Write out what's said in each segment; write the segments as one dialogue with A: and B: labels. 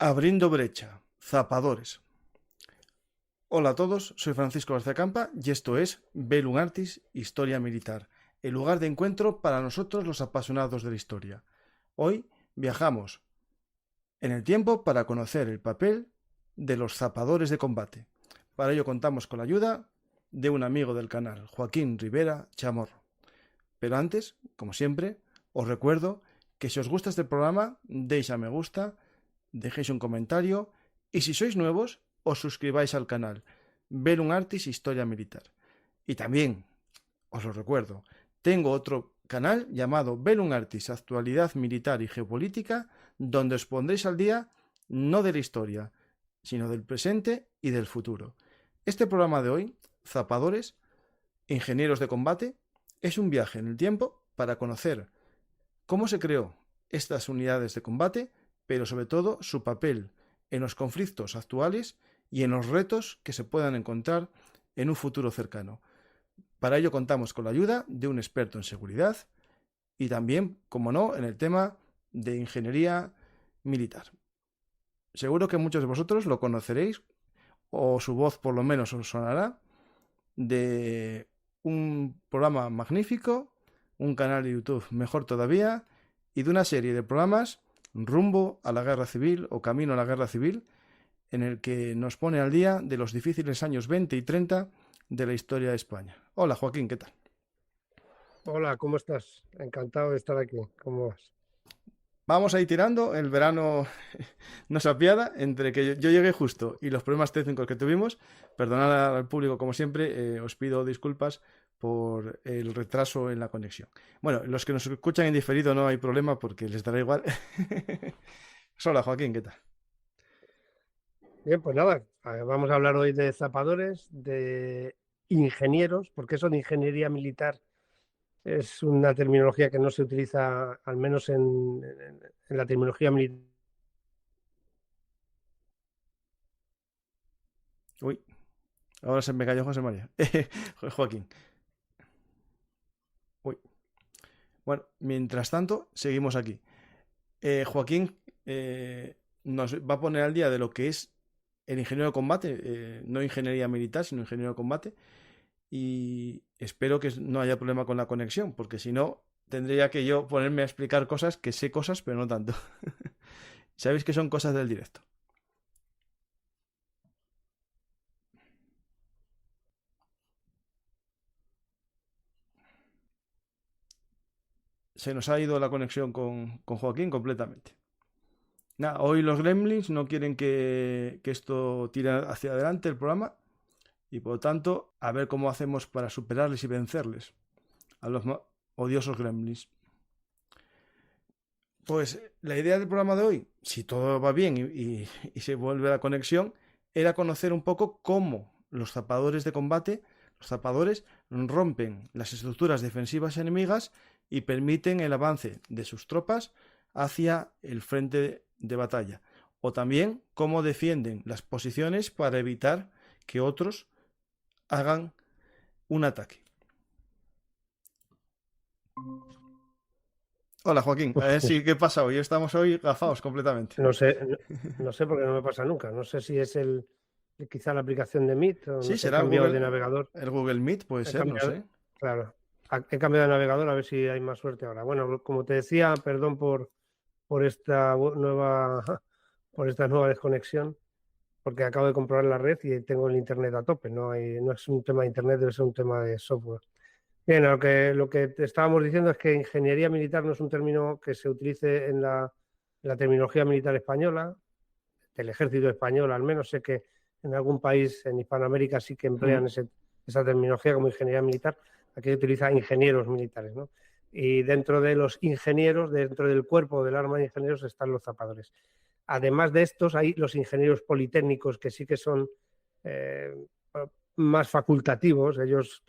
A: Abriendo brecha, zapadores. Hola a todos, soy Francisco García Campa y esto es Bellum Artis, Historia Militar, el lugar de encuentro para nosotros los apasionados de la historia. Hoy viajamos en el tiempo para conocer el papel de los zapadores de combate. Para ello contamos con la ayuda de un amigo del canal, Joaquín Rivera Chamorro. Pero antes, como siempre, os recuerdo que si os gusta este programa, deis a me gusta, dejéis un comentario y si sois nuevos, os suscribáis al canal Bellum Artis Historia Militar. Y también, os lo recuerdo, tengo otro canal llamado Bellum Artis Actualidad Militar y Geopolítica, donde os pondréis al día no de la historia, sino del presente y del futuro. Este programa de hoy, Zapadores, Ingenieros de Combate, es un viaje en el tiempo para conocer cómo se creó estas unidades de combate, pero sobre todo su papel en los conflictos actuales y en los retos que se puedan encontrar en un futuro cercano. Para ello contamos con la ayuda de un experto en seguridad y también, como no, en el tema de ingeniería militar. Seguro que muchos de vosotros lo conoceréis, o su voz por lo menos os sonará, de un programa magnífico, un canal de YouTube mejor todavía, y de una serie de programas rumbo a la guerra civil o camino a la guerra civil, en el que nos pone al día de los difíciles años 20 y 30 de la historia de España. Hola Joaquín, ¿qué tal?
B: Hola, ¿cómo estás? Encantado de estar aquí. ¿Cómo vas?
A: Vamos a ir tirando, el verano no se apiada, entre que yo llegué justo y los problemas técnicos que tuvimos. Perdonad al público como siempre, os pido disculpas por el retraso en la conexión. Bueno, los que nos escuchan en diferido no hay problema porque les dará igual. Hola Joaquín, ¿qué tal?
B: Bien, pues nada, vamos a hablar hoy de zapadores, de ingenieros, porque eso de ingeniería militar es una terminología que no se utiliza, al menos en la terminología militar.
A: Uy, ahora se me cayó José María. Joaquín. Uy. Bueno, mientras tanto, seguimos aquí. Joaquín nos va a poner al día de lo que es el ingeniero de combate, no ingeniería militar, sino ingeniero de combate. Y espero que no haya problema con la conexión, porque si no, tendría que yo ponerme a explicar cosas que sé cosas, pero no tanto. Sabéis que son cosas del directo. Se nos ha ido la conexión con Joaquín completamente. Nada, hoy los Gremlins no quieren que esto tire hacia adelante el programa y por lo tanto a ver cómo hacemos para superarles y vencerles a los odiosos Gremlins. Pues la idea del programa de hoy, si todo va bien y se vuelve a la conexión, era conocer un poco cómo los zapadores de combate, los zapadores, rompen las estructuras defensivas enemigas y permiten el avance de sus tropas hacia el frente de batalla. O también cómo defienden las posiciones para evitar que otros hagan un ataque. Hola Joaquín, a ver si qué pasa hoy. Estamos hoy gafados completamente.
B: No sé por qué no me pasa nunca. No sé si es quizá la aplicación de Meet o no
A: Sí,
B: sé, he
A: será
B: cambiado de navegador.
A: El Google Meet, puede
B: He
A: ser, no
B: cambiado,
A: sé.
B: claro, he cambiado de navegador a ver si hay más suerte ahora. Bueno, como te decía, perdón por esta nueva, por esta nueva desconexión, porque acabo de comprobar la red y tengo el internet a tope. No es un tema de internet, debe ser un tema de software. Bien, lo que te estábamos diciendo es que ingeniería militar no es un término que se utilice en la terminología militar española, del ejército español al menos. Sé que en algún país en Hispanoamérica sí que emplean esa terminología como ingeniería militar. Aquí se utiliza ingenieros militares, ¿no? Y dentro de los ingenieros, dentro del cuerpo del arma de ingenieros, están los zapadores. Además de estos, hay los ingenieros politécnicos, que sí que son eh, más facultativos. Ellos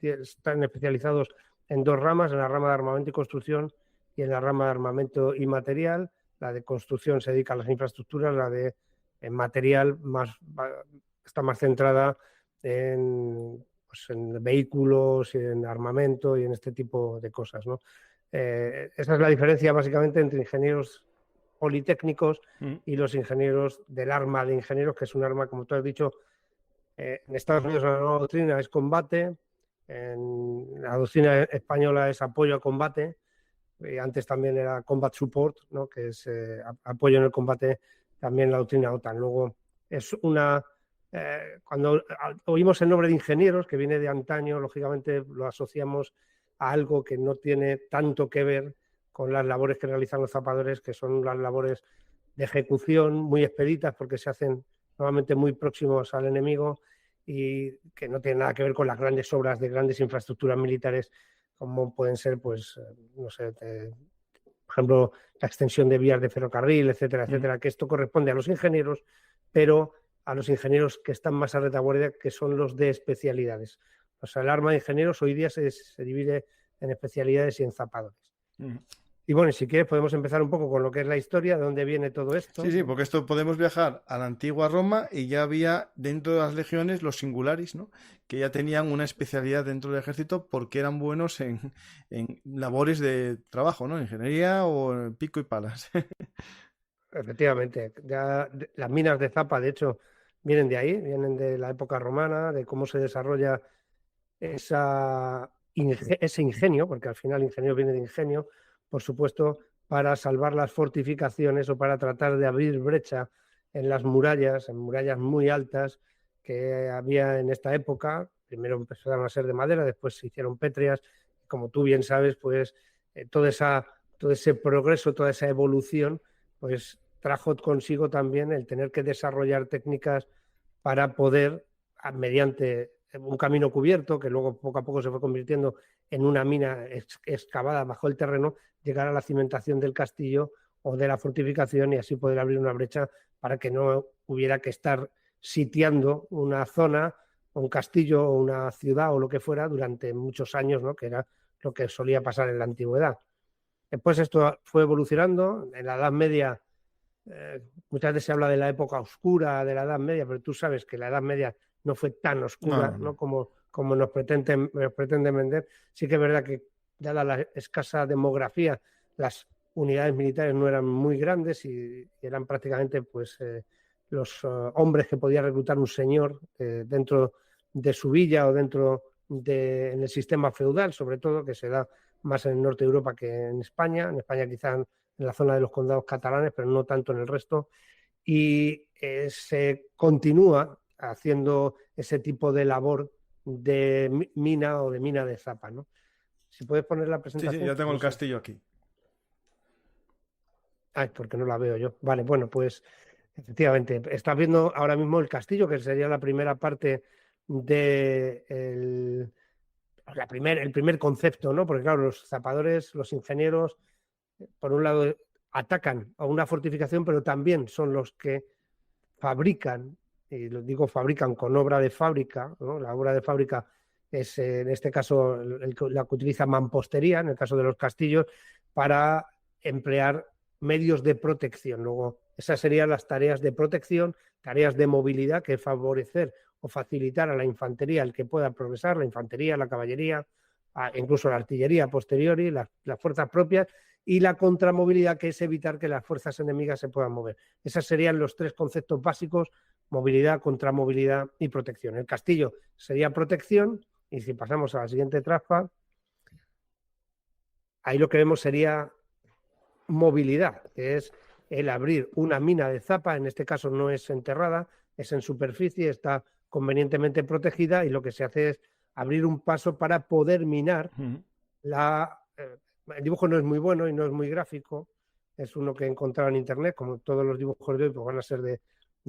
B: están especializados en dos ramas: en la rama de armamento y construcción y en la rama de armamento y material. La de construcción se dedica a las infraestructuras, la de material está más centrada en vehículos, y en armamento y en este tipo de cosas, ¿no? Esa es la diferencia básicamente entre ingenieros politécnicos y los ingenieros del arma de ingenieros, que es un arma, como tú has dicho, en Estados Unidos la nueva doctrina es combate, en la doctrina española es apoyo a combate, y antes también era combat support, ¿no? Que es apoyo en el combate, también la doctrina OTAN. Luego es una... cuando oímos el nombre de ingenieros, que viene de antaño, lógicamente lo asociamos a algo que no tiene tanto que ver con las labores que realizan los zapadores, que son las labores de ejecución muy expeditas porque se hacen normalmente muy próximos al enemigo y que no tienen nada que ver con las grandes obras de grandes infraestructuras militares como pueden ser, pues, no sé, por ejemplo, la extensión de vías de ferrocarril, etcétera, etcétera, que esto corresponde a los ingenieros, pero a los ingenieros que están más a retaguardia, que son los de especialidades. O sea, el arma de ingenieros hoy día se divide en especialidades y en zapadores. Y bueno, si quieres podemos empezar un poco con lo que es la historia, de dónde viene todo esto.
A: Sí, porque esto podemos viajar a la antigua Roma y ya había dentro de las legiones los singularis, ¿no? Que ya tenían una especialidad dentro del ejército porque eran buenos en labores de trabajo, ¿no? Ingeniería o pico y palas.
B: Efectivamente, ya las minas de Zapa, de hecho, vienen de ahí, vienen de la época romana, de cómo se desarrolla ese ingenio, porque al final ingenio viene de ingenio, por supuesto, para salvar las fortificaciones o para tratar de abrir brecha en las murallas, en murallas muy altas que había en esta época. Primero empezaron a ser de madera, después se hicieron pétreas. Como tú bien sabes, pues todo ese progreso, toda esa evolución, pues trajo consigo también el tener que desarrollar técnicas para poder, mediante un camino cubierto, que luego poco a poco se fue convirtiendo en una mina excavada bajo el terreno, llegar a la cimentación del castillo o de la fortificación y así poder abrir una brecha para que no hubiera que estar sitiando una zona, un castillo o una ciudad o lo que fuera durante muchos años, ¿no? Que era lo que solía pasar en la antigüedad. Después esto fue evolucionando. En la Edad Media, muchas veces se habla de la época oscura de la Edad Media, pero tú sabes que la Edad Media no fue tan oscura, ¿no? Como nos pretenden vender. Sí que es verdad que, dada la escasa demografía, las unidades militares no eran muy grandes y eran prácticamente pues, los hombres que podía reclutar un señor dentro de su villa o en el sistema feudal, sobre todo, que se da más en el norte de Europa que en España. En España quizás en la zona de los condados catalanes, pero no tanto en el resto. Y se continúa haciendo ese tipo de labor de mina o de mina de Zapa, ¿no? Si puedes poner la presentación.
A: Sí, ya tengo el castillo aquí.
B: Ay, porque no la veo yo. Vale, bueno, pues efectivamente, estás viendo ahora mismo el castillo, que sería la primera parte de el primer concepto, ¿no? Porque claro, los zapadores, los ingenieros, por un lado atacan a una fortificación, pero también son los que fabrican, y lo digo fabrican con obra de fábrica, ¿no? La obra de fábrica es en este caso la que utiliza mampostería, en el caso de los castillos, para emplear medios de protección. Luego, esas serían las tareas de protección, tareas de movilidad, que es favorecer o facilitar a la infantería el que pueda progresar, la infantería, la caballería, incluso la artillería a posteriori, las fuerzas propias, y la contramovilidad, que es evitar que las fuerzas enemigas se puedan mover. Esos serían los tres conceptos básicos: movilidad, contramovilidad y protección. El castillo sería protección, y si pasamos a la siguiente trazpa, ahí lo que vemos sería movilidad, que es el abrir una mina de Zapa. En este caso no es enterrada, es en superficie, está convenientemente protegida, y lo que se hace es abrir un paso para poder minar el dibujo no es muy bueno y no es muy gráfico, es uno que he encontrado en internet, como todos los dibujos de hoy, pues van a ser de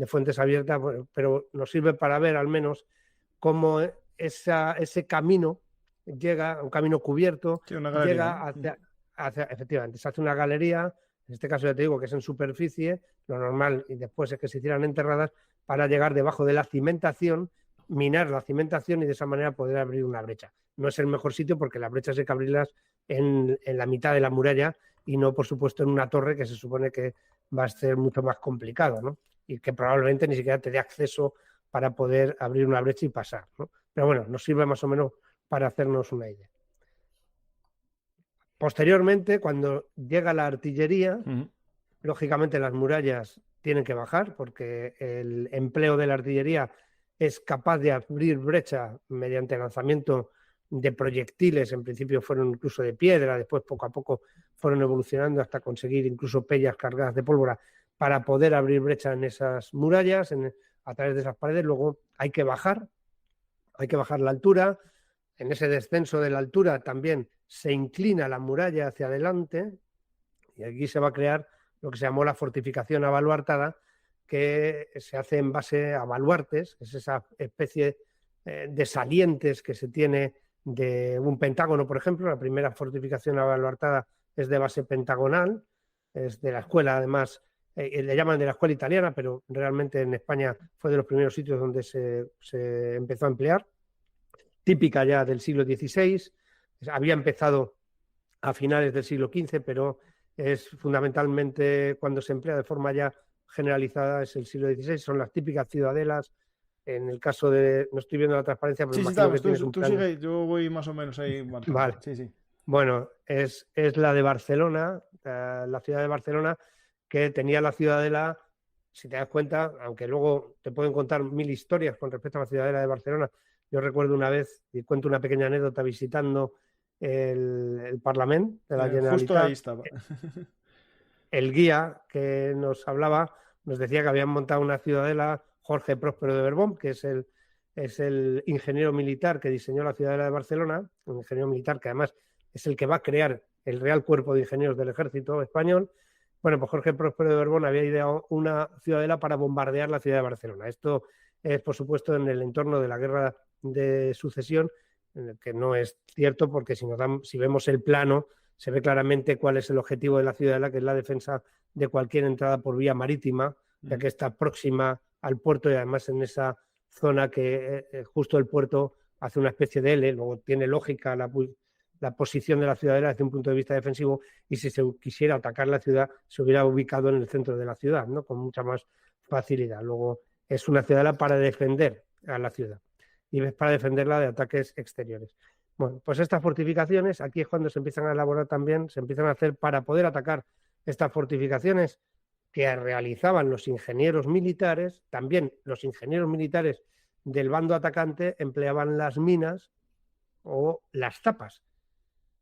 B: fuentes abiertas, pero nos sirve para ver al menos cómo ese camino llega, un camino cubierto, llega hacia, efectivamente, se hace una galería, en este caso ya te digo que es en superficie, lo normal y después es que se hicieran enterradas, para llegar debajo de la cimentación, minar la cimentación y de esa manera poder abrir una brecha. No es el mejor sitio porque las brechas hay que abrirlas en la mitad de la muralla y no, por supuesto, en una torre, que se supone que va a ser mucho más complicado, ¿no? Y que probablemente ni siquiera te dé acceso para poder abrir una brecha y pasar, ¿no? Pero bueno, nos sirve más o menos para hacernos una idea. Posteriormente, cuando llega la artillería, lógicamente las murallas tienen que bajar porque el empleo de la artillería es capaz de abrir brecha mediante lanzamiento de proyectiles. En principio fueron incluso de piedra, después poco a poco fueron evolucionando hasta conseguir incluso pellas cargadas de pólvora para poder abrir brecha en esas murallas, a través de esas paredes. Luego hay que bajar la altura. En ese descenso de la altura también se inclina la muralla hacia adelante y aquí se va a crear lo que se llamó la fortificación abaluartada, que se hace en base a baluartes, es esa especie de salientes que se tiene de un pentágono, por ejemplo. La primera fortificación abaluartada es de base pentagonal, es de la escuela, además, le llaman de la escuela italiana, pero realmente en España fue de los primeros sitios donde se empezó a emplear, típica ya del siglo XVI, había empezado a finales del siglo XV, pero es fundamentalmente cuando se emplea de forma ya generalizada es el siglo XVI, son las típicas ciudadelas. En el caso de, no estoy viendo la transparencia, pero
A: Sí, sí,
B: imagino que
A: estamos.
B: tienes un
A: Tú
B: plano.
A: sigue, yo voy más o menos ahí marcando.
B: Vale.
A: Sí, sí.
B: Bueno, es la de Barcelona, la ciudad de Barcelona, que tenía la ciudadela, si te das cuenta, aunque luego te pueden contar mil historias con respecto a la ciudadela de Barcelona. Yo recuerdo una vez, y cuento una pequeña anécdota, visitando el Parlamento de la
A: Justo ahí
B: Generalitat.
A: estaba.
B: El guía que nos hablaba nos decía que habían montado una ciudadela, Jorge Próspero de Borbón, que es el ingeniero militar que diseñó la ciudadela de Barcelona, un ingeniero militar que además es el que va a crear el Real Cuerpo de Ingenieros del Ejército Español. Bueno, pues Jorge Próspero de Borbón había ideado una ciudadela para bombardear la ciudad de Barcelona. Esto es, por supuesto, en el entorno de la Guerra de Sucesión, que no es cierto, porque si vemos el plano, se ve claramente cuál es el objetivo de la ciudadela, que es la defensa de cualquier entrada por vía marítima, ya que está próxima al puerto y además en esa zona que justo el puerto hace una especie de L. Luego tiene lógica la posición de la ciudadela desde un punto de vista defensivo, y si se quisiera atacar la ciudad se hubiera ubicado en el centro de la ciudad, ¿no? Con mucha más facilidad. Luego es una ciudadela para defender a la ciudad y es para defenderla de ataques exteriores. Bueno, pues estas fortificaciones, aquí es cuando se empiezan a elaborar también, se empiezan a hacer para poder atacar estas fortificaciones que realizaban los ingenieros militares. También los ingenieros militares del bando atacante empleaban las minas o las zapas.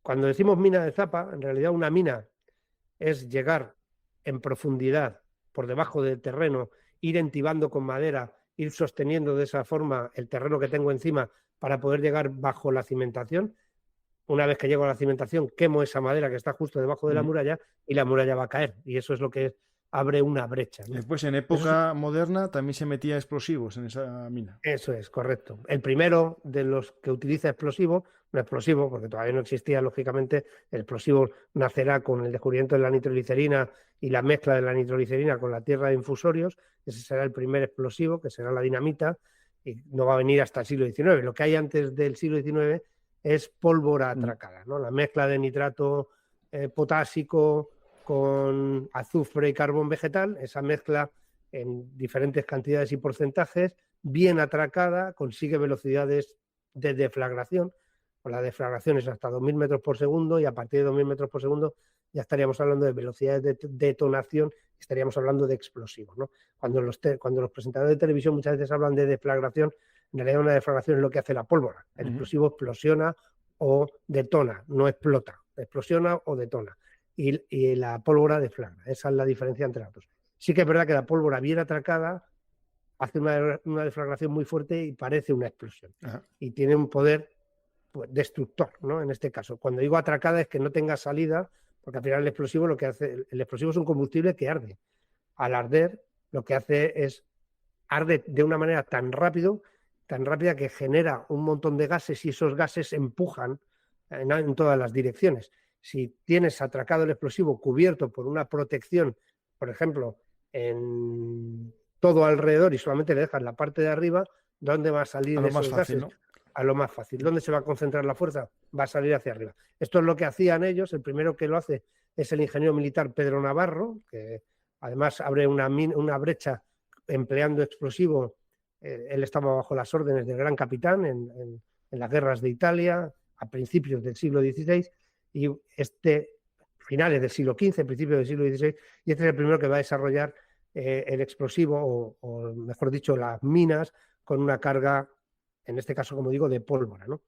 B: Cuando decimos mina de zapa, en realidad una mina es llegar en profundidad por debajo del terreno, ir entibando con madera, ir sosteniendo de esa forma el terreno que tengo encima para poder llegar bajo la cimentación. Una vez que llego a la cimentación, quemo esa madera que está justo debajo de la muralla y la muralla va a caer. Y eso es lo que abre una brecha, ¿no?
A: Después, en época moderna, también se metía explosivos en esa mina.
B: Eso es, correcto. El primero de los que utiliza explosivo, no explosivo, porque todavía no existía, lógicamente, el explosivo nacerá con el descubrimiento de la nitroglicerina y la mezcla de la nitroglicerina con la tierra de infusorios. Ese será el primer explosivo, que será la dinamita, y no va a venir hasta el siglo XIX. Lo que hay antes del siglo XIX es pólvora atracada, ¿no? La mezcla de nitrato potásico con azufre y carbón vegetal, esa mezcla en diferentes cantidades y porcentajes, bien atracada, consigue velocidades de deflagración. Pues la deflagración es hasta 2.000 metros por segundo, y a partir de 2.000 metros por segundo ya estaríamos hablando de velocidades de detonación, estaríamos hablando de explosivos, ¿no? Cuando los presentadores de televisión muchas veces hablan de deflagración, en realidad una deflagración es lo que hace la pólvora. El explosivo explosiona o detona, no explota, explosiona o detona. Y la pólvora deflagra. Esa es la diferencia entre las dos. Sí que es verdad que la pólvora bien atracada hace una deflagración muy fuerte y parece una explosión. Ajá. Y tiene un poder, pues, destructor, ¿no? En este caso. Cuando digo atracada es que no tenga salida, porque al final el explosivo lo que hace, el explosivo es un combustible que arde. Al arder, lo que hace es arde de una manera tan rápida que genera un montón de gases, y esos gases empujan en todas las direcciones. Si tienes atracado el explosivo cubierto por una protección, por ejemplo, en todo alrededor, y solamente le dejas la parte de arriba, ¿dónde va a salir esos gases? ¿No? A lo más fácil. ¿Dónde se va a concentrar la fuerza? Va a salir hacia arriba. Esto es lo que hacían ellos. El primero que lo hace es el ingeniero militar Pedro Navarro, que además abre una brecha empleando explosivo. Él estaba bajo las órdenes del gran capitán en las guerras de Italia a principios del siglo XVI, y este finales del siglo XV, principios del siglo XVI, y este es el primero que va a desarrollar el explosivo, o mejor dicho, las minas, con una carga, en este caso, como digo, de pólvora, ¿no?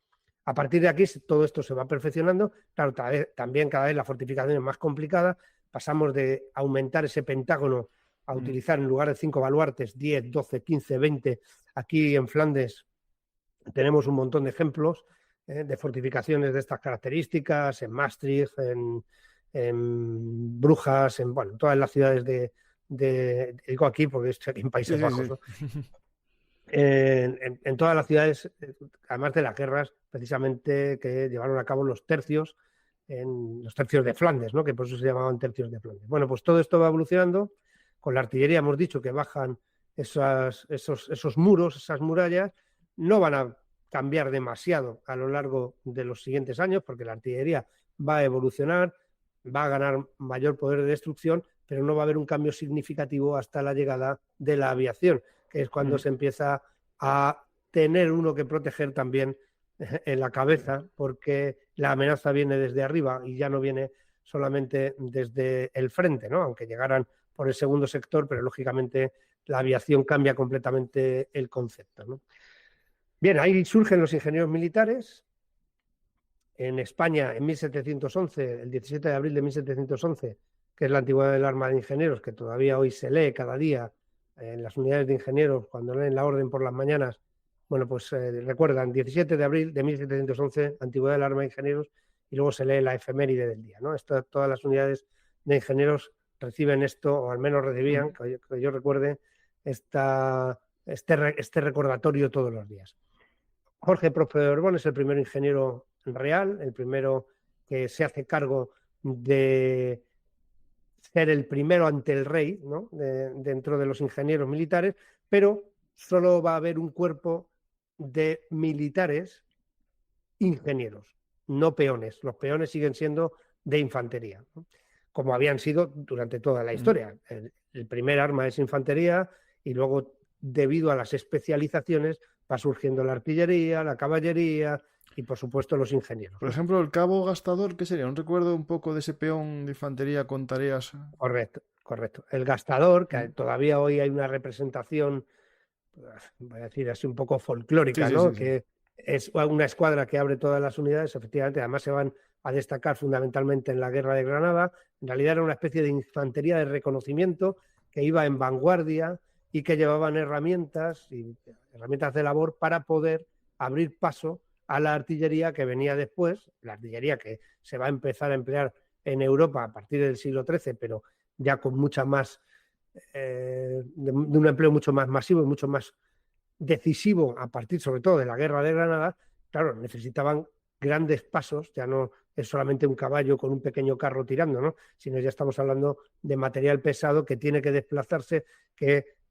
B: A partir de aquí todo esto se va perfeccionando. Claro, también cada vez la fortificación es más complicada. Pasamos de aumentar ese pentágono a utilizar en lugar de 5 baluartes, 10, 12, 15, 20. Aquí en Flandes tenemos un montón de ejemplos de fortificaciones de estas características, en Maastricht, en Brujas, en todas las ciudades digo aquí porque estoy aquí en Países Bajos, ¿no? En todas las ciudades, además de las guerras precisamente que llevaron a cabo los tercios, en los tercios de Flandes, ¿no? Que por eso se llamaban tercios de Flandes. Bueno, pues todo esto va evolucionando. Con la artillería hemos dicho que bajan esos muros, esas murallas, no van a cambiar demasiado a lo largo de los siguientes años, porque la artillería va a evolucionar, va a ganar mayor poder de destrucción, pero no va a haber un cambio significativo hasta la llegada de la aviación, que es cuando se empieza a tener uno que proteger también en la cabeza, porque la amenaza viene desde arriba y ya no viene solamente desde el frente, ¿no? Aunque llegaran por el segundo sector, pero lógicamente la aviación cambia completamente el concepto, ¿no? Bien, ahí surgen los ingenieros militares. En España, en 1711, el 17 de abril de 1711, que es la antigüedad del arma de ingenieros, que todavía hoy se lee cada día en las unidades de ingenieros, cuando leen la orden por las mañanas, bueno, pues recuerdan, 17 de abril de 1711, antigüedad del arma de ingenieros, y luego se lee la efeméride del día, ¿no? Todas las unidades de ingenieros reciben esto, o al menos recibían, que yo recuerde, este recordatorio todos los días. Jorge Próspero de Borbón es el primer ingeniero real, el primero que se hace cargo de ser el primero ante el rey, ¿no? Dentro de los ingenieros militares, pero solo va a haber un cuerpo de militares ingenieros, no peones. Los peones siguen siendo de infantería, ¿no? Como habían sido durante toda la historia. El primer arma es infantería y luego, debido a las especializaciones, va surgiendo la artillería, la caballería y, por supuesto, los ingenieros.
A: Por ejemplo, el cabo gastador, ¿qué sería? Un recuerdo un poco de ese peón de infantería con tareas.
B: Correcto. El gastador, que todavía hoy hay una representación, voy a decir así, un poco folclórica,
A: Sí,
B: ¿no?
A: sí.
B: Que es una escuadra que abre todas las unidades, efectivamente, además se van a destacar fundamentalmente en la Guerra de Granada. En realidad era una especie de infantería de reconocimiento que iba en vanguardia y que llevaban herramientas de labor para poder abrir paso a la artillería que venía después, la artillería que se va a empezar a emplear en Europa a partir del siglo XIII, pero ya con mucha más, de un empleo mucho más masivo y mucho más decisivo a partir sobre todo de la Guerra de Granada. Claro, necesitaban grandes pasos, ya no es solamente un caballo con un pequeño carro tirando, ¿no? Sino ya estamos hablando de material pesado que tiene que desplazarse, que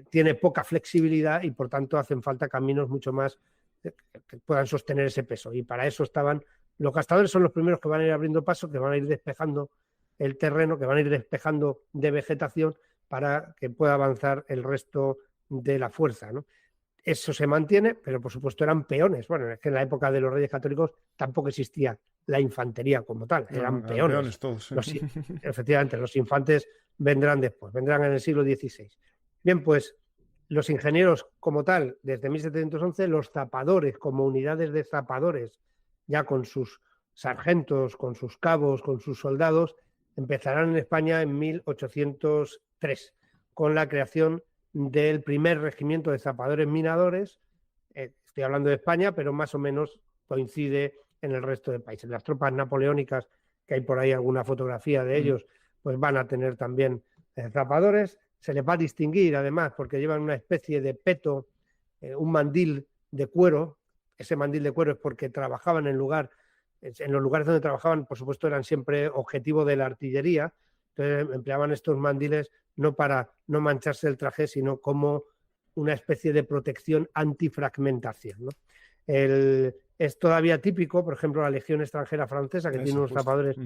B: tiene poca flexibilidad y por tanto hacen falta caminos mucho más que puedan sostener ese peso. Y para eso estaban los gastadores, son los primeros que van a ir abriendo paso, que van a ir despejando el terreno, que van a ir despejando de vegetación para que pueda avanzar el resto de la fuerza, ¿no? Eso se mantiene, pero por supuesto eran peones. Bueno, es que en la época de los Reyes Católicos tampoco existía la infantería como tal, eran peones.
A: Todos, ¿sí?
B: Efectivamente, los infantes vendrán después, vendrán en el siglo XVI. Bien, pues los ingenieros como tal, desde 1711, los zapadores como unidades de zapadores, ya con sus sargentos, con sus cabos, con sus soldados, empezarán en España en 1803, con la creación del primer regimiento de zapadores minadores. Estoy hablando de España, pero más o menos coincide en el resto del país. Las tropas napoleónicas, que hay por ahí alguna fotografía de ellos, pues van a tener también zapadores. Se les va a distinguir además porque llevan una especie de peto, un mandil de cuero. Ese mandil de cuero es porque trabajaban en los lugares donde trabajaban, por supuesto, eran siempre objetivo de la artillería. Entonces empleaban estos mandiles no para no mancharse el traje, sino como una especie de protección antifragmentación, ¿no? Es todavía típico, por ejemplo, la Legión extranjera francesa, que tiene unos zapadores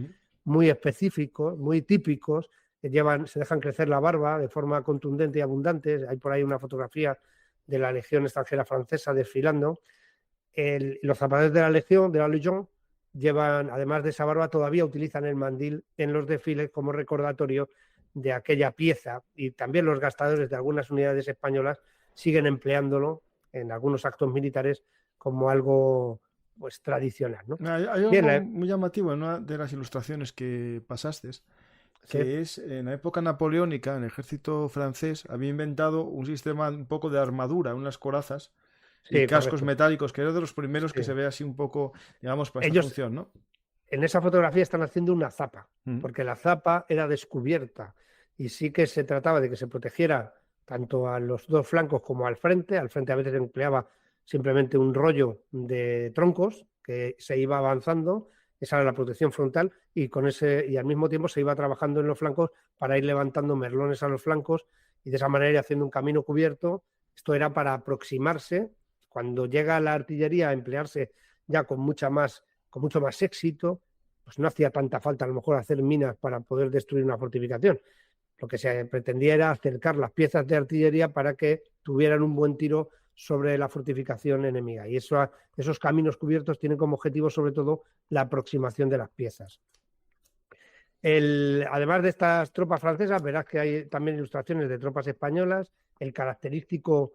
B: muy específicos, muy típicos, que se dejan crecer la barba de forma contundente y abundante. Hay por ahí una fotografía de la Legión extranjera francesa desfilando. Los zapadores de la Legión llevan, además de esa barba, todavía utilizan el mandil en los desfiles como recordatorio de aquella pieza, y también los gastadores de algunas unidades españolas siguen empleándolo en algunos actos militares como algo pues tradicional, ¿no?
A: Hay
B: Bien,
A: algo muy llamativo en una de las ilustraciones que pasaste,
B: sí,
A: que es en la época napoleónica, en el ejército francés, había inventado un sistema un poco de armadura, unas corazas y
B: sí,
A: cascos
B: correcto.
A: metálicos, que era de los primeros que
B: Sí.
A: se ve así un poco, digamos, para esta
B: Ellos
A: función, ¿no?
B: en esa fotografía están haciendo una zapa,
A: Mm.
B: porque la zapa era descubierta y sí que se trataba de que se protegiera tanto a los dos flancos como al frente. Al frente a veces se empleaba simplemente un rollo de troncos que se iba avanzando, esa era la protección frontal, y con ese y al mismo tiempo se iba trabajando en los flancos para ir levantando merlones a los flancos y de esa manera ir haciendo un camino cubierto. Esto era para aproximarse cuando llega la artillería a emplearse ya con mucho más éxito, pues no hacía tanta falta a lo mejor hacer minas para poder destruir una fortificación. Lo que se pretendía era acercar las piezas de artillería para que tuvieran un buen tiro sobre la fortificación enemiga. Y esos caminos cubiertos tienen como objetivo sobre todo la aproximación de las piezas. Además de estas tropas francesas, verás que hay también ilustraciones de tropas españolas, el característico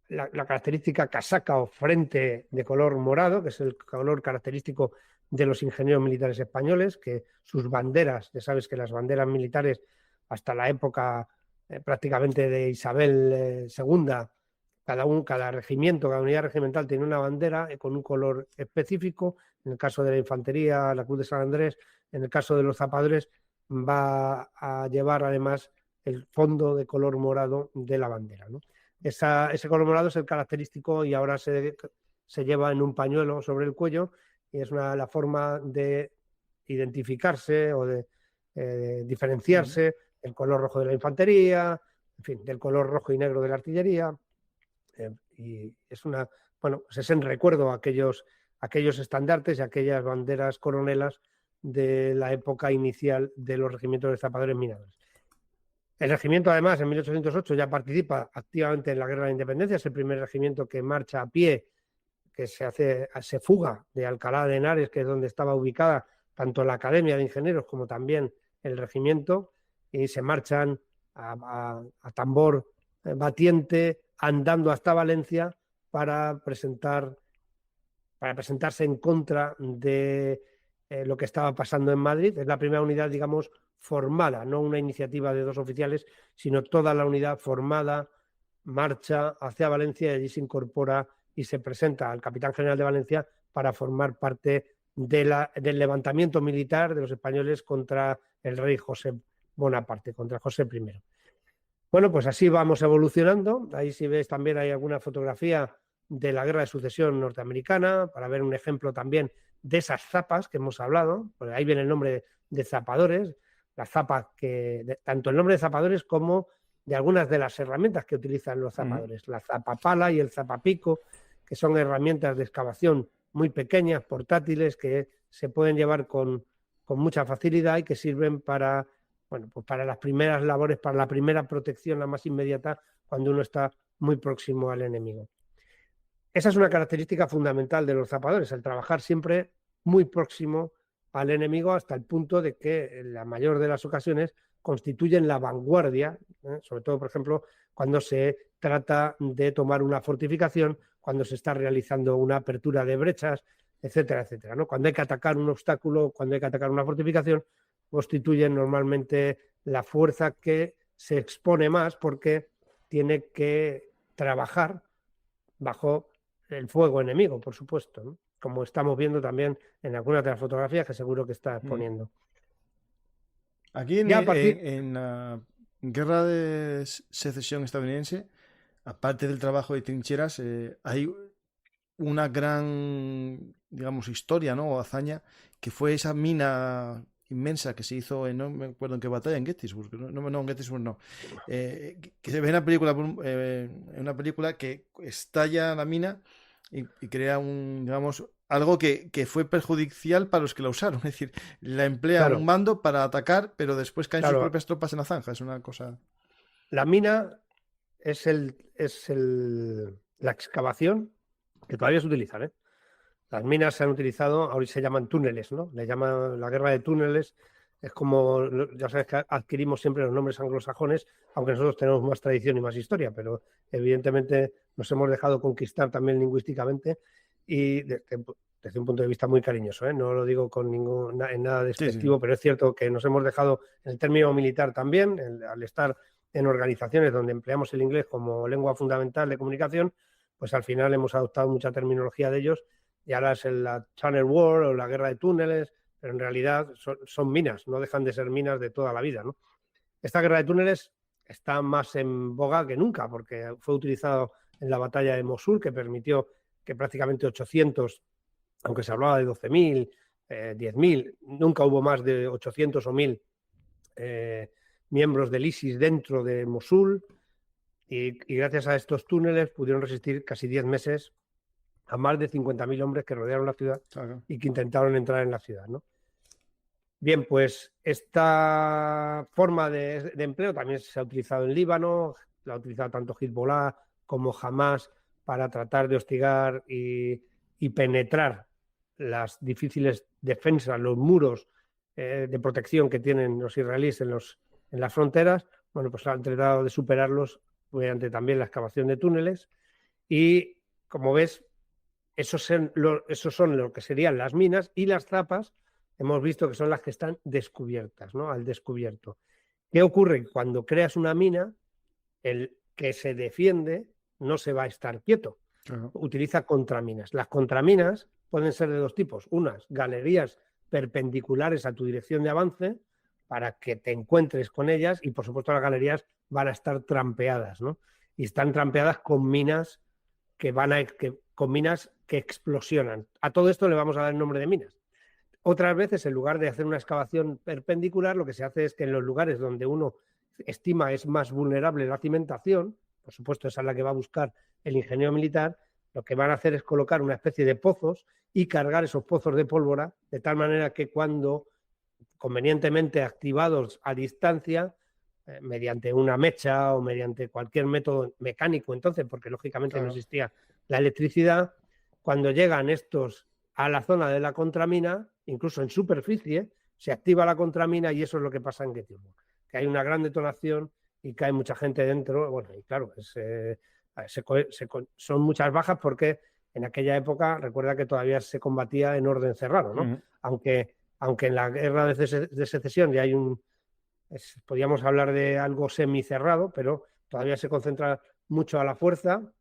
B: la característica casaca o frente de color morado, que es el color característico de los ingenieros militares españoles, que sus banderas, ya sabes que las banderas militares hasta la época prácticamente de Isabel II, cada regimiento, cada unidad regimental tiene una bandera con un color específico. En el caso de la infantería, la Cruz de San Andrés, en el caso de los zapadores, va a llevar además el fondo de color morado de la bandera, ¿no? Ese color morado es el característico y ahora se lleva en un pañuelo sobre el cuello y es la forma de identificarse o de diferenciarse el color rojo de la infantería, en fin, del color rojo y negro de la artillería. Y es pues es en recuerdo a aquellos estandartes y aquellas banderas coronelas de la época inicial de los regimientos de zapadores minadores. El regimiento, además, en 1808 ya participa activamente en la Guerra de la Independencia. Es el primer regimiento que marcha a pie, que se fuga de Alcalá de Henares, que es donde estaba ubicada tanto la Academia de Ingenieros como también el regimiento, y se marchan a tambor batiente, andando hasta Valencia para presentarse en contra de lo que estaba pasando en Madrid. Es la primera unidad, digamos, formada, no una iniciativa de dos oficiales, sino toda la unidad formada marcha hacia Valencia y allí se incorpora y se presenta al capitán general de Valencia para formar parte del levantamiento militar de los españoles contra el rey José Bonaparte, contra José I. Bueno, pues así vamos evolucionando. Ahí si ves también hay alguna fotografía de la Guerra de Sucesión norteamericana para ver un ejemplo también de esas zapas que hemos hablado. Pues ahí viene el nombre de zapadores, la zapa tanto el nombre de zapadores como de algunas de las herramientas que utilizan los zapadores, la zapapala y el zapapico, que son herramientas de excavación muy pequeñas, portátiles, que se pueden llevar con mucha facilidad y que sirven para, pues para las primeras labores, para la primera protección, la más inmediata, cuando uno está muy próximo al enemigo. Esa es una característica fundamental de los zapadores, el trabajar siempre muy próximo al enemigo hasta el punto de que en la mayor de las ocasiones constituyen la vanguardia, sobre todo, por ejemplo, cuando se trata de tomar una fortificación, cuando se está realizando una apertura de brechas, etcétera, etcétera, ¿no? Cuando hay que atacar un obstáculo, cuando hay que atacar una fortificación, constituyen normalmente la fuerza que se expone más porque tiene que trabajar bajo el fuego enemigo, por supuesto, ¿no? Como estamos viendo también en algunas de las fotografías que seguro que estás poniendo.
A: Aquí
B: Ya a partir...
A: en la Guerra de Secesión estadounidense, aparte del trabajo de trincheras, hay una gran, digamos, historia, ¿no? O hazaña, que fue esa mina inmensa que se hizo no me acuerdo en qué batalla, en Gettysburg, no, en Gettysburg no, que se ve en una película que estalla la mina y crea digamos, algo que fue perjudicial para los que la usaron, es decir, la emplea un bando para atacar, pero después caen sus propias tropas en la zanja, es una cosa...
B: La mina es la excavación que todavía se utiliza, ¿eh? Las minas se han utilizado, ahora se llaman túneles, ¿no? Le llaman la guerra de túneles. Es como, ya sabes que adquirimos siempre los nombres anglosajones, aunque nosotros tenemos más tradición y más historia, pero evidentemente nos hemos dejado conquistar también lingüísticamente y desde un punto de vista muy cariñoso, ¿eh? No lo digo con en nada despectivo, pero es cierto que nos hemos dejado en el término militar también, al estar en organizaciones donde empleamos el inglés como lengua fundamental de comunicación, pues al final hemos adoptado mucha terminología de ellos y ahora es la Tunnel War o la guerra de túneles, pero en realidad son minas, no dejan de ser minas de toda la vida, ¿no? Esta guerra de túneles está más en boga que nunca, porque fue utilizado en la batalla de Mosul, que permitió que prácticamente 800, aunque se hablaba de 12.000, 10.000, nunca hubo más de 800 o 1.000 miembros del ISIS dentro de Mosul, y gracias a estos túneles pudieron resistir casi 10 meses a más de 50.000 hombres que rodearon la ciudad y que intentaron entrar en la ciudad, ¿no? Bien, pues esta forma de empleo también se ha utilizado en Líbano, la ha utilizado tanto Hezbollah como Hamas para tratar de hostigar y penetrar las difíciles defensas, los muros de protección que tienen los israelíes en las fronteras. Bueno, pues han tratado de superarlos mediante también la excavación de túneles y, como ves, esos son lo que serían las minas, y las zapas hemos visto que son las que están descubiertas, ¿no? Al descubierto. ¿Qué ocurre? Cuando creas una mina, el que se defiende no se va a estar quieto.
A: Claro.
B: Utiliza contraminas. Las contraminas pueden ser de dos tipos. Unas, galerías perpendiculares a tu dirección de avance para que te encuentres con ellas, y por supuesto las galerías van a estar trampeadas, ¿no? Y están trampeadas con minas con minas que explosionan. A todo esto le vamos a dar el nombre de minas. Otras veces, en lugar de hacer una excavación perpendicular, lo que se hace es que en los lugares donde uno estima es más vulnerable la cimentación, por supuesto esa es la que va a buscar el ingeniero militar, lo que van a hacer es colocar una especie de pozos y cargar esos pozos de pólvora, de tal manera que cuando convenientemente activados a distancia, mediante una mecha o mediante cualquier método mecánico entonces, porque lógicamente no existía la electricidad, cuando llegan estos a la zona de la contramina, incluso en superficie, se activa la contramina y eso es lo que pasa en Gettysburg, que hay una gran detonación y cae mucha gente dentro. Bueno, y claro, son muchas bajas porque en aquella época, recuerda que todavía se combatía en orden cerrado, ¿no? Aunque en la guerra de secesión ya hay podríamos hablar de algo semicerrado, pero todavía se concentra mucho a la fuerza.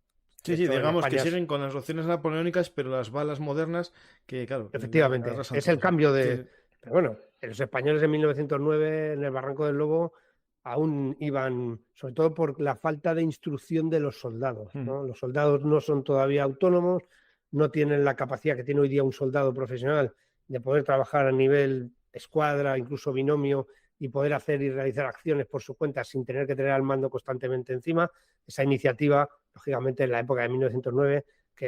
A: Sí, digamos que siguen con las opciones napoleónicas, pero las balas modernas, que claro...
B: Efectivamente, es el cambio de... Sí. Pero bueno, los españoles en 1909, en el Barranco del Lobo, aún iban, sobre todo por la falta de instrucción de los soldados, ¿no? Los soldados no son todavía autónomos, no tienen la capacidad que tiene hoy día un soldado profesional de poder trabajar a nivel escuadra, incluso binomio, y poder hacer y realizar acciones por su cuenta sin tener que tener al mando constantemente encima. Esa iniciativa, lógicamente, en la época de 1909,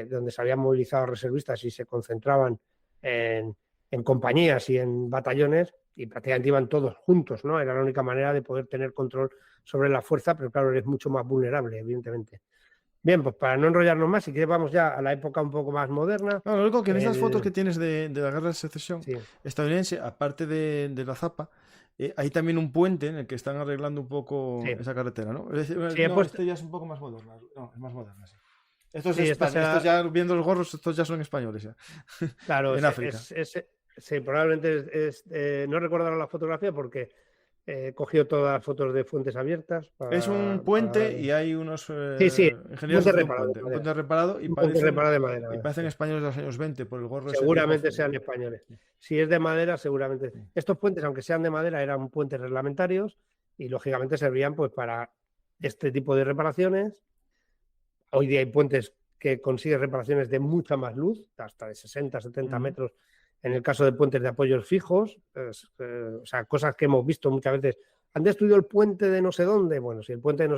B: donde se habían movilizado reservistas y se concentraban en compañías y en batallones, y prácticamente iban todos juntos, ¿no? Era la única manera de poder tener control sobre la fuerza, pero claro, eres mucho más vulnerable, evidentemente. Bien, pues para no enrollarnos más, si quieres vamos ya a la época un poco más moderna.
A: No, lo único que en esas fotos que tienes de la guerra de secesión estadounidense, aparte de la zapa, hay también un puente en el que están arreglando un poco esa carretera, ¿no? Este ya es un poco más moderna. No, es más moderna, sí. Estos ya, viendo los gorros, estos ya son españoles. Ya.
B: Claro,
A: en África.
B: Sí, probablemente no recuerdo la fotografía porque he cogido todas las fotos de fuentes abiertas.
A: Es un puente y hay unos
B: ingenieros de
A: un puente reparado y parecen españoles de los años 20 por el gorro.
B: Seguramente sean españoles. Si es de madera, seguramente. Estos puentes, aunque sean de madera, eran puentes reglamentarios y lógicamente servían pues para este tipo de reparaciones. Hoy día hay puentes que consiguen reparaciones de mucha más luz, hasta de 60, 70 metros. En el caso de puentes de apoyos fijos, o sea, cosas que hemos visto muchas veces. ¿Han destruido el puente de no sé dónde? Bueno, si el puente de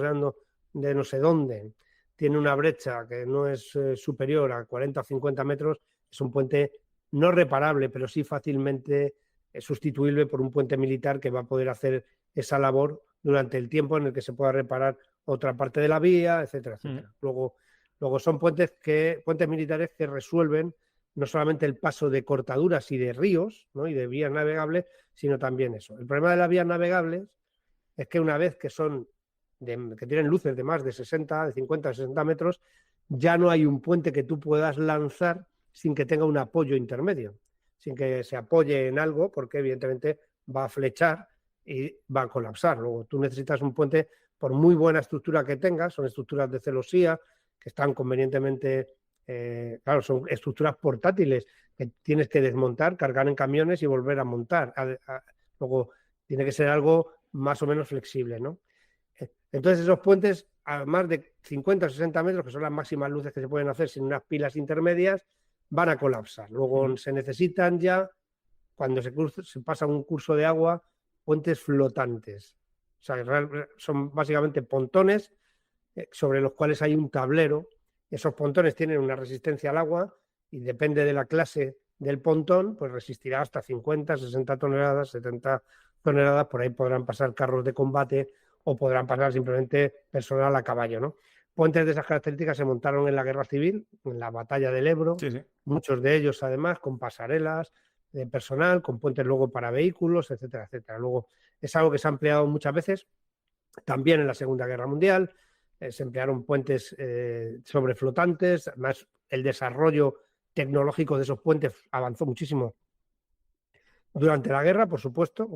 B: no sé dónde tiene una brecha que no es superior a 40 o 50 metros, es un puente no reparable, pero sí fácilmente sustituible por un puente militar que va a poder hacer esa labor durante el tiempo en el que se pueda reparar otra parte de la vía, etcétera, etcétera. Luego son puentes militares que resuelven no solamente el paso de cortaduras y de ríos, ¿no? Y de vías navegables, sino también eso. El problema de las vías navegables es que una vez que que tienen luces de más de 60, de 50, 60 metros, ya no hay un puente que tú puedas lanzar sin que tenga un apoyo intermedio, sin que se apoye en algo, porque evidentemente va a flechar y va a colapsar. Luego tú necesitas un puente, por muy buena estructura que tengas, son estructuras de celosía que están convenientemente, claro, son estructuras portátiles que tienes que desmontar, cargar en camiones y volver a montar. Luego tiene que ser algo más o menos flexible, ¿no? Entonces esos puentes, a más de 50 o 60 metros, que son las máximas luces que se pueden hacer sin unas pilas intermedias, van a colapsar. Luego se necesitan ya, cuando se pasa un curso de agua, puentes flotantes. O sea, son básicamente pontones sobre los cuales hay un tablero. Esos pontones tienen una resistencia al agua y depende de la clase del pontón, pues resistirá hasta 50, 60 toneladas, 70 toneladas. Por ahí podrán pasar carros de combate o podrán pasar simplemente personal a caballo, ¿no? Puentes de esas características se montaron en la Guerra Civil, en la Batalla del Ebro,
A: Sí, sí.
B: muchos de ellos además con pasarelas de personal, con puentes luego para vehículos, etcétera, etcétera. Luego es algo que se ha empleado muchas veces, también en la Segunda Guerra Mundial, se emplearon puentes sobre flotantes, además el desarrollo tecnológico de esos puentes avanzó muchísimo durante la guerra, por supuesto,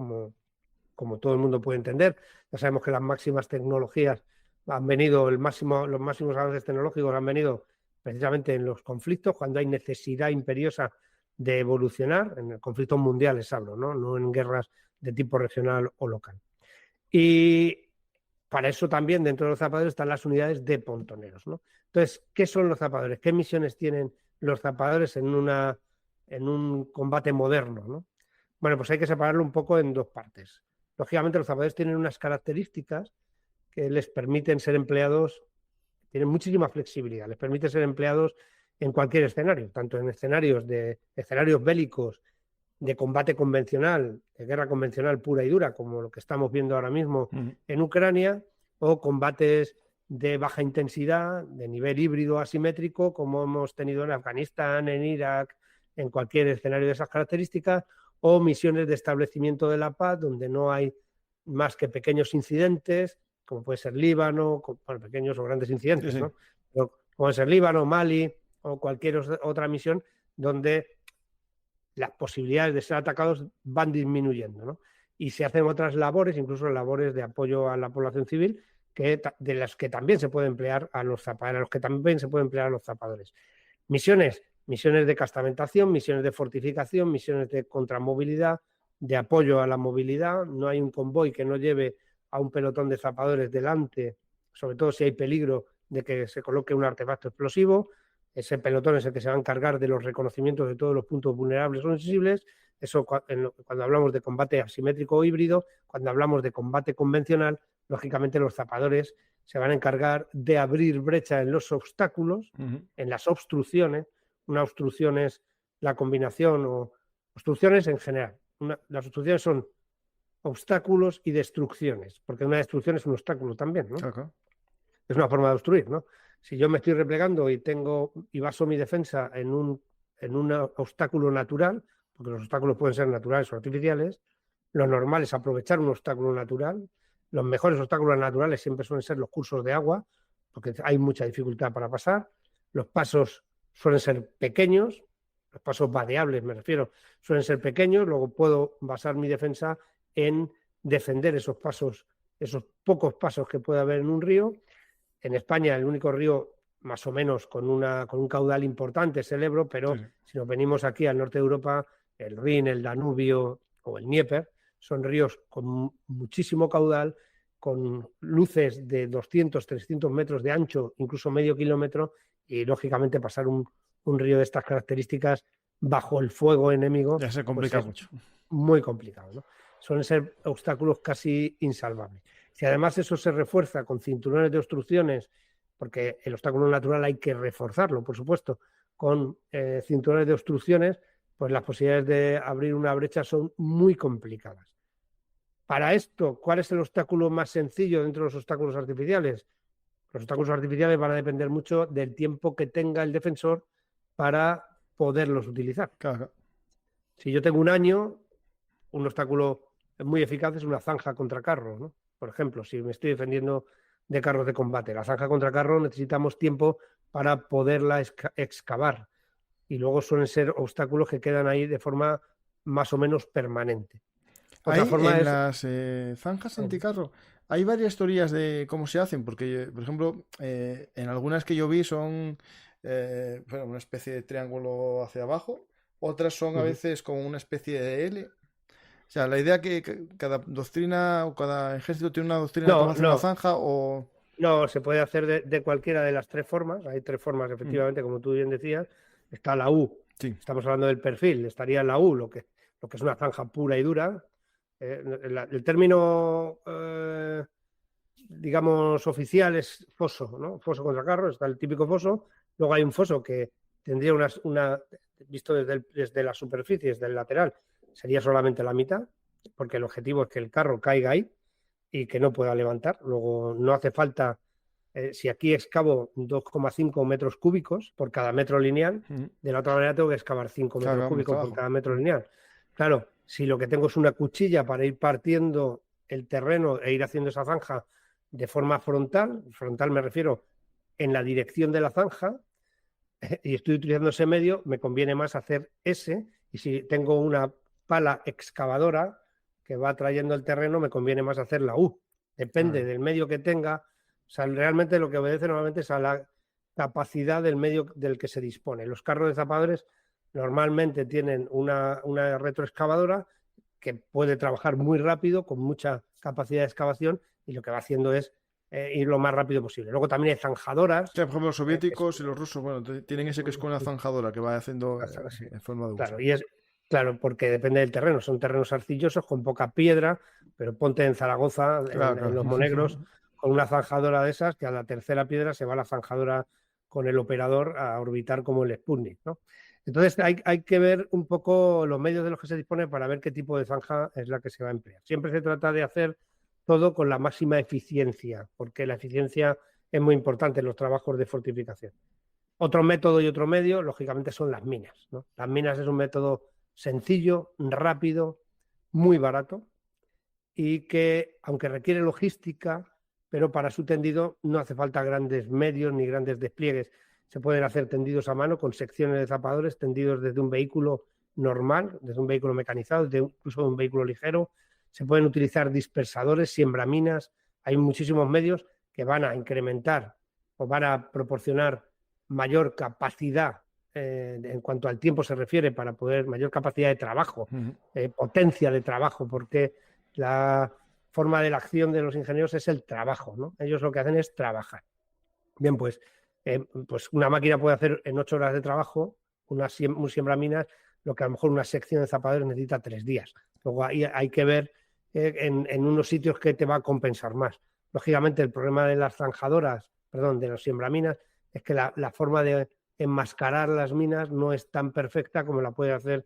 B: como todo el mundo puede entender. Ya sabemos que las máximas tecnologías han venido, los máximos avances tecnológicos han venido precisamente en los conflictos, cuando hay necesidad imperiosa de evolucionar, en conflictos mundiales hablo, no en guerras de tipo regional o local. Y para eso también dentro de los zapadores están las unidades de pontoneros, ¿no? Entonces, ¿qué son los zapadores? ¿Qué misiones tienen los zapadores en un combate moderno, ¿no? Bueno, pues hay que separarlo un poco en dos partes. Lógicamente, los zapadores tienen unas características que les permiten ser empleados, tienen muchísima flexibilidad, les permite ser empleados en cualquier escenario, tanto en escenarios bélicos, de combate convencional, de guerra convencional pura y dura, como lo que estamos viendo ahora mismo en Ucrania, o combates de baja intensidad, de nivel híbrido asimétrico, como hemos tenido en Afganistán, en Irak, en cualquier escenario de esas características, o misiones de establecimiento de la paz, donde no hay más que pequeños incidentes, como puede ser Líbano, bueno, pequeños o grandes incidentes, sí, sí. ¿No? Pero, como puede ser Líbano, Mali o cualquier otra misión, donde las posibilidades de ser atacados van disminuyendo, ¿no? Y se hacen otras labores, incluso labores de apoyo a la población civil, de las que también se puede emplear a los zapadores, Misiones de castamentación, misiones de fortificación, misiones de contramovilidad, de apoyo a la movilidad. No hay un convoy que no lleve a un pelotón de zapadores delante, sobre todo si hay peligro de que se coloque un artefacto explosivo. Ese pelotón es el que se va a encargar de los reconocimientos de todos los puntos vulnerables o sensibles. Eso cuando hablamos de combate asimétrico o híbrido. Cuando hablamos de combate convencional, lógicamente los zapadores se van a encargar de abrir brecha en los obstáculos, en las obstrucciones. Una obstrucción es la combinación o obstrucciones en general. Las obstrucciones son obstáculos y destrucciones, porque una destrucción es un obstáculo también, ¿no? Okay. Es una forma de obstruir, ¿no? Si yo me estoy replegando y baso mi defensa en un obstáculo natural, porque los obstáculos pueden ser naturales o artificiales, lo normal es aprovechar un obstáculo natural. Los mejores obstáculos naturales siempre suelen ser los cursos de agua, porque hay mucha dificultad para pasar. Los pasos suelen ser pequeños, los pasos vadeables me refiero, suelen ser pequeños. Luego puedo basar mi defensa en defender esos pasos, esos pocos pasos que puede haber en un río. En España el único río más o menos con un caudal importante es el Ebro, pero sí. Si nos venimos aquí al norte de Europa, el Rin, el Danubio o el Dnieper son ríos con muchísimo caudal, con luces de 200, 300 metros de ancho, incluso medio kilómetro, y lógicamente pasar un río de estas características bajo el fuego enemigo
A: ya se complica pues mucho.
B: Muy complicado, ¿no? Suelen ser obstáculos casi insalvables. Si además eso se refuerza con cinturones de obstrucciones, porque el obstáculo natural hay que reforzarlo, por supuesto, con cinturones de obstrucciones, pues las posibilidades de abrir una brecha son muy complicadas. Para esto, ¿cuál es el obstáculo más sencillo dentro de los obstáculos artificiales? Los obstáculos artificiales van a depender mucho del tiempo que tenga el defensor para poderlos utilizar.
A: Claro.
B: Si yo tengo un año, un obstáculo muy eficaz es una zanja contra carros, ¿no? Por ejemplo, si me estoy defendiendo de carros de combate, la zanja contra carro necesitamos tiempo para poderla excavar y luego suelen ser obstáculos que quedan ahí de forma más o menos permanente. Otra
A: Ahí
B: forma
A: en
B: es...
A: las zanjas anticarro hay varias teorías de cómo se hacen, porque, por ejemplo, en algunas que yo vi son bueno, una especie de triángulo hacia abajo, otras son a veces como una especie de L. O sea, la idea que cada doctrina o cada ejército tiene una doctrina de cómo
B: No,
A: hacer una
B: no,
A: zanja o...
B: no, se puede hacer de cualquiera de las tres formas. Hay tres formas,
A: Mm,
B: efectivamente, como tú bien decías. Está la U.
A: sí.
B: Estamos hablando del perfil. Estaría la U, lo que es una zanja pura y dura. El término, digamos, oficial es foso, ¿no? Foso contra carro. Está el típico foso. Luego hay un foso que tendría visto desde la superficie, desde el lateral, sería solamente la mitad, porque el objetivo es que el carro caiga ahí y que no pueda levantar. Luego no hace falta, si aquí excavo 2,5 metros cúbicos por cada metro lineal, de la otra manera tengo que excavar 5 metros
A: Claro, más
B: cúbicos por
A: trabajo.
B: cada metro lineal. Claro, si lo que tengo es una cuchilla para ir partiendo el terreno e ir haciendo esa zanja de forma frontal me refiero en la dirección de la zanja, y estoy utilizando ese medio, me conviene más hacer ese, y si tengo una pala excavadora que va trayendo el terreno, me conviene más hacer la U. Depende del medio que tenga. O sea, realmente lo que obedece normalmente es a la capacidad del medio del que se dispone. Los carros de zapadores normalmente tienen una retroexcavadora que puede trabajar muy rápido, con mucha capacidad de excavación, y lo que va haciendo es ir lo más rápido posible. Luego también hay zanjadoras.
A: O sea, por ejemplo, los soviéticos y los rusos, bueno, tienen ese que es con una zanjadora que va haciendo
B: Sí.
A: en forma de
B: Claro,
A: uso.
B: claro, porque depende del terreno. Son terrenos arcillosos con poca piedra, pero ponte en Zaragoza,
A: Claro,
B: en Los Monegros, con una zanjadora de esas, que a la tercera piedra se va la zanjadora con el operador a orbitar como el Sputnik, ¿no? Entonces hay que ver un poco los medios de los que se dispone para ver qué tipo de zanja es la que se va a emplear. Siempre se trata de hacer todo con la máxima eficiencia, porque la eficiencia es muy importante en los trabajos de fortificación. Otro método y otro medio, lógicamente, son las minas, ¿no? Las minas es un método sencillo, rápido, muy barato y que, aunque requiere logística, pero para su tendido no hace falta grandes medios ni grandes despliegues. Se pueden hacer tendidos a mano con secciones de zapadores tendidos desde un vehículo normal, desde un vehículo mecanizado, incluso de un vehículo ligero. Se pueden utilizar dispersadores, siembraminas. Hay muchísimos medios que van a incrementar o van a proporcionar mayor capacidad en cuanto al tiempo se refiere, para poder mayor capacidad de trabajo, potencia de trabajo, porque la forma de la acción de los ingenieros es el trabajo, ¿no? Ellos lo que hacen es trabajar. Bien, pues una máquina puede hacer en 8 horas de trabajo un siembraminas lo que a lo mejor una sección de zapadores necesita 3 días. Luego ahí hay que ver en unos sitios que te va a compensar más. Lógicamente, el problema de las zanjadoras, perdón, de los siembraminas, es que la forma de enmascarar las minas no es tan perfecta como la puede hacer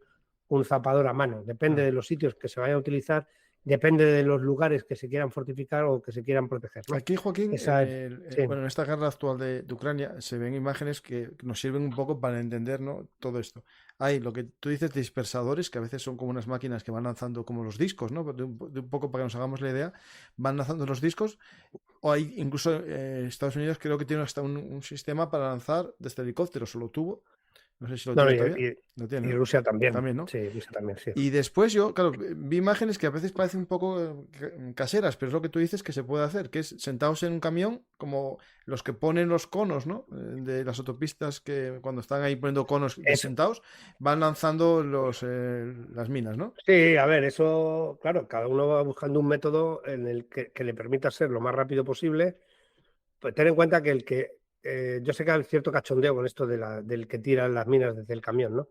B: un zapador a mano. Depende de los sitios que se vayan a utilizar, depende de los lugares que se quieran fortificar o que se quieran proteger, ¿no?
A: Aquí, Joaquín,
B: Sí.
A: bueno, en esta guerra actual de Ucrania se ven imágenes que nos sirven un poco para entender, ¿no?, todo esto. Hay lo que tú dices, dispersadores, que a veces son como unas máquinas que van lanzando como los discos, ¿no? De un poco para que nos hagamos la idea, van lanzando los discos. O hay incluso Estados Unidos creo que tiene hasta un sistema para lanzar desde helicópteros, o lo tuvo. No sé si lo tiene todavía. Lo tiene,
B: y
A: ¿no?
B: Rusia también.
A: También, ¿no?
B: Sí, Rusia también, sí.
A: Y después yo, claro, vi imágenes que a veces parecen un poco caseras, pero es lo que tú dices que se puede hacer, que es sentados en un camión, como los que ponen los conos, ¿no?, de las autopistas, que cuando están ahí poniendo conos sentados, van lanzando las minas, ¿no?
B: Sí, a ver, eso, claro, cada uno va buscando un método en el que le permita ser lo más rápido posible. Pues ten en cuenta que yo sé que hay cierto cachondeo con esto del que tira las minas desde el camión, ¿no?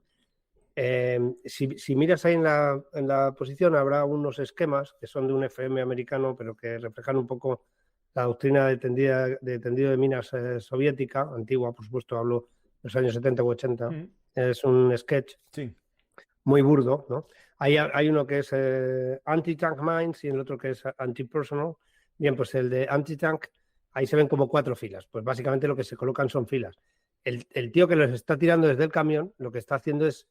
B: Si miras ahí en la posición, habrá unos esquemas que son de un FM americano, pero que reflejan un poco la doctrina de tendido de minas soviética, antigua, por supuesto, hablo de los años 70 u 80. Es un sketch muy burdo, ¿no? Hay uno que es anti-tank mines y el otro que es anti-personal. Bien, pues el de anti-tank, ahí se ven como 4 filas. Pues básicamente lo que se colocan son filas. el tío que los está tirando desde el camión lo que está haciendo es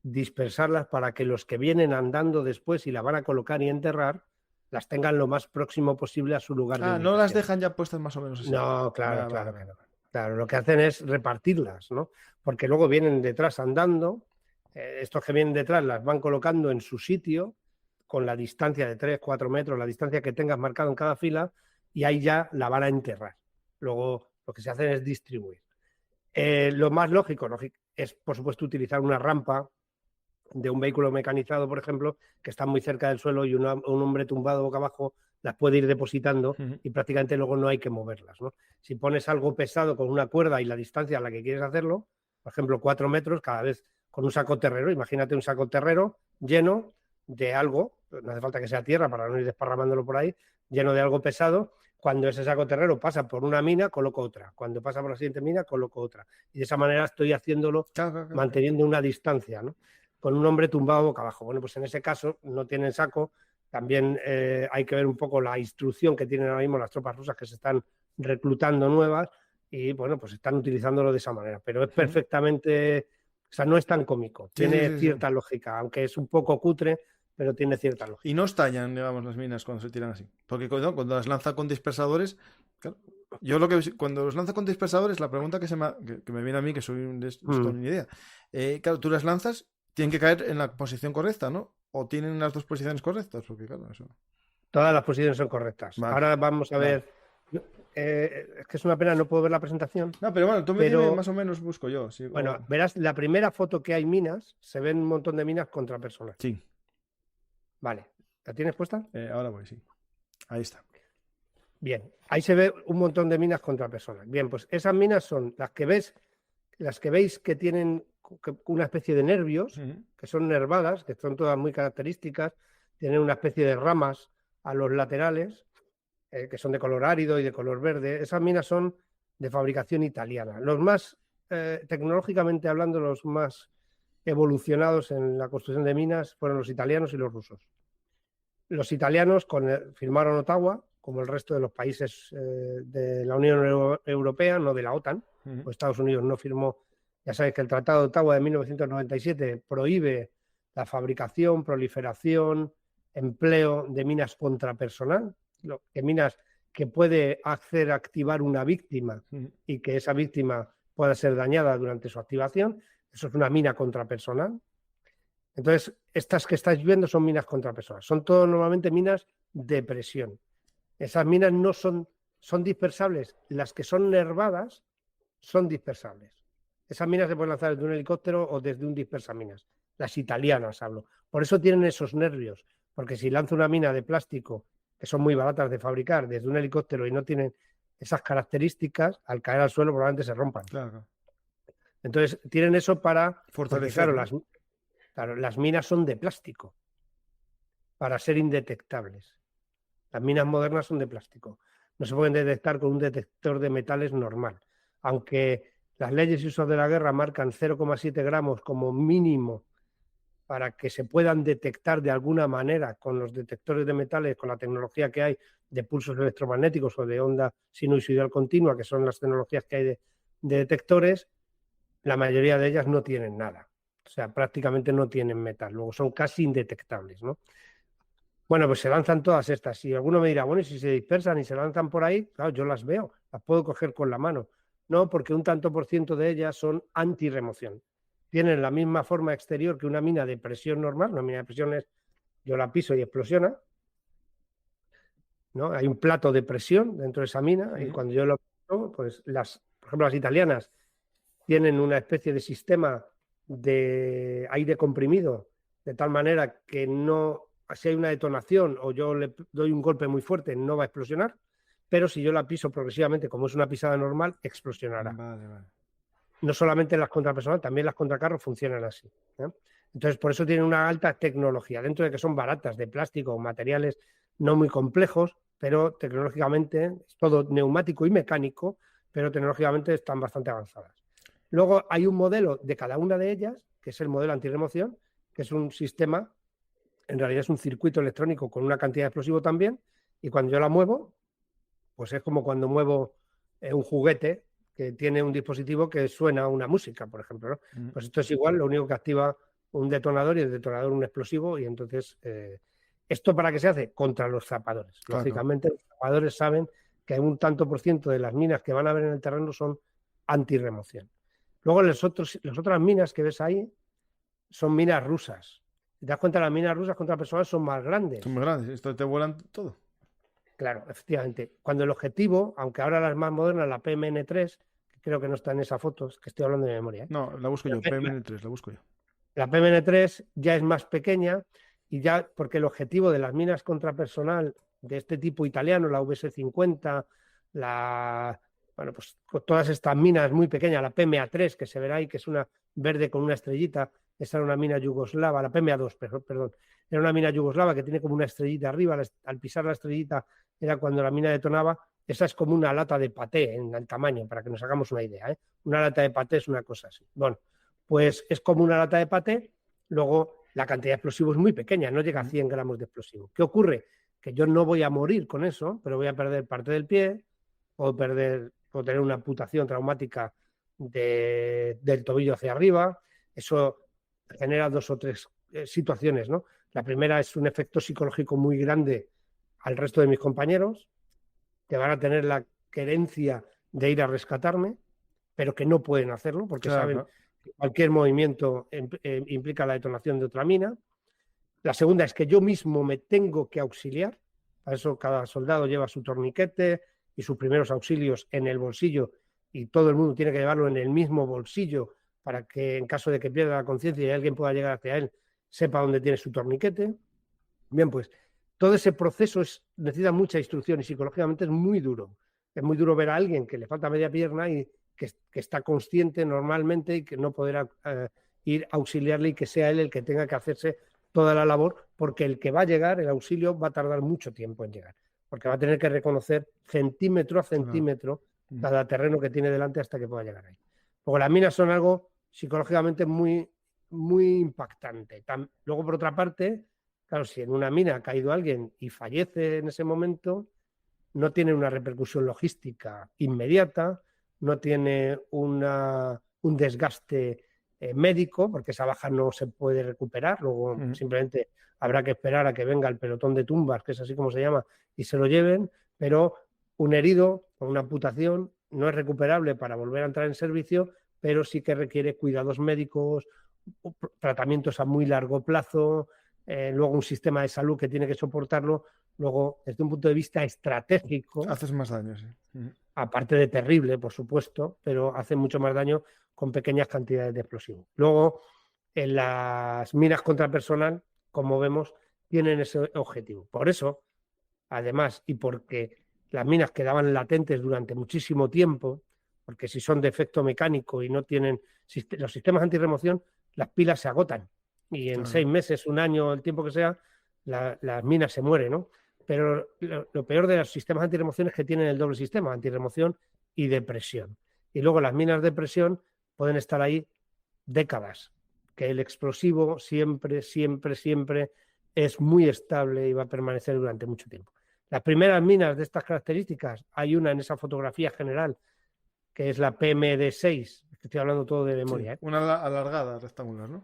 B: dispersarlas para que los que vienen andando después y la van a colocar y enterrar las tengan lo más próximo posible a su lugar de
A: Ah, no las
B: ubicación.
A: dejan ya puestas más o menos así.
B: No, claro,
A: Ah,
B: claro,
A: vale,
B: claro.
A: vale.
B: Claro, lo que hacen es repartirlas, ¿no? Porque luego vienen detrás andando, estos que vienen detrás las van colocando en su sitio con la distancia de 3, 4 metros, la distancia que tengas marcado en cada fila, y ahí ya la van a enterrar. Luego lo que se hace es distribuir. Lo más lógico es, por supuesto, utilizar una rampa de un vehículo mecanizado, por ejemplo, que está muy cerca del suelo y un hombre tumbado boca abajo las puede ir depositando y prácticamente luego no hay que moverlas, ¿no? Si pones algo pesado con una cuerda y la distancia a la que quieres hacerlo, por ejemplo, 4 metros, cada vez con un saco terrero, imagínate un saco terrero lleno de algo, no hace falta que sea tierra para no ir desparramándolo por ahí, lleno de algo pesado. Cuando ese saco terrero pasa por una mina, coloco otra. Cuando pasa por la siguiente mina, coloco otra. Y de esa manera estoy haciéndolo
A: Claro.
B: manteniendo una distancia, ¿no? Con un hombre tumbado boca abajo. Bueno, pues en ese caso no tienen saco. También hay que ver un poco la instrucción que tienen ahora mismo las tropas rusas que se están reclutando nuevas y, bueno, pues están utilizándolo de esa manera. Pero es perfectamente... O sea, no es tan cómico. Tiene cierta lógica, aunque es un poco cutre, pero tiene cierta lógica.
A: Y no estallan, digamos, las minas cuando se tiran así. Porque cuando las lanza con dispersadores, claro, yo cuando los lanza con dispersadores, la pregunta que me viene a mí, que soy un esto ni idea, claro, tú las lanzas, tienen que caer en la posición correcta, ¿no? O tienen las dos posiciones correctas, porque claro, eso.
B: Todas las posiciones son correctas.
A: Vale,
B: Ahora vamos a ver. Es que es una pena, no puedo ver la presentación.
A: No, pero bueno, tú me dime, más o menos busco yo. Sí,
B: bueno, verás, la primera foto que hay minas, se ven un montón de minas contra personas.
A: Sí.
B: Vale. ¿La tienes puesta?
A: Ahora voy, sí. Ahí está.
B: Bien, ahí se ve un montón de minas contra personas. Bien, pues esas minas son las que veis que tienen una especie de nervios, que son nervadas, que son todas muy características, tienen una especie de ramas a los laterales, que son de color árido y de color verde. Esas minas son de fabricación italiana. Los más, tecnológicamente hablando, los más evolucionados en la construcción de minas fueron los italianos y los rusos. Los italianos firmaron Ottawa, como el resto de los países de la Unión Europea, no de la OTAN, pues Estados Unidos no firmó. Ya sabéis que el Tratado de Ottawa de 1997 prohíbe la fabricación, proliferación, empleo de minas contrapersonal, que minas que puede hacer activar una víctima y que esa víctima pueda ser dañada durante su activación. Eso es una mina contrapersonal. Entonces, estas que estáis viendo son minas contrapersonales. Son todo normalmente minas de presión. Esas minas no son dispersables. Las que son nervadas son dispersables. Esas minas se pueden lanzar desde un helicóptero o desde un dispersaminas. Las italianas hablo. Por eso tienen esos nervios. Porque si lanzo una mina de plástico, que son muy baratas de fabricar, desde un helicóptero y no tienen esas características, al caer al suelo probablemente se rompan.
A: Claro.
B: Entonces, tienen eso para
A: fortalecer.
B: Claro, las minas son de plástico para ser indetectables. Las minas modernas son de plástico. No se pueden detectar con un detector de metales normal. Aunque las leyes y usos de la guerra marcan 0,7 gramos como mínimo para que se puedan detectar de alguna manera con los detectores de metales, con la tecnología que hay de pulsos electromagnéticos o de onda sinusoidal continua, que son las tecnologías que hay de detectores, la mayoría de ellas no tienen nada. O sea, prácticamente no tienen metal. Luego son casi indetectables, ¿no? Bueno, pues se lanzan todas estas. Y alguno me dirá, bueno, y si se dispersan y se lanzan por ahí, claro, yo las veo, las puedo coger con la mano. No, porque un tanto por ciento de ellas son antirremoción. Tienen la misma forma exterior que una mina de presión normal. Una mina de presión es, yo la piso y explosiona, ¿no? Hay un plato de presión dentro de esa mina y cuando yo lo piso, pues por ejemplo, las italianas tienen una especie de sistema de aire comprimido, de tal manera que no, si hay una detonación o yo le doy un golpe muy fuerte, no va a explosionar, pero si yo la piso progresivamente, como es una pisada normal, explosionará.
A: Vale.
B: No solamente las contrapersonales, también las contracarros funcionan así, ¿eh? Entonces, por eso tienen una alta tecnología, dentro de que son baratas, de plástico, materiales no muy complejos, pero tecnológicamente es todo neumático y mecánico, pero tecnológicamente están bastante avanzadas. Luego hay un modelo de cada una de ellas, que es el modelo antirremoción, que es un sistema, en realidad es un circuito electrónico con una cantidad de explosivo también, y cuando yo la muevo, pues es como cuando muevo un juguete que tiene un dispositivo que suena una música, por ejemplo, ¿no? Pues esto es igual, lo único que activa un detonador y el detonador un explosivo, y entonces ¿esto para qué se hace? Contra los zapadores.
A: Claro.
B: Lógicamente los zapadores saben que un tanto por ciento de las minas que van a ver en el terreno son antirremoción. Luego las otras minas que ves ahí son minas rusas. Si te das cuenta, las minas rusas contra personal son más grandes.
A: Son muy grandes, esto te vuelan todo.
B: Claro, efectivamente. Cuando el objetivo, aunque ahora las más modernas, la PMN3, que creo que no está en esa foto, es que estoy hablando de memoria, ¿eh?
A: No, la busco yo, PMN3, la busco yo.
B: La PMN3 ya es más pequeña y ya, porque el objetivo de las minas contrapersonal de este tipo italiano, la VS50, bueno, pues todas estas minas muy pequeñas, la PMA3 que se verá ahí, que es una verde con una estrellita, esa era una mina yugoslava, la PMA2, perdón, era una mina yugoslava que tiene como una estrellita arriba, al pisar la estrellita era cuando la mina detonaba. Esa es como una lata de paté en el tamaño, para que nos hagamos una idea, ¿eh? Una lata de paté es una cosa así. Bueno, pues es como una lata de paté, luego la cantidad de explosivo es muy pequeña, no llega a 100 gramos de explosivo. ¿Qué ocurre? Que yo no voy a morir con eso, pero voy a perder parte del pie, o tener una amputación traumática del tobillo hacia arriba. Eso genera 2 o 3 situaciones, ¿no? La primera es un efecto psicológico muy grande al resto de mis compañeros, que van a tener la querencia de ir a rescatarme, pero que no pueden hacerlo porque saben que cualquier movimiento implica la detonación de otra mina. La segunda es que yo mismo me tengo que auxiliar. Para eso cada soldado lleva su torniquete y sus primeros auxilios en el bolsillo, y todo el mundo tiene que llevarlo en el mismo bolsillo para que en caso de que pierda la conciencia y alguien pueda llegar hacia él, sepa dónde tiene su torniquete. Bien, pues todo ese proceso necesita mucha instrucción y psicológicamente es muy duro. Es muy duro ver a alguien que le falta media pierna y que está consciente normalmente y que no podrá ir a auxiliarle, y que sea él el que tenga que hacerse toda la labor, porque el que va a llegar, el auxilio, va a tardar mucho tiempo en llegar, porque va a tener que reconocer centímetro a centímetro cada terreno que tiene delante hasta que pueda llegar ahí. Porque las minas son algo psicológicamente muy, muy impactante. Luego, por otra parte, claro, si en una mina ha caído alguien y fallece en ese momento, no tiene una repercusión logística inmediata, no tiene un desgaste médico, porque esa baja no se puede recuperar, luego simplemente habrá que esperar a que venga el pelotón de tumbas, que es así como se llama, y se lo lleven, pero un herido o una amputación no es recuperable para volver a entrar en servicio, pero sí que requiere cuidados médicos, tratamientos a muy largo plazo, luego un sistema de salud que tiene que soportarlo. Luego, desde un punto de vista estratégico,
A: haces más daño, sí.
B: Aparte de terrible, por supuesto, pero hace mucho más daño con pequeñas cantidades de explosivos. Luego, en las minas contrapersonal, como vemos, tienen ese objetivo. Por eso, además, y porque las minas quedaban latentes durante muchísimo tiempo, porque si son de efecto mecánico y no tienen los sistemas antirremoción, las pilas se agotan y en 6 meses, un año, el tiempo que sea, las minas se mueren, ¿no? Pero lo peor de los sistemas antirremoción es que tienen el doble sistema, antirremoción y de presión. Y luego las minas de presión pueden estar ahí décadas, que el explosivo siempre, siempre, siempre es muy estable y va a permanecer durante mucho tiempo. Las primeras minas de estas características, hay una en esa fotografía general, que es la PMD6, estoy hablando todo de memoria.
A: Sí, una alargada rectangular, ¿no?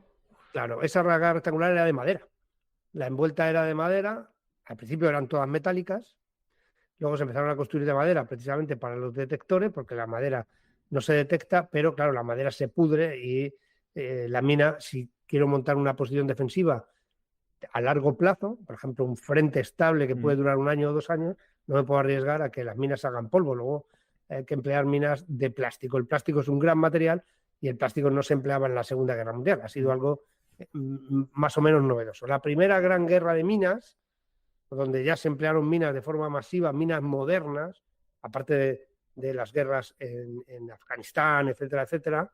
B: Claro, esa alargada rectangular era de madera. La envuelta era de madera, al principio eran todas metálicas, luego se empezaron a construir de madera precisamente para los detectores, porque la madera no se detecta, pero claro, la madera se pudre y la mina, si quiero montar una posición defensiva a largo plazo, por ejemplo, un frente estable que puede durar 1 año o 2 años, no me puedo arriesgar a que las minas hagan polvo. Luego hay que emplear minas de plástico. El plástico es un gran material y el plástico no se empleaba en la Segunda Guerra Mundial. Ha sido algo más o menos novedoso. La primera gran guerra de minas, donde ya se emplearon minas de forma masiva, minas modernas, aparte de las guerras en Afganistán, etcétera, etcétera,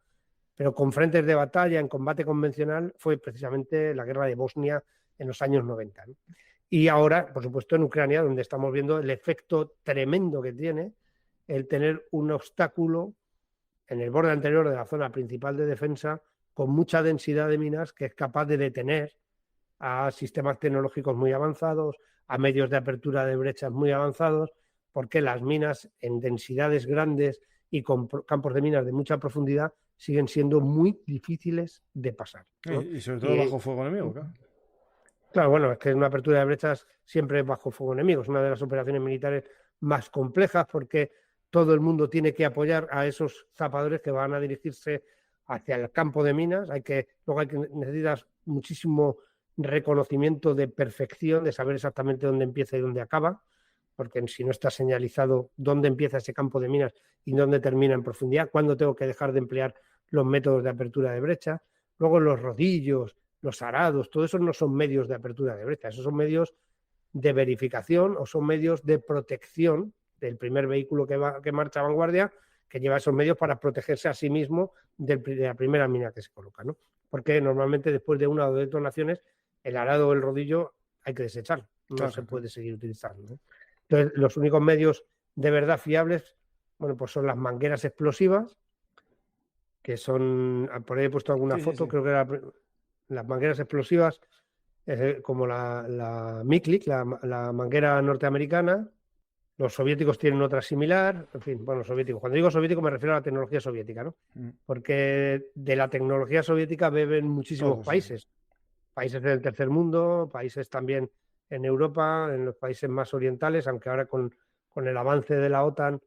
B: pero con frentes de batalla en combate convencional, fue precisamente la guerra de Bosnia en los años 90, ¿no? Y ahora, por supuesto, en Ucrania, donde estamos viendo el efecto tremendo que tiene el tener un obstáculo en el borde anterior de la zona principal de defensa con mucha densidad de minas, que es capaz de detener a sistemas tecnológicos muy avanzados, a medios de apertura de brechas muy avanzados, porque las minas en densidades grandes y con campos de minas de mucha profundidad siguen siendo muy difíciles de pasar, ¿no?
A: Y sobre todo bajo fuego enemigo, claro.
B: Claro, bueno, es que una apertura de brechas siempre es bajo fuego enemigo. Es una de las operaciones militares más complejas porque todo el mundo tiene que apoyar a esos zapadores que van a dirigirse hacia el campo de minas. Necesitas muchísimo reconocimiento de perfección, de saber exactamente dónde empieza y dónde acaba, porque si no está señalizado dónde empieza ese campo de minas y dónde termina en profundidad, cuándo tengo que dejar de emplear los métodos de apertura de brecha. Luego los rodillos, los arados, todo eso no son medios de apertura de brecha, esos son medios de verificación o son medios de protección del primer vehículo que marcha a vanguardia, que lleva esos medios para protegerse a sí mismo de la primera mina que se coloca, ¿no? Porque normalmente después de una o dos detonaciones, el arado o el rodillo hay que desecharlo, no se puede seguir utilizando, ¿no? Entonces, los únicos medios de verdad fiables, bueno, pues son las mangueras explosivas, que son, por ahí he puesto alguna foto, creo que era las mangueras explosivas, como la Miklik, la manguera norteamericana. Los soviéticos tienen otra similar, en fin, bueno, soviéticos. Cuando digo soviético me refiero a la tecnología soviética, ¿no? Porque de la tecnología soviética beben muchísimos países. Países del tercer mundo, países también en Europa, en los países más orientales, aunque ahora con el avance de la OTAN,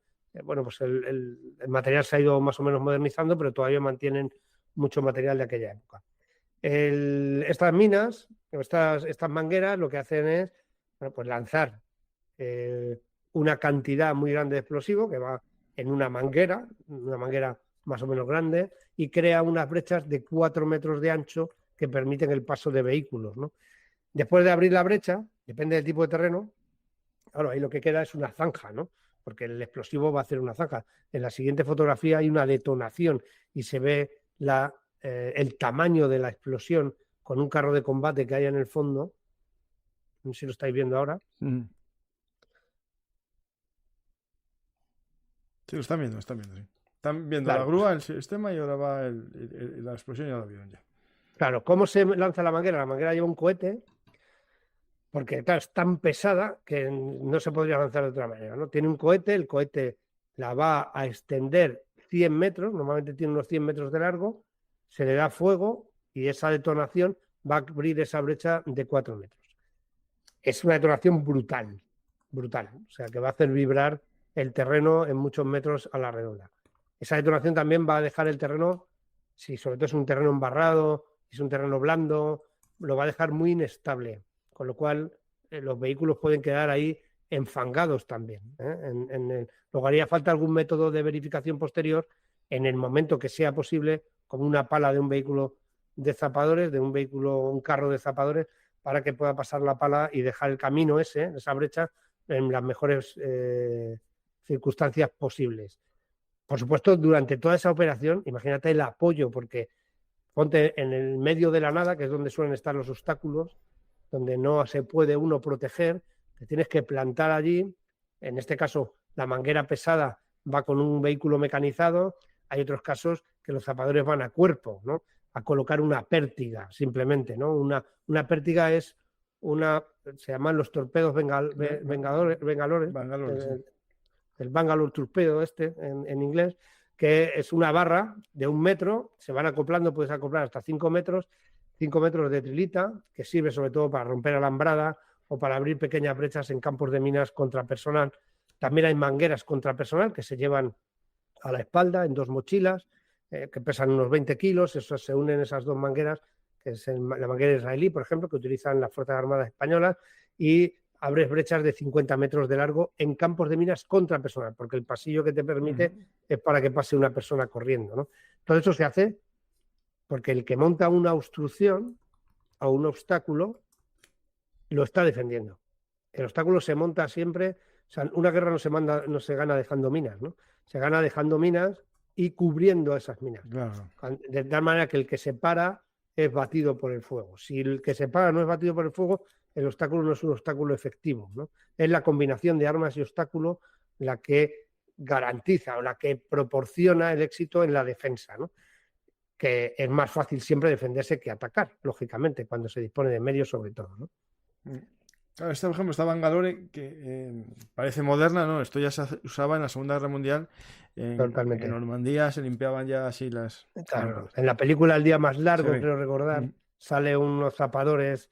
B: bueno, pues el material se ha ido más o menos modernizando, pero todavía mantienen mucho material de aquella época. Estas minas, estas mangueras, lo que hacen es, bueno, pues lanzar una cantidad muy grande de explosivo que va en una manguera más o menos grande, y crea unas brechas de 4 metros de ancho que permiten el paso de vehículos, ¿no? Después de abrir la brecha, depende del tipo de terreno, claro, ahí lo que queda es una zanja, ¿no? Porque el explosivo va a hacer una zanja. En la siguiente fotografía hay una detonación y se ve el tamaño de la explosión con un carro de combate que hay en el fondo. No sé si lo estáis viendo ahora.
A: Sí, lo están viendo, sí. Están viendo
B: claro,
A: la grúa, el sistema, y ahora va la explosión, y ya la vieron ya.
B: Claro, ¿cómo se lanza la manguera? La manguera lleva un cohete, porque claro, es tan pesada que no se podría lanzar de otra manera, ¿no? Tiene un cohete, el cohete la va a extender 100 metros, normalmente tiene unos 100 metros de largo, se le da fuego y esa detonación va a abrir esa brecha de 4 metros. Es una detonación brutal, o sea, que va a hacer vibrar el terreno en muchos metros a la redonda. Esa detonación también va a dejar el terreno, si sobre todo es un terreno embarrado, si es un terreno blando, lo va a dejar muy inestable, con lo cual los vehículos pueden quedar ahí enfangados también, ¿eh? Luego haría falta algún método de verificación posterior en el momento que sea posible, como una pala de un vehículo de zapadores, un carro de zapadores, para que pueda pasar la pala y dejar el camino esa brecha, en las mejores circunstancias posibles. Por supuesto, durante toda esa operación, imagínate el apoyo, porque ponte en el medio de la nada, que es donde suelen estar los obstáculos, donde no se puede uno proteger, te tienes que plantar allí. En este caso, la manguera pesada va con un vehículo mecanizado. Hay otros casos que los zapadores van a cuerpo, ¿no? A colocar una pértiga, simplemente, ¿no? Una pértiga es se llaman los torpedos Bangalore, el Bangalore torpedo en inglés, que es una barra de 1 metro, se van acoplando, puedes acoplar hasta 5 metros de trilita, que sirve sobre todo para romper alambrada o para abrir pequeñas brechas en campos de minas contrapersonal. También hay mangueras contrapersonal que se llevan a la espalda en 2 mochilas, que pesan unos 20 kilos, se unen esas 2 mangueras, que es la manguera israelí, por ejemplo, que utilizan las Fuerzas Armadas Españolas, y abres brechas de 50 metros de largo en campos de minas contrapersonal, porque el pasillo que te permite es para que pase una persona corriendo, ¿no? Todo eso se hace porque el que monta una obstrucción o un obstáculo lo está defendiendo. El obstáculo se monta siempre, o sea, una guerra no se gana dejando minas, ¿no? Se gana dejando minas y cubriendo esas minas.
A: Claro.
B: De tal manera que el que se para es batido por el fuego. Si el que se para no es batido por el fuego, el obstáculo no es un obstáculo efectivo, ¿no? Es la combinación de armas y obstáculo la que garantiza o la que proporciona el éxito en la defensa, ¿no? Que es más fácil siempre defenderse que atacar, lógicamente, cuando se dispone de medios sobre todo, ¿no?
A: Claro, esta, por ejemplo, esta Bangalore, que parece moderna, ¿no? Esto ya se usaba en la Segunda Guerra Mundial. En
B: Totalmente.
A: Normandía se limpiaban ya así las
B: Claro,
A: lámparas.
B: en la película El día más
A: Se
B: largo,
A: ve.
B: creo recordar,
A: Mm.
B: sale unos zapadores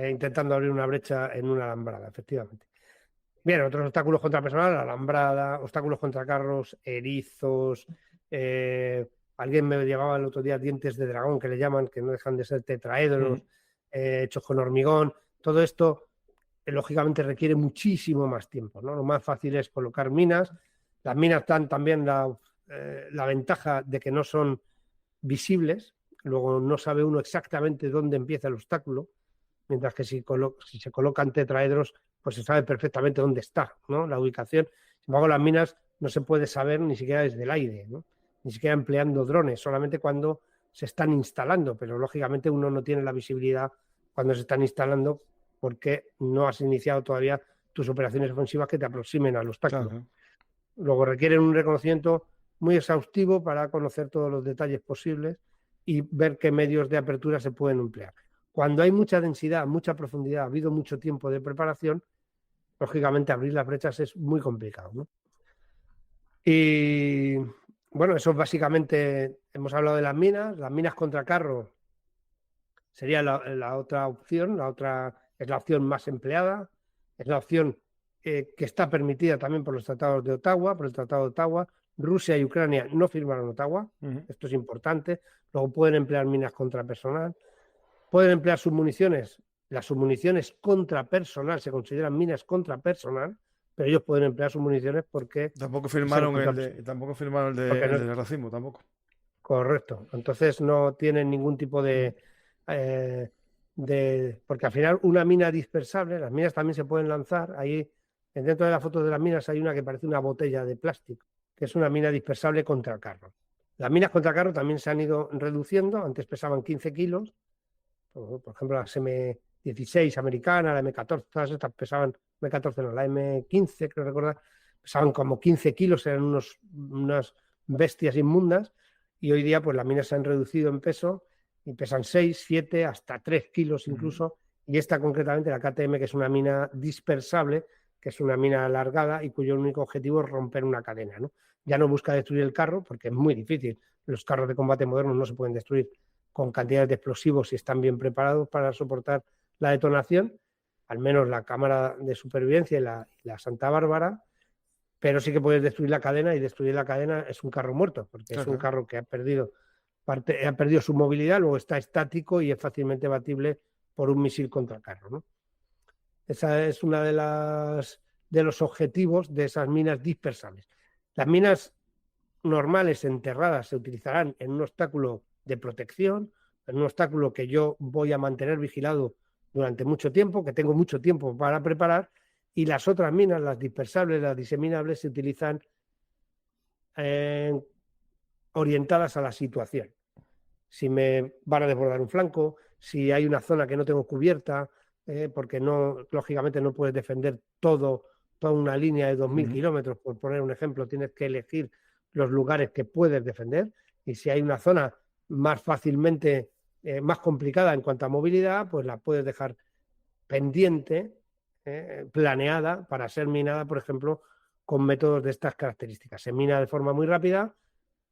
B: intentando abrir una brecha en una alambrada, efectivamente. Bien, otros obstáculos contra personal, alambrada, obstáculos contra carros, erizos. eh, Alguien me llevaba el otro día dientes de dragón, que le llaman, que no dejan de ser
A: Mm.
B: tetraedros, hechos con hormigón. Todo esto, lógicamente, requiere muchísimo más tiempo, ¿no? Lo más fácil es colocar minas. Las minas dan también la ventaja de que no son visibles, luego no sabe uno exactamente dónde empieza el obstáculo, mientras que si se colocan tetraedros, pues se sabe perfectamente dónde está, ¿no? La ubicación. Sin embargo, las minas no se puede saber ni siquiera desde el aire, ¿no? Ni siquiera empleando drones, solamente cuando se están instalando, pero lógicamente uno no tiene la visibilidad cuando se están instalando porque no has iniciado todavía tus operaciones ofensivas que te aproximen al
A: Claro,
B: obstáculo.
A: claro.
B: Luego requieren un reconocimiento muy exhaustivo para conocer todos los detalles posibles y ver qué medios de apertura se pueden emplear. Cuando hay mucha densidad, mucha profundidad, ha habido mucho tiempo de preparación, lógicamente abrir las brechas es muy complicado, ¿no? Y bueno, eso básicamente, hemos hablado de las minas contra carro sería la otra opción, la otra es la opción más empleada, es la opción que está permitida también por los tratados de Ottawa, por el Tratado de Ottawa. Rusia y Ucrania no firmaron Ottawa,
A: Ujú.
B: esto es importante. Luego pueden emplear minas contra personal, pueden emplear submuniciones. Las submuniciones contra personal se consideran minas contra personal, pero ellos pueden emplear submuniciones porque
A: Tampoco
B: sean
A: firmaron
B: contra
A: el
B: personal.
A: de, tampoco firmaron
B: Porque
A: el
B: no,
A: de racimo, tampoco.
B: correcto. Entonces no tienen ningún tipo
A: Mm.
B: eh, porque al final una mina dispersable, las minas también se pueden lanzar. Ahí dentro de la foto de las minas hay una que parece una botella de plástico, que es una mina dispersable contra carro. Las minas contra carro también se han ido reduciendo. Antes pesaban 15 kilos. Por ejemplo, las M16 americana, la M14, todas estas pesaban, M14 no, la M15, creo recordar, pesaban como 15 kilos, eran unas bestias inmundas, y hoy día pues las minas se han reducido en peso y pesan 6, 7, hasta 3 kilos
A: Ujú.
B: incluso, y esta concretamente, la KTM, que es una mina dispersable, que es una mina alargada y cuyo único objetivo es romper una cadena, ¿no? Ya no busca destruir el carro, porque es muy difícil, los carros de combate modernos no se pueden destruir con cantidades de explosivos y están bien preparados para soportar la detonación, al menos la cámara de supervivencia y la Santa Bárbara, pero sí que puedes destruir la cadena, y destruir la cadena es un carro muerto, porque es
A: Claro,
B: un
A: claro.
B: carro que ha perdido su movilidad, luego está estático y es fácilmente batible por un misil contra carro, ¿no? Esa es una de los objetivos de esas minas dispersables. Las minas normales enterradas se utilizarán en un obstáculo de protección, en un obstáculo que yo voy a mantener vigilado durante mucho tiempo, que tengo mucho tiempo para preparar, y las otras minas, las dispersables, las diseminables, se utilizan eh, orientadas a la situación. Si me van a desbordar un flanco, si hay una zona que no tengo cubierta, porque no, lógicamente no puedes defender toda una línea de 2.000
A: Ujú.
B: kilómetros, por poner un ejemplo, tienes que elegir los lugares que puedes defender, y si hay una zona más fácilmente, más complicada en cuanto a movilidad, pues la puedes dejar pendiente, planeada para ser minada, por ejemplo, con métodos de estas características. Se mina de forma muy rápida,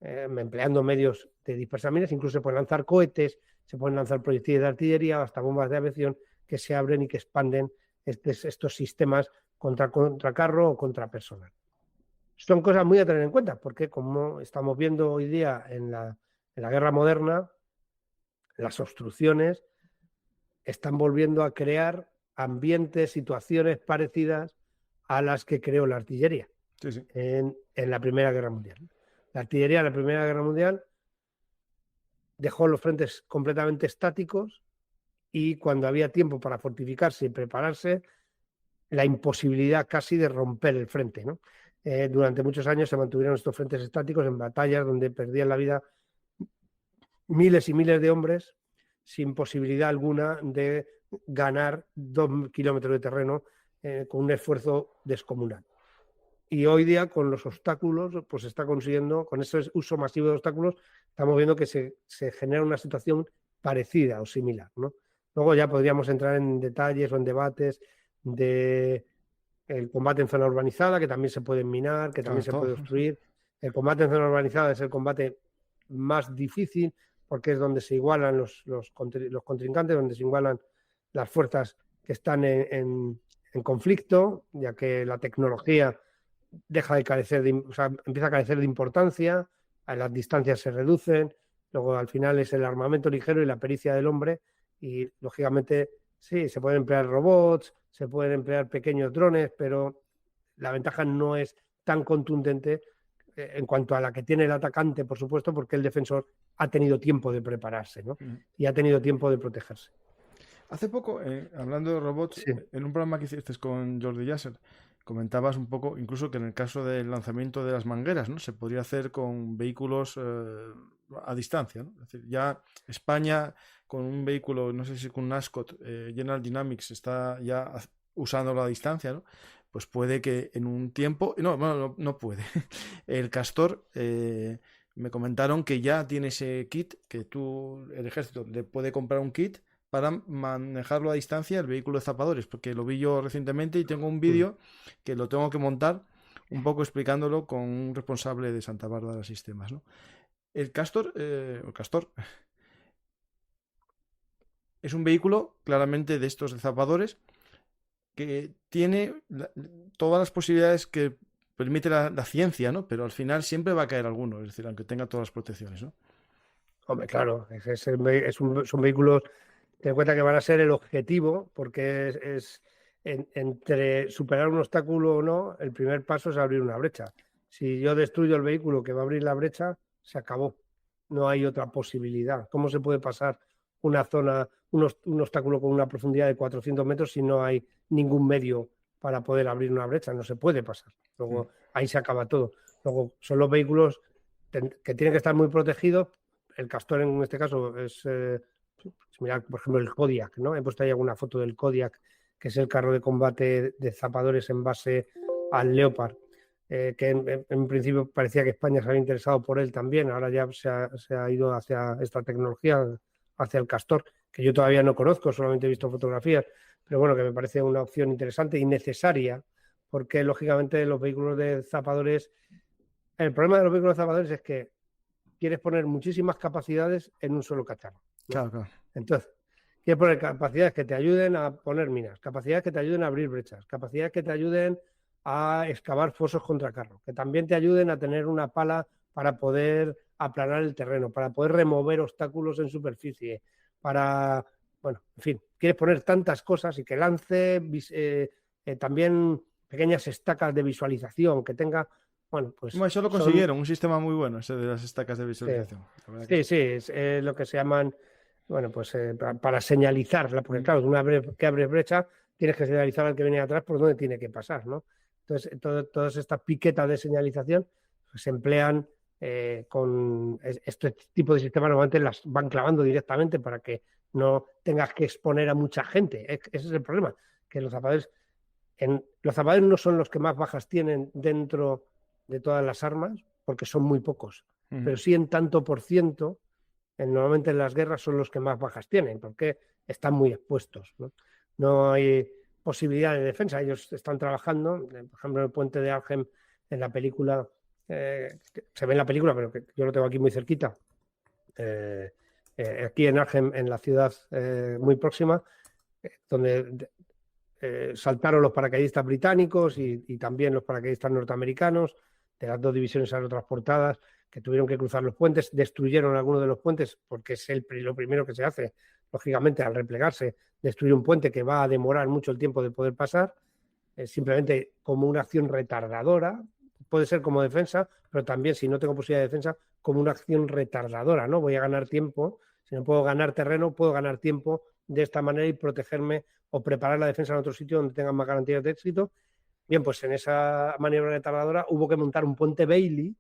B: empleando medios de dispersar minas, incluso se pueden lanzar cohetes, se pueden lanzar proyectiles de artillería o hasta bombas de aviación que se abren y que expanden estos sistemas contra carro o contra personal. Son cosas muy a tener en cuenta, porque como estamos viendo hoy día en la guerra moderna, las obstrucciones están volviendo a crear ambientes, situaciones parecidas a las que creó la artillería
A: Sí, sí.
B: en la Primera Guerra Mundial. La artillería en la Primera Guerra Mundial dejó los frentes completamente estáticos, y cuando había tiempo para fortificarse y prepararse, la imposibilidad casi de romper el frente, ¿no? Durante muchos años se mantuvieron estos frentes estáticos en batallas donde perdían la vida miles y miles de hombres sin posibilidad alguna de ganar 2 kilómetros de terreno con un esfuerzo descomunal. Y hoy día, con los obstáculos, pues se está consiguiendo, con ese uso masivo de obstáculos, estamos viendo que se genera una situación parecida o similar, ¿no? Luego ya podríamos entrar en detalles o en debates de el combate en zona urbanizada, que también se puede minar, que también se puede obstruir. El combate en zona urbanizada es el combate más difícil porque es donde se igualan los contrincantes, donde se igualan las fuerzas que están en conflicto, ya que la tecnología deja de carecer empieza a carecer de importancia, las distancias se reducen, luego al final es el armamento ligero y la pericia del hombre y lógicamente sí, se pueden emplear robots, se pueden emplear pequeños drones, pero la ventaja no es tan contundente en cuanto a la que tiene el atacante, por supuesto, porque el defensor ha tenido tiempo de prepararse, ¿no? Y ha tenido tiempo de protegerse.
A: Hace poco, hablando de robots,
B: Sí.
A: en un programa que hiciste con Jordi Yasser, comentabas un poco, incluso que en el caso del lanzamiento de las mangueras, ¿no? Se podría hacer con vehículos a distancia, ¿no? Es decir, ya España con un vehículo, no sé si con un Ascot, General Dynamics está ya usándolo a distancia, ¿no? Pues puede que en un tiempo, no, bueno, no puede. El Castor, me comentaron que ya tiene ese kit, que tú, el ejército, le puede comprar un kit para manejarlo a distancia el vehículo de zapadores, porque lo vi yo recientemente y tengo un vídeo que lo tengo que montar un poco explicándolo con un responsable de Santa Bárbara Sistemas, ¿no? El Castor es un vehículo claramente de estos de zapadores que tiene todas las posibilidades que permite la ciencia, ¿no? Pero al final siempre va a caer alguno, es decir, aunque tenga todas las protecciones, ¿no?
B: Hombre, claro, son vehículos, ten en cuenta que van a ser el objetivo, porque entre superar un obstáculo o no, el primer paso es abrir una brecha. Si yo destruyo el vehículo que va a abrir la brecha, se acabó. No hay otra posibilidad. ¿Cómo se puede pasar una zona, un obstáculo con una profundidad de 400 metros si no hay ningún medio para poder abrir una brecha? No se puede pasar. Luego ahí se acaba todo. Luego son los vehículos que tienen que estar muy protegidos. El Castor en este caso es similar, por ejemplo, el Kodiak, ¿no? He puesto ahí alguna foto del Kodiak, que es el carro de combate de zapadores en base al Leopard, que en principio parecía que España se había interesado por él también, ahora ya se ha ido hacia esta tecnología, hacia el Castor, que yo todavía no conozco, solamente he visto fotografías, pero bueno, que me parece una opción interesante y necesaria, porque lógicamente los vehículos de zapadores, el problema de los vehículos de zapadores es que quieres poner muchísimas capacidades en un solo cacharro, ¿no?
A: Claro, claro.
B: Entonces, quieres poner capacidades que te ayuden a poner minas, capacidades que te ayuden a abrir brechas, capacidades que te ayuden a excavar fosos contra carro, que también te ayuden a tener una pala para poder aplanar el terreno, para poder remover obstáculos en superficie, bueno, en fin, quieres poner tantas cosas y que lance también pequeñas estacas de visualización, que tenga, bueno, pues...
A: Bueno, eso lo consiguieron, un sistema muy bueno, ese de las estacas de visualización.
B: Sí, es lo que se llaman, bueno, pues para señalizarla, porque claro, una vez que abres brecha, tienes que señalizar al que viene atrás por dónde tiene que pasar, ¿no? Entonces, todas estas piquetas de señalización pues, se emplean con este tipo de sistemas, normalmente las van clavando directamente para que no tengas que exponer a mucha gente. Ese es el problema, que los zapadores no son los que más bajas tienen dentro de todas las armas, porque son muy pocos, pero sí en tanto por ciento, normalmente en las guerras son los que más bajas tienen, porque están muy expuestos, ¿no? No hay posibilidad de defensa, ellos están trabajando, por ejemplo, en el puente de Arnhem, en la película, se ve en la película, pero que yo lo tengo aquí muy cerquita, aquí en Arnhem, en la ciudad muy próxima, donde saltaron los paracaidistas británicos y también los paracaidistas norteamericanos de las dos divisiones aerotransportadas que tuvieron que cruzar los puentes, destruyeron algunos de los puentes porque es lo primero que se hace, lógicamente, al replegarse, destruir un puente que va a demorar mucho el tiempo de poder pasar, simplemente como una acción retardadora, puede ser como defensa, pero también, si no tengo posibilidad de defensa, como una acción retardadora, ¿no? Voy a ganar tiempo, si no puedo ganar terreno, puedo ganar tiempo de esta manera y protegerme o preparar la defensa en otro sitio donde tengan más garantías de éxito. Bien, pues en esa maniobra retardadora hubo que montar un puente Bailey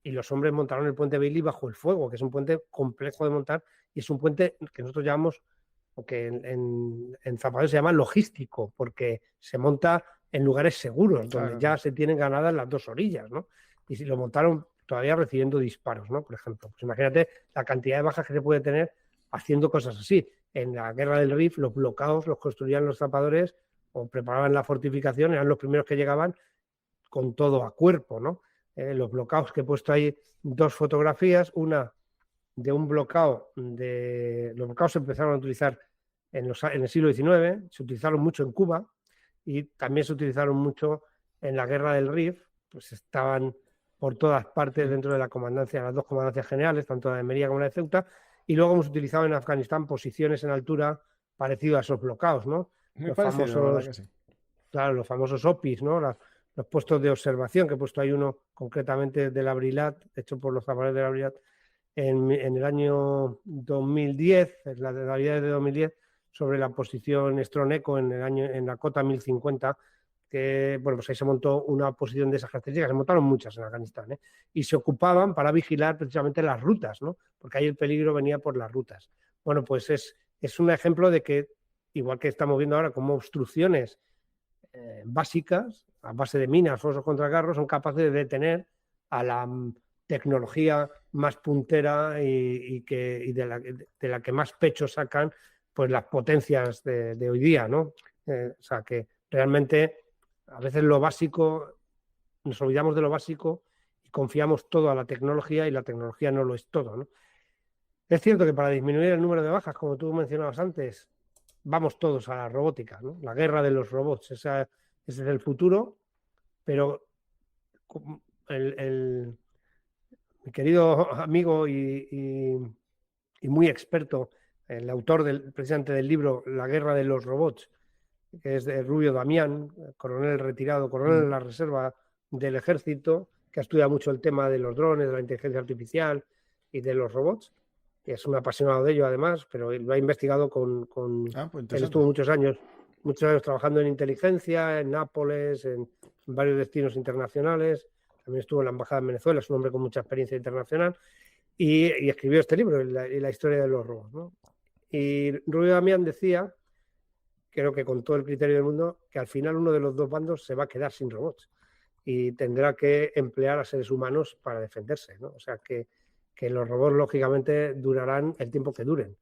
B: y los hombres montaron el puente Bailey bajo el fuego, que es un puente complejo de montar y es un puente que nosotros llamamos, o que en zapadores se llama logístico, porque se monta en lugares seguros, donde ya se tienen ganadas las dos orillas, ¿no? Y si lo montaron todavía recibiendo disparos, ¿no? Por ejemplo, pues imagínate la cantidad de bajas que se puede tener haciendo cosas así. En la guerra del Rif, los bloqueados los construían los zapadores o preparaban la fortificación, eran los primeros que llegaban con todo a cuerpo, ¿no? Los bloqueos que he puesto ahí, 2 fotografías, una de un bloqueo los bloqueos se empezaron a utilizar en el siglo XIX, se utilizaron mucho en Cuba y también se utilizaron mucho en la guerra del Rif, pues estaban por todas partes dentro de la comandancia, las 2 comandancias generales, tanto la de Almería como la de Ceuta, y luego hemos utilizado en Afganistán posiciones en altura parecidas a esos bloqueos, ¿no?
A: Muy
B: Los
A: parecido, la verdad
B: famosos,
A: que sí.
B: claro, los famosos OPIs, ¿no? Los puestos de observación, que he puesto ahí uno concretamente de la Brilat, hecho por los zapadores de la Brilat, en el año 2010, en las Navidades de 2010, sobre la posición Stroneko en la cota 1050, que, bueno, pues ahí se montó una posición de esas características, se montaron muchas en Afganistán, ¿eh? Y se ocupaban para vigilar precisamente las rutas, ¿no? Porque ahí el peligro venía por las rutas. Bueno, pues es un ejemplo de que, igual que estamos viendo ahora, como obstrucciones básicas, a base de minas, fosos contra carros, son capaces de detener a la tecnología más puntera y de la que más pecho sacan pues las potencias de hoy día, ¿no? O sea que realmente a veces lo básico, nos olvidamos de lo básico y confiamos todo a la tecnología y la tecnología no lo es todo, ¿no? Es cierto que para disminuir el número de bajas, como tú mencionabas antes, vamos todos a la robótica, ¿no? La guerra de los robots, ese es el futuro, pero mi querido amigo y muy experto, el autor precisamente del libro La guerra de los robots, que es de Rubio Damián, coronel retirado, coronel de la reserva del ejército, que ha estudiado mucho el tema de los drones, de la inteligencia artificial y de los robots. Es un apasionado de ello además, pero lo ha investigado
A: Pues
B: él estuvo muchos años trabajando en inteligencia, en Nápoles, en varios destinos internacionales. También estuvo en la embajada en Venezuela, es un hombre con mucha experiencia internacional. Y escribió este libro, la historia de los robots, ¿no? Y Rubio Damián decía, creo que con todo el criterio del mundo, que al final uno de los 2 bandos se va a quedar sin robots y tendrá que emplear a seres humanos para defenderse, ¿no? O sea que los robots lógicamente durarán el tiempo que duren.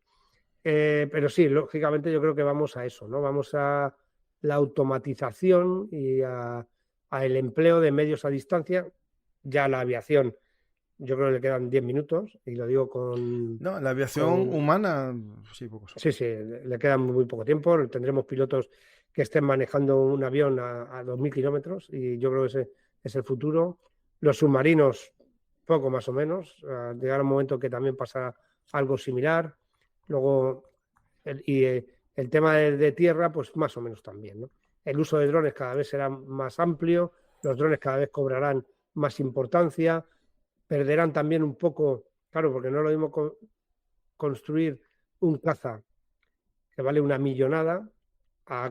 B: Pero sí, lógicamente yo creo que vamos a eso, ¿no? Vamos a la automatización y a el empleo de medios a distancia. Ya la aviación, yo creo que le quedan 10 minutos, y lo digo con...
A: No, la aviación humana, sí, pocos.
B: Sí, le queda muy poco tiempo. Tendremos pilotos que estén manejando un avión a 2.000 kilómetros y yo creo que ese es el futuro. Los submarinos, poco más o menos. Llegará un momento que también pasará algo similar. Luego, el tema de tierra, pues más o menos también, ¿no? El uso de drones cada vez será más amplio, los drones cada vez cobrarán más importancia, perderán también un poco, claro, porque no es lo mismo construir un caza que vale una millonada,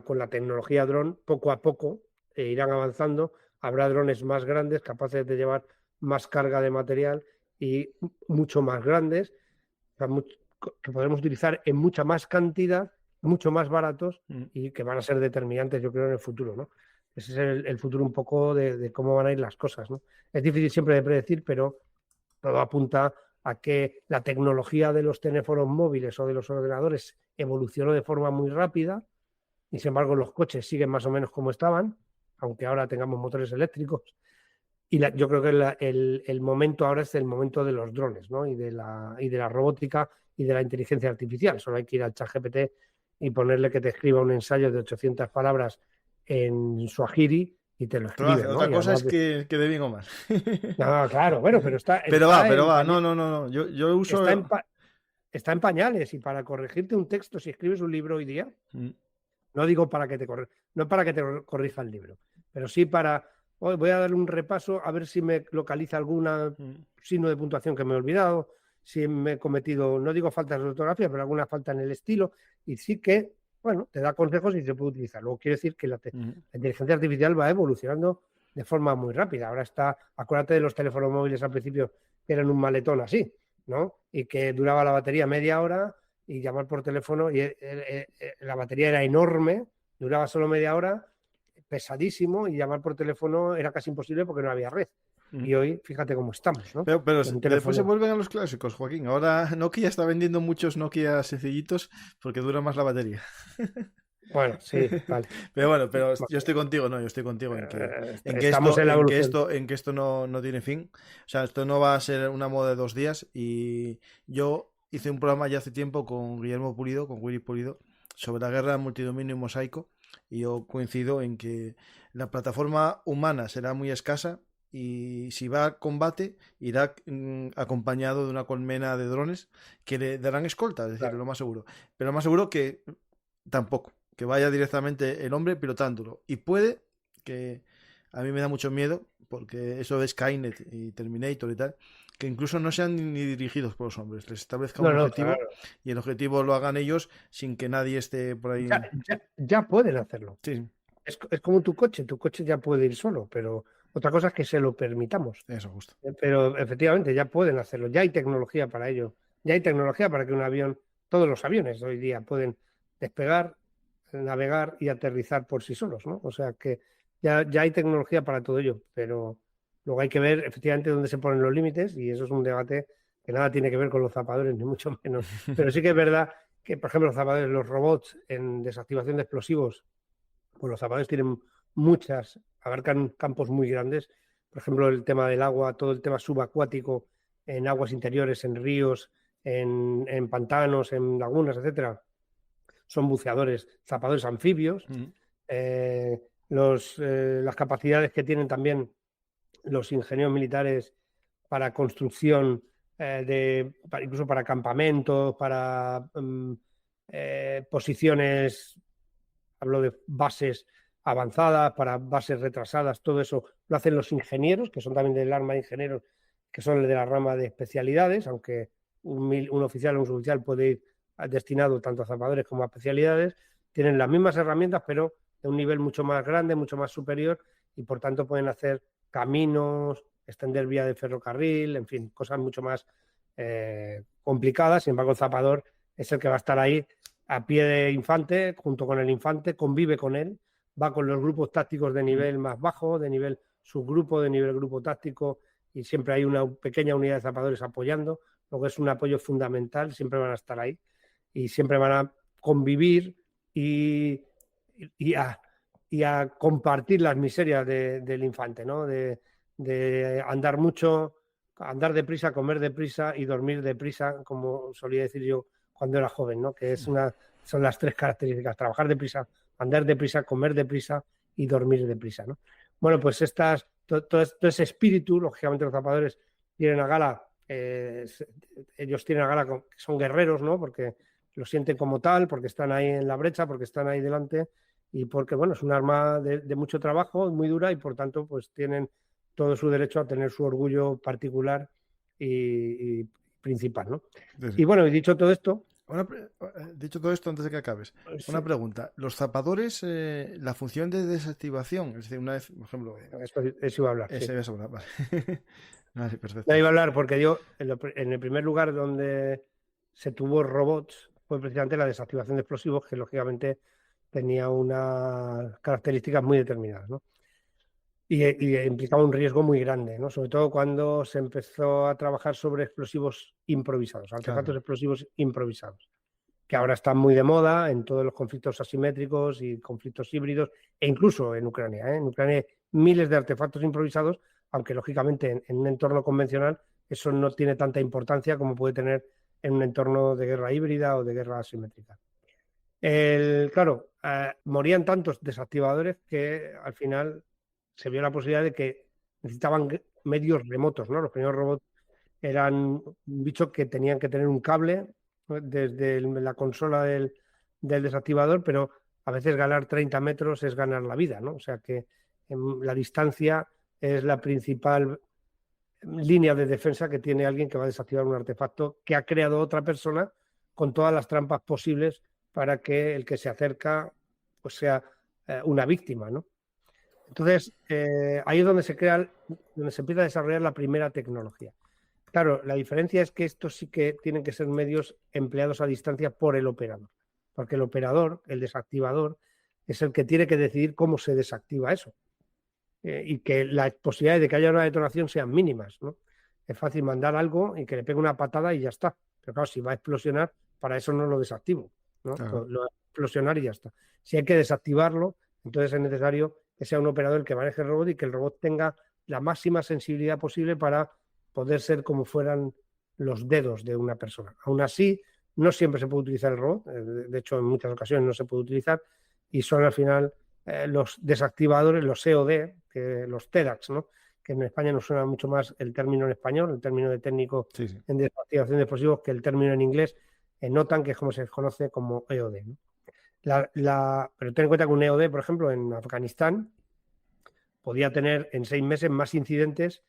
B: con la tecnología dron, poco a poco irán avanzando, habrá drones más grandes, capaces de llevar más carga de material y mucho más grandes, que podremos utilizar en mucha más cantidad, mucho más baratos y que van a ser determinantes, yo creo, en el futuro, ¿no? Ese es el futuro un poco de cómo van a ir las cosas, ¿no? Es difícil siempre de predecir, pero todo apunta a que la tecnología de los teléfonos móviles o de los ordenadores evolucionó de forma muy rápida y, sin embargo, los coches siguen más o menos como estaban, aunque ahora tengamos motores eléctricos. Y yo creo que el momento ahora es el momento de los drones, ¿no? Y de la robótica y de la inteligencia artificial. Solo hay que ir al ChatGPT y ponerle que te escriba un ensayo de 800 palabras en Swahili y te lo escribe, ¿no?
A: Otra cosa es que de bien o mal.
B: No, claro, bueno, pero está...
A: Pero va. No. Yo uso...
B: Está en pañales, y para corregirte un texto, si escribes un libro hoy día, no digo para que no para que te corrija el libro, pero sí para... voy a darle un repaso a ver si me localiza algún signo de puntuación que me he olvidado, si me he cometido, no digo faltas de ortografía, pero alguna falta en el estilo, y sí que, bueno, te da consejos y se puede utilizar. Luego quiere decir que la inteligencia artificial va evolucionando de forma muy rápida. Ahora acuérdate de los teléfonos móviles al principio, que eran un maletón así, ¿no? Y que duraba la batería media hora y llamar por teléfono, y la batería era enorme, duraba solo media hora, pesadísimo, y llamar por teléfono era casi imposible porque no había red. Y hoy, fíjate cómo estamos, ¿no?
A: Pero después se vuelven a los clásicos, Joaquín. Ahora Nokia está vendiendo muchos Nokia sencillitos porque dura más la batería.
B: Bueno, sí, vale.
A: Pero bueno, pero yo estoy contigo, no, yo estoy contigo
B: Estamos en la evolución.
A: en que esto no tiene fin. O sea, esto no va a ser una moda de 2 días. Y yo hice un programa ya hace tiempo con Guillermo Pulido, con Willy Pulido, sobre la guerra multidominio y mosaico. Y yo coincido en que la plataforma humana será muy escasa y si va a combate irá acompañado de una colmena de drones que le darán escolta, es decir,
B: Claro.
A: lo más seguro. Pero lo más seguro que tampoco, que vaya directamente el hombre pilotándolo. Y puede que a mí me da mucho miedo, porque eso de Skynet y Terminator y tal, que incluso no sean ni dirigidos por los hombres, les establezca
B: No,
A: un
B: no,
A: objetivo
B: claro.
A: y el objetivo lo hagan ellos sin que nadie esté por ahí.
B: Ya pueden hacerlo.
A: Sí,
B: Es como tu coche ya puede ir solo, pero otra cosa es que se lo permitamos.
A: eso justo.
B: Pero efectivamente ya pueden hacerlo, ya hay tecnología para ello, ya hay tecnología para que un avión, todos los aviones hoy día pueden despegar, navegar y aterrizar por sí solos, ¿no? O sea que ya hay tecnología para todo ello, pero luego hay que ver efectivamente dónde se ponen los límites y eso es un debate que nada tiene que ver con los zapadores, ni mucho menos. Pero sí que es verdad que, por ejemplo, los zapadores, los robots en desactivación de explosivos, pues los zapadores tienen abarcan campos muy grandes. Por ejemplo, el tema del agua, todo el tema subacuático en aguas interiores, en ríos, en pantanos, en lagunas, etcétera. Son buceadores, zapadores anfibios. Eh, las capacidades que tienen también los ingenieros militares para construcción, incluso para campamentos, para posiciones, hablo de bases avanzadas, para bases retrasadas, todo eso lo hacen los ingenieros, que son también del arma de ingenieros, que son de la rama de especialidades, aunque un oficial o un suboficial puede ir destinado tanto a zapadores como a especialidades, tienen las mismas herramientas, pero de un nivel mucho más grande, mucho más superior, y por tanto pueden hacer caminos, extender vía de ferrocarril, en fin, cosas mucho más complicadas. Sin embargo, el zapador es el que va a estar ahí a pie de infante, junto con el infante, convive con él, va con los grupos tácticos de nivel más bajo, de nivel subgrupo, de nivel grupo táctico, y siempre hay una pequeña unidad de zapadores apoyando, lo que es un apoyo fundamental, siempre van a estar ahí y siempre van a convivir y a compartir las miserias del infante, ¿no? De andar mucho, andar deprisa, comer deprisa y dormir deprisa, como solía decir yo cuando era joven, ¿no? Que son las 3 características: trabajar deprisa, andar deprisa, comer deprisa y dormir deprisa, ¿no? Bueno, pues todo ese espíritu, lógicamente los zapadores tienen a gala, ellos tienen a gala que son guerreros, ¿no? Porque lo sienten como tal, porque están ahí en la brecha, porque están ahí delante y porque, bueno, es un arma de mucho trabajo, muy dura y por tanto, pues tienen todo su derecho a tener su orgullo particular y principal, ¿no?
A: Sí, sí.
B: Y bueno, y dicho todo esto,
A: Dicho todo esto, antes de que acabes, una pregunta. Los zapadores, la función de desactivación, es decir, una vez, por ejemplo,
B: eso iba a hablar, sí.
A: ese es una, vale. Vale, perfecto.
B: No iba a hablar porque yo, en el primer lugar donde se tuvo robots, fue precisamente la desactivación de explosivos, que lógicamente tenía unas características muy determinadas, ¿no? Y implicaba un riesgo muy grande, ¿no? Sobre todo cuando se empezó a trabajar sobre explosivos improvisados, artefactos
A: Claro.
B: explosivos improvisados, que ahora están muy de moda en todos los conflictos asimétricos y conflictos híbridos, e incluso en Ucrania. En Ucrania hay miles de artefactos improvisados, aunque lógicamente en un entorno convencional eso no tiene tanta importancia como puede tener en un entorno de guerra híbrida o de guerra asimétrica. Claro, morían tantos desactivadores que al final se vio la posibilidad de que necesitaban medios remotos, ¿no? Los primeros robots eran un bicho que tenían que tener un cable, ¿no?, desde la consola del desactivador, pero a veces ganar 30 metros es ganar la vida, ¿no? O sea que la distancia es la principal línea de defensa que tiene alguien que va a desactivar un artefacto que ha creado otra persona con todas las trampas posibles para que el que se acerca pues sea una víctima, ¿no? Entonces, ahí es donde donde se empieza a desarrollar la primera tecnología. Claro, la diferencia es que estos sí que tienen que ser medios empleados a distancia por el operador, porque el operador, el desactivador, es el que tiene que decidir cómo se desactiva eso, y que las posibilidades de que haya una detonación sean mínimas, ¿no? Es fácil mandar algo y que le pegue una patada y ya está, pero claro, si va a explosionar, para eso no lo desactivo. ¿no?
A: Claro.
B: Lo va a explosionar y ya está. Si hay que desactivarlo, entonces es necesario que sea un operador el que maneje el robot y que el robot tenga la máxima sensibilidad posible para poder ser como fueran los dedos de una persona. Aún así, no siempre se puede utilizar el robot, de hecho en muchas ocasiones no se puede utilizar y son al final los desactivadores, los EOD, los TEDx, ¿no? Que en España nos suena mucho más el término en español, el término de técnico
A: Sí, sí.
B: en desactivación de dispositivos, que el término en inglés, NOTAM, que es como se conoce como EOD, ¿no? Pero ten en cuenta que un EOD, por ejemplo, en Afganistán, podía tener en 6 meses más incidentes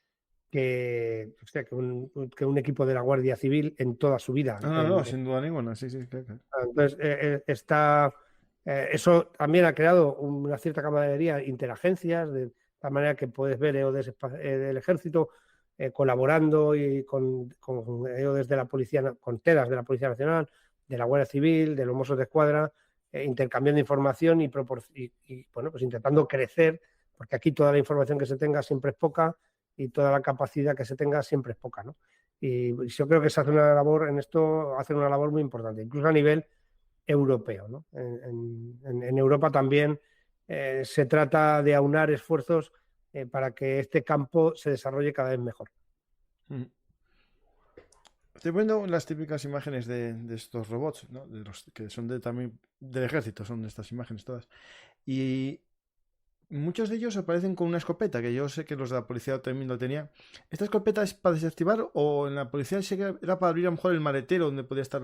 B: que un equipo de la Guardia Civil en toda su vida.
A: No, sin duda ninguna. Sí, sí, claro.
B: Entonces, eso también ha creado una cierta camaradería interagencias, de la manera que puedes ver EODs del ejército colaborando y con EODs de la policía, con TEDAS de la Policía Nacional, de la Guardia Civil, de los Mossos de Escuadra, intercambiando información y bueno, pues intentando crecer, porque aquí toda la información que se tenga siempre es poca y toda la capacidad que se tenga siempre es poca, ¿no? Y yo creo que se hace una labor en esto, hacen una labor muy importante, incluso a nivel europeo, ¿no? En Europa también se trata de aunar esfuerzos para que este campo se desarrolle cada vez mejor.
A: Estoy viendo las típicas imágenes de estos robots, ¿no? De los que son también del ejército, son estas imágenes todas. Y muchos de ellos aparecen con una escopeta, que yo sé que los de la policía también lo tenían. ¿Esta escopeta es para desactivar o en la policía era para abrir a lo mejor el maletero donde podía estar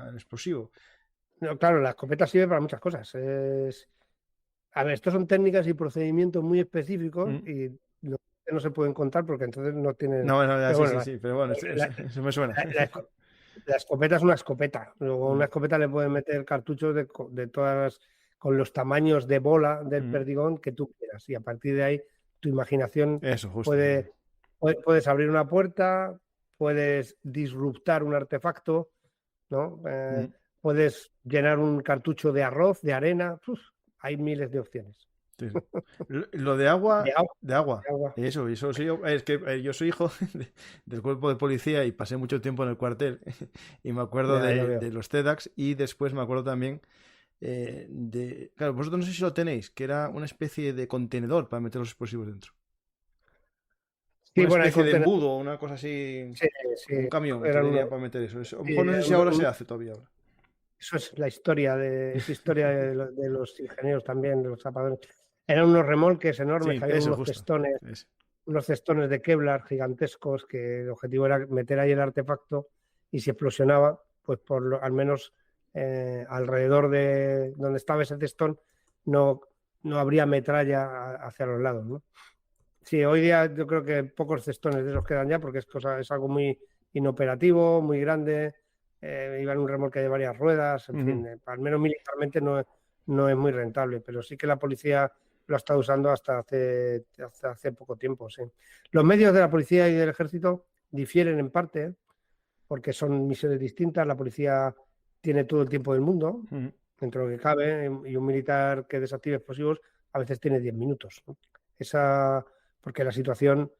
A: el explosivo?
B: No, claro, la escopeta sirve para muchas cosas. A ver, estos son técnicas y procedimientos muy específicos y no se pueden contar porque entonces no tienen...
A: No, bueno, ya,
B: Pero
A: sí,
B: bueno,
A: sí, pero bueno, eso me suena.
B: La escopeta es una escopeta. Luego a una escopeta le pueden meter cartuchos de todas con los tamaños de bola del perdigón que tú quieras. Y a partir de ahí, tu imaginación
A: Eso, justo.
B: puedes abrir una puerta, puedes disruptar un artefacto, ¿no? Puedes llenar un cartucho de arroz, de arena. Hay miles de opciones.
A: Sí. Lo de agua,
B: De agua.
A: Eso sí, es que yo soy hijo del cuerpo de policía y pasé mucho tiempo en el cuartel y me acuerdo de los TEDx y después me acuerdo también claro, vosotros no sé si lo tenéis, que era una especie de contenedor para meter los explosivos dentro.
B: Sí,
A: una especie de embudo, una cosa así,
B: sí,
A: un camión que tenía para meter eso. A lo mejor no sé si ahora se hace todavía.
B: Eso es la historia es historia de los ingenieros también, de los zapadores. Eran unos remolques enormes,
A: Sí,
B: que había unos cestones de Kevlar gigantescos, que el objetivo era meter ahí el artefacto y si explosionaba, pues al menos alrededor de donde estaba ese cestón no habría metralla hacia los lados, ¿no? Sí, hoy día yo creo que pocos cestones de esos quedan ya porque es algo muy inoperativo, muy grande. Iba en un remolque de varias ruedas, en fin, al menos militarmente no es muy rentable, pero sí que la policía lo ha estado usando hasta hace poco tiempo. Sí. Los medios de la policía y del ejército difieren en parte porque son misiones distintas. La policía tiene todo el tiempo del mundo, dentro de lo que cabe, y un militar que desactive explosivos a veces tiene 10 minutos, ¿no? Porque la situación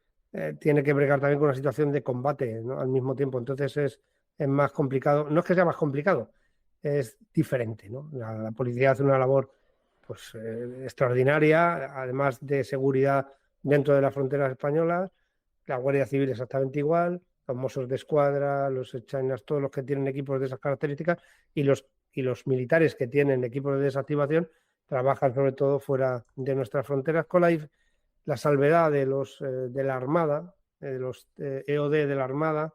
B: tiene que bregar también con una situación de combate, ¿no? Al mismo tiempo. Entonces es más complicado. No es que sea más complicado, es diferente, ¿no? La policía hace una labor pues extraordinaria, además de seguridad dentro de las fronteras españolas. La Guardia Civil exactamente igual, los Mossos de Escuadra, los Chainas, todos los que tienen equipos de esas características y los militares que tienen equipos de desactivación trabajan sobre todo fuera de nuestras fronteras con la salvedad de la Armada, de los EOD de la Armada,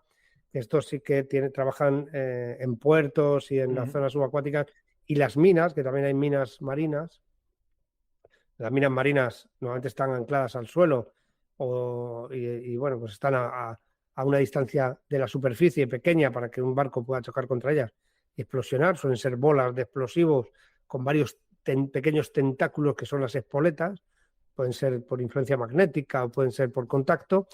B: que estos sí que trabajan en puertos y en las zonas subacuáticas, y las minas, que también hay minas marinas. Las minas marinas normalmente están ancladas al suelo y bueno, pues están a una distancia de la superficie pequeña para que un barco pueda chocar contra ellas y explosionar. Suelen ser bolas de explosivos con varios pequeños tentáculos que son las espoletas. Pueden ser por influencia magnética o pueden ser por contacto,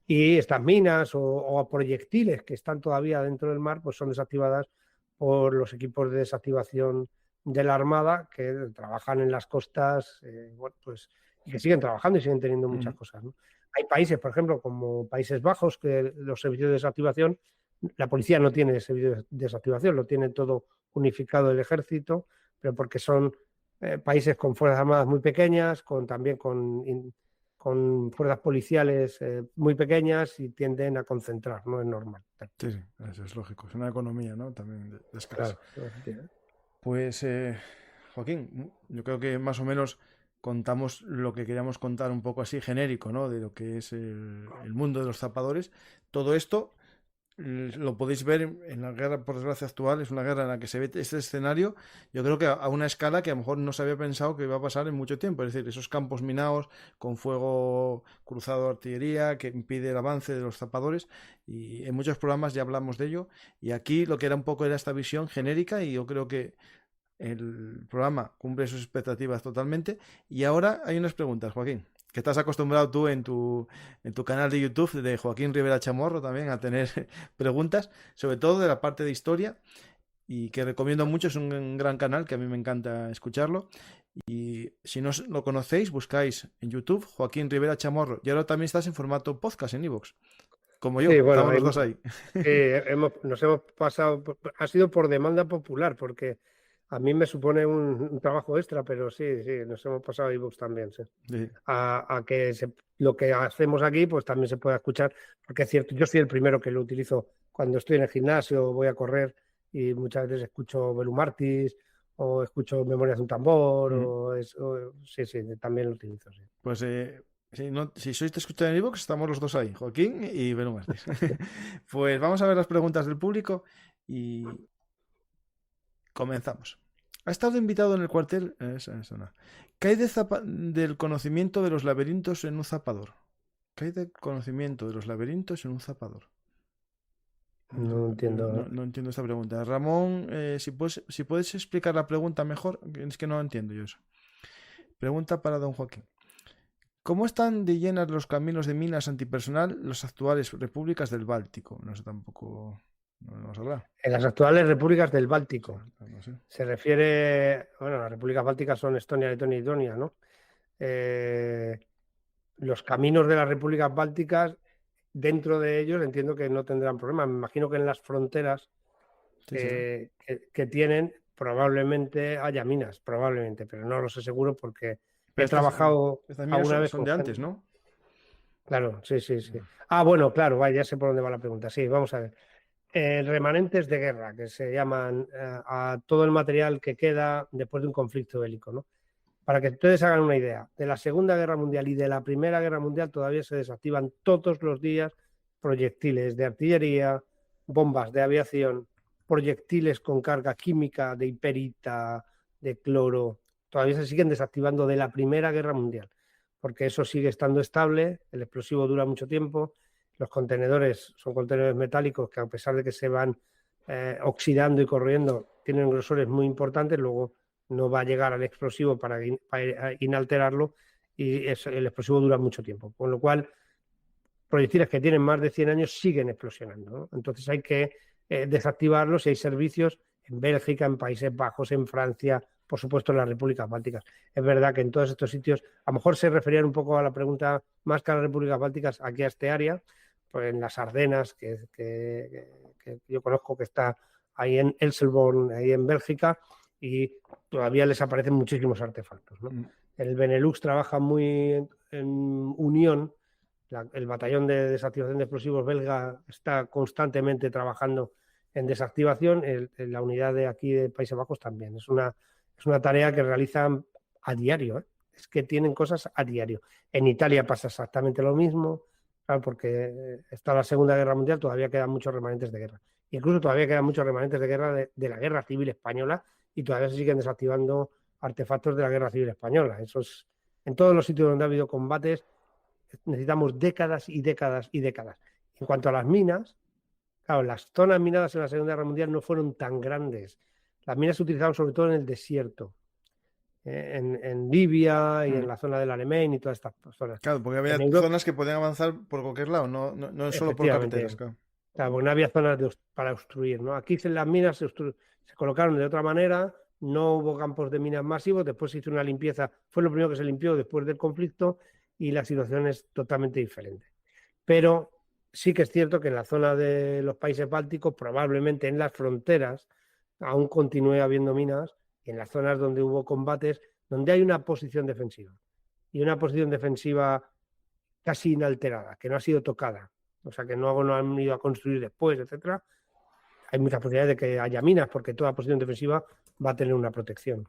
B: y estas minas o proyectiles que están todavía dentro del mar pues son desactivadas por los equipos de desactivación de la Armada que trabajan en las costas, bueno, pues, y que siguen trabajando y siguen teniendo muchas cosas, ¿no? Hay países, por ejemplo, como Países Bajos, que los servicios de desactivación La policía no tiene ese vídeo de desactivación, lo tiene todo unificado el ejército, pero porque son países con fuerzas armadas muy pequeñas, también con fuerzas policiales muy pequeñas y tienden a concentrar, no es normal.
A: Sí, sí, eso es lógico. Es una economía, ¿no? También de escala.
B: Claro.
A: Pues, Joaquín, yo creo que más o menos contamos lo que queríamos contar un poco así genérico, ¿no? De lo que es el mundo de los zapadores. Todo esto lo podéis ver en la guerra, por desgracia, actual. Es una guerra en la que se ve este escenario, yo creo que a una escala que a lo mejor no se había pensado que iba a pasar en mucho tiempo. Es decir, esos campos minados con fuego cruzado de artillería que impide el avance de los zapadores. Y en muchos programas ya hablamos de ello. Y aquí lo que era un poco era esta visión genérica, y yo creo que el programa cumple sus expectativas totalmente. Y ahora hay unas preguntas, Joaquín, que estás acostumbrado tú en tu canal de YouTube de Joaquín Rivera Chamorro también a tener preguntas, sobre todo de la parte de historia, y que recomiendo mucho. Es un gran canal que a mí me encanta escucharlo. Y si no lo conocéis, buscáis en YouTube Joaquín Rivera Chamorro. Y ahora también estás en formato podcast en iVoox, como yo.
B: Sí, bueno,
A: Estamos los dos ahí.
B: nos hemos pasado, ha sido por demanda popular, porque a mí me supone un trabajo extra, pero sí, nos hemos pasado a iVoox también, sí.
A: Sí.
B: A que lo que hacemos aquí pues también se pueda escuchar, porque es cierto, yo soy el primero que lo utilizo cuando estoy en el gimnasio, voy a correr y muchas veces escucho Belu Martis o escucho Memorias de un tambor, sí, también lo utilizo, sí.
A: Pues si sois de escuchar en iVoox, estamos los dos ahí, Joaquín y Belu Martis. Pues vamos a ver las preguntas del público y comenzamos. Ha estado invitado en el cuartel. Eso no. ¿Qué hay del conocimiento de los laberintos en un zapador? ¿Qué hay del conocimiento de los laberintos en un zapador?
B: No entiendo.
A: No entiendo esta pregunta. Ramón, si puedes explicar la pregunta mejor, es que no entiendo yo eso. Pregunta para don Joaquín. ¿Cómo están de llenas los caminos de minas antipersonal las actuales repúblicas del Báltico? No sé tampoco. No vamos a hablar.
B: En las actuales repúblicas del Báltico.
A: Sí, no sé.
B: Se refiere, bueno, las repúblicas bálticas son Estonia, Letonia y Lituania, ¿no? Los caminos de las repúblicas bálticas, dentro de ellos entiendo que no tendrán problemas. Me imagino que en las fronteras que tienen probablemente haya minas, probablemente, pero no lo sé seguro porque
A: Pero
B: he trabajado
A: estas minas
B: alguna vez
A: son
B: con
A: de antes, ¿no?
B: Claro, sí. Bueno, claro, vaya, ya sé por dónde va la pregunta. Sí, vamos a ver. Remanentes de guerra, que se llaman a todo el material que queda después de un conflicto bélico, ¿no? Para que ustedes hagan una idea, de la Segunda Guerra Mundial y de la Primera Guerra Mundial todavía se desactivan todos los días proyectiles de artillería, bombas de aviación, proyectiles con carga química de hiperita, de cloro, todavía se siguen desactivando de la Primera Guerra Mundial, porque eso sigue estando estable, el explosivo dura mucho tiempo, los contenedores son contenedores metálicos que a pesar de que se van oxidando y corroyendo, tienen grosores muy importantes, luego no va a llegar al explosivo para inalterarlo y el explosivo dura mucho tiempo. Con lo cual, proyectiles que tienen más de 100 años siguen explosionando, ¿no? Entonces hay que desactivarlos y hay servicios en Bélgica, en Países Bajos, en Francia, por supuesto en las repúblicas bálticas. Es verdad que en todos estos sitios, a lo mejor se referían un poco a la pregunta más que a las repúblicas bálticas, aquí a este área, pues en las Ardenas, que yo conozco que está ahí en Elsenborn, ahí en Bélgica, y todavía les aparecen muchísimos artefactos, ¿no? El Benelux trabaja muy en unión. El batallón de desactivación de explosivos belga está constantemente trabajando en desactivación. La unidad de aquí de Países Bajos también. Es una tarea que realizan a diario, ¿eh? Es que tienen cosas a diario. En Italia pasa exactamente lo mismo, claro, porque está la Segunda Guerra Mundial, todavía quedan muchos remanentes de guerra. Incluso todavía quedan muchos remanentes de guerra de la Guerra Civil Española y todavía se siguen desactivando artefactos de la Guerra Civil Española. Eso es, en todos los sitios donde ha habido combates necesitamos décadas y décadas y décadas. En cuanto a las minas, claro, las zonas minadas en la Segunda Guerra Mundial no fueron tan grandes. Las minas se utilizaban sobre todo en el desierto, en Libia y en la zona del Alemán y todas estas zonas.
A: Claro, porque había zonas que podían avanzar por cualquier lado, no solo por carreteras. Claro,
B: porque no había zonas para obstruir, ¿no? Aquí las minas se colocaron de otra manera, no hubo campos de minas masivos, después se hizo una limpieza, fue lo primero que se limpió después del conflicto y la situación es totalmente diferente. Pero sí que es cierto que en la zona de los países bálticos, probablemente en las fronteras, aún continúe habiendo minas, y en las zonas donde hubo combates, donde hay una posición defensiva. Y una posición defensiva casi inalterada, que no ha sido tocada. O sea, que no han ido a construir después, etcétera. Hay muchas posibilidades de que haya minas, porque toda posición defensiva va a tener una protección.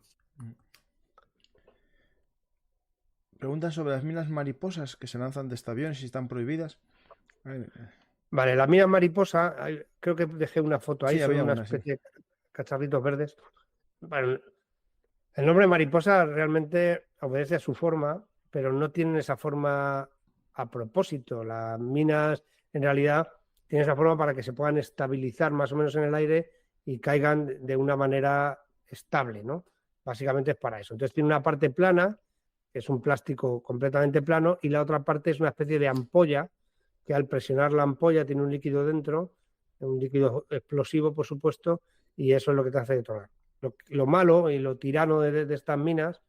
A: Preguntan sobre las minas mariposas que se lanzan desde aviones y si están prohibidas.
B: Vale, las minas mariposa, creo que dejé una foto ahí,
A: Sí,
B: son
A: había
B: una
A: una, sí.
B: especie de cacharritos verdes. Bueno, el nombre mariposa realmente obedece a su forma, pero no tienen esa forma a propósito. Las minas, en realidad, tienen esa forma para que se puedan estabilizar más o menos en el aire y caigan de una manera estable, ¿no? Básicamente es para eso. Entonces tiene una parte plana, que es un plástico completamente plano, y la otra parte es una especie de ampolla, que al presionar la ampolla tiene un líquido dentro, un líquido explosivo, por supuesto, y eso es lo que te hace detonar. Lo malo y lo tirano de estas minas,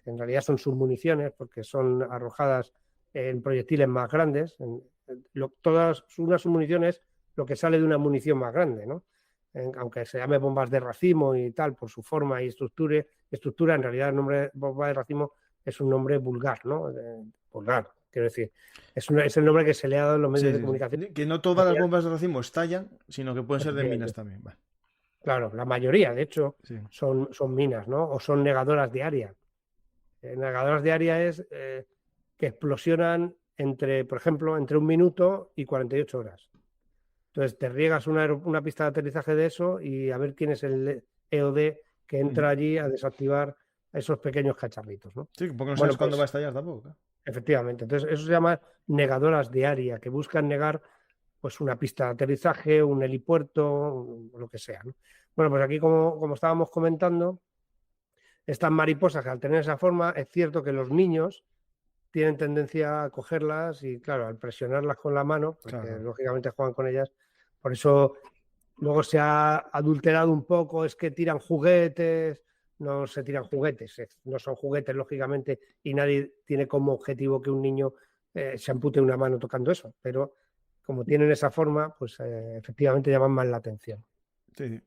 B: que en realidad son submuniciones, porque son arrojadas en proyectiles más grandes, todas unas submuniciones, lo que sale de una munición más grande, ¿no? Aunque se llame bombas de racimo y tal, por su forma y estructura, en realidad el nombre bomba de racimo es un nombre vulgar, ¿no? Vulgar, quiero decir. Es el nombre que se le ha dado en los medios de comunicación.
A: Que no todas las bombas de racimo estallan, sino que pueden ser de minas también. Vale.
B: Claro, la mayoría, de hecho,
A: Sí.
B: son minas, ¿no? O son negadoras de área. Negadoras de área es que explosionan por ejemplo, entre 1 minuto y 48 horas. Entonces, te riegas una pista de aterrizaje de eso y a ver quién es el EOD que entra allí a desactivar esos pequeños cacharritos, ¿no?
A: Sí, porque no sabes
B: Bueno,
A: cuándo
B: pues,
A: va a estallar tampoco.
B: efectivamente. Entonces, eso se llama negadoras de área, que buscan negar pues una pista de aterrizaje, un helipuerto, lo que sea, ¿no? Bueno, pues aquí, como estábamos comentando, estas mariposas, al tener esa forma, es cierto que los niños tienen tendencia a cogerlas y, claro, al presionarlas con la mano, porque
A: Claro.
B: lógicamente juegan con ellas, por eso luego se ha adulterado un poco, es que tiran juguetes, no se tiran juguetes, no son juguetes, lógicamente, y nadie tiene como objetivo que un niño se ampute una mano tocando eso, pero como tienen esa forma, pues efectivamente llaman más la atención.
A: Sí.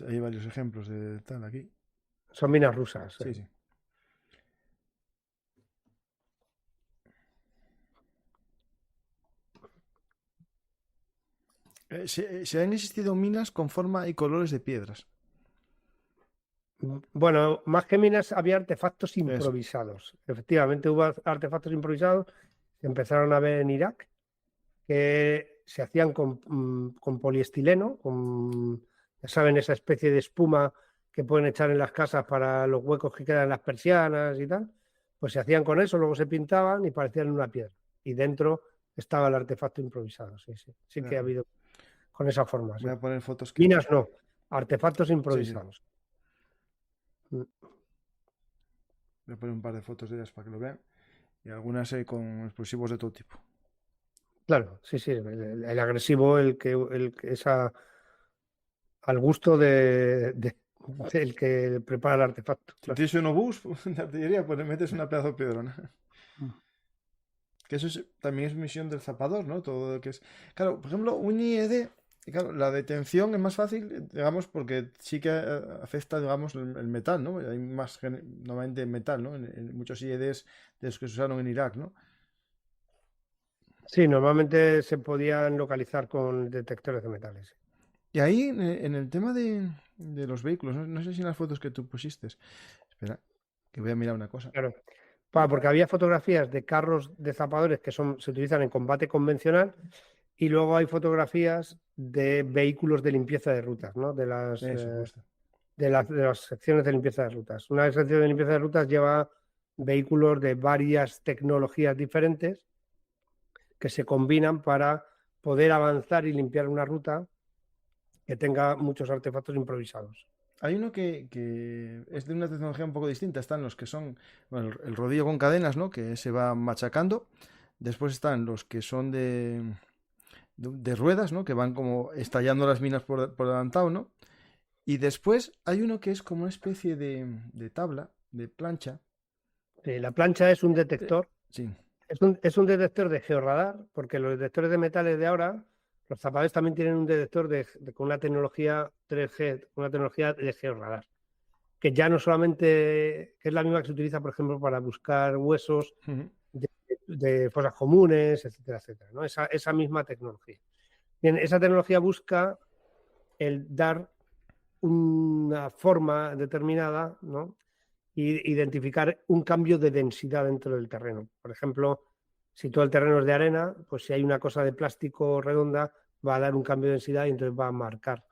A: Hay varios ejemplos de tal aquí.
B: Son minas rusas.
A: Sí, sí. Se han existido minas con forma y colores de piedras.
B: Bueno, más que minas había artefactos
A: Eso.
B: improvisados. Efectivamente hubo artefactos improvisados que empezaron a ver en Irak, que se hacían con poliestileno, ya saben, esa especie de espuma que pueden echar en las casas para los huecos que quedan en las persianas y tal. Pues se hacían con eso, luego se pintaban y parecían una piedra. Y dentro estaba el artefacto improvisado. Sí que ha habido con esa forma.
A: Voy a poner fotos que...
B: Minas no, artefactos
A: Sí, sí.
B: improvisados.
A: Voy a poner un par de fotos de ellas para que lo vean. Y algunas con explosivos de todo tipo.
B: Claro, sí, el agresivo, el que es al gusto del que prepara el artefacto.
A: Si
B: Claro.
A: tienes un obús de artillería, pues le metes una pedazo de piedrona. Que eso también es misión del zapador, ¿no? Todo lo que es... Claro, por ejemplo, un IED, claro, la detención es más fácil, digamos, porque sí que afecta, digamos, el metal, ¿no? Hay más, normalmente metal, ¿no? En muchos IEDs de los que se usaron en Irak, ¿no?
B: Sí, normalmente se podían localizar con detectores de metales.
A: Y ahí, en el tema de los vehículos, no sé si en las fotos que tú pusiste, espera, que voy a mirar una cosa.
B: Claro. Porque había fotografías de carros de zapadores que se utilizan en combate convencional y luego hay fotografías de vehículos de limpieza de rutas, ¿no?
A: Eso, justo.
B: De las secciones de limpieza de rutas. Una sección de limpieza de rutas lleva vehículos de varias tecnologías diferentes que se combinan para poder avanzar y limpiar una ruta que tenga muchos artefactos improvisados.
A: Hay uno que es de una tecnología un poco distinta. Están los que son, bueno, el rodillo con cadenas, ¿no? Que se va machacando. Después están los que son de ruedas, ¿no? Que van como estallando las minas por adelantado, ¿no? Y después hay uno que es como una especie de tabla, de plancha.
B: La plancha es un detector
A: Sí.
B: Es un detector de georradar, porque los detectores de metales de ahora, los zapadores también tienen un detector con una tecnología 3G, una tecnología de georradar, que ya no solamente, que es la misma que se utiliza, por ejemplo, para buscar huesos
A: Ujú.
B: de fosas comunes, etcétera, etcétera, ¿no? Esa misma tecnología. Bien, esa tecnología busca el dar una forma determinada, ¿no? Y identificar un cambio de densidad dentro del terreno. Por ejemplo, si todo el terreno es de arena, pues si hay una cosa de plástico redonda, va a dar un cambio de densidad y entonces va a marcar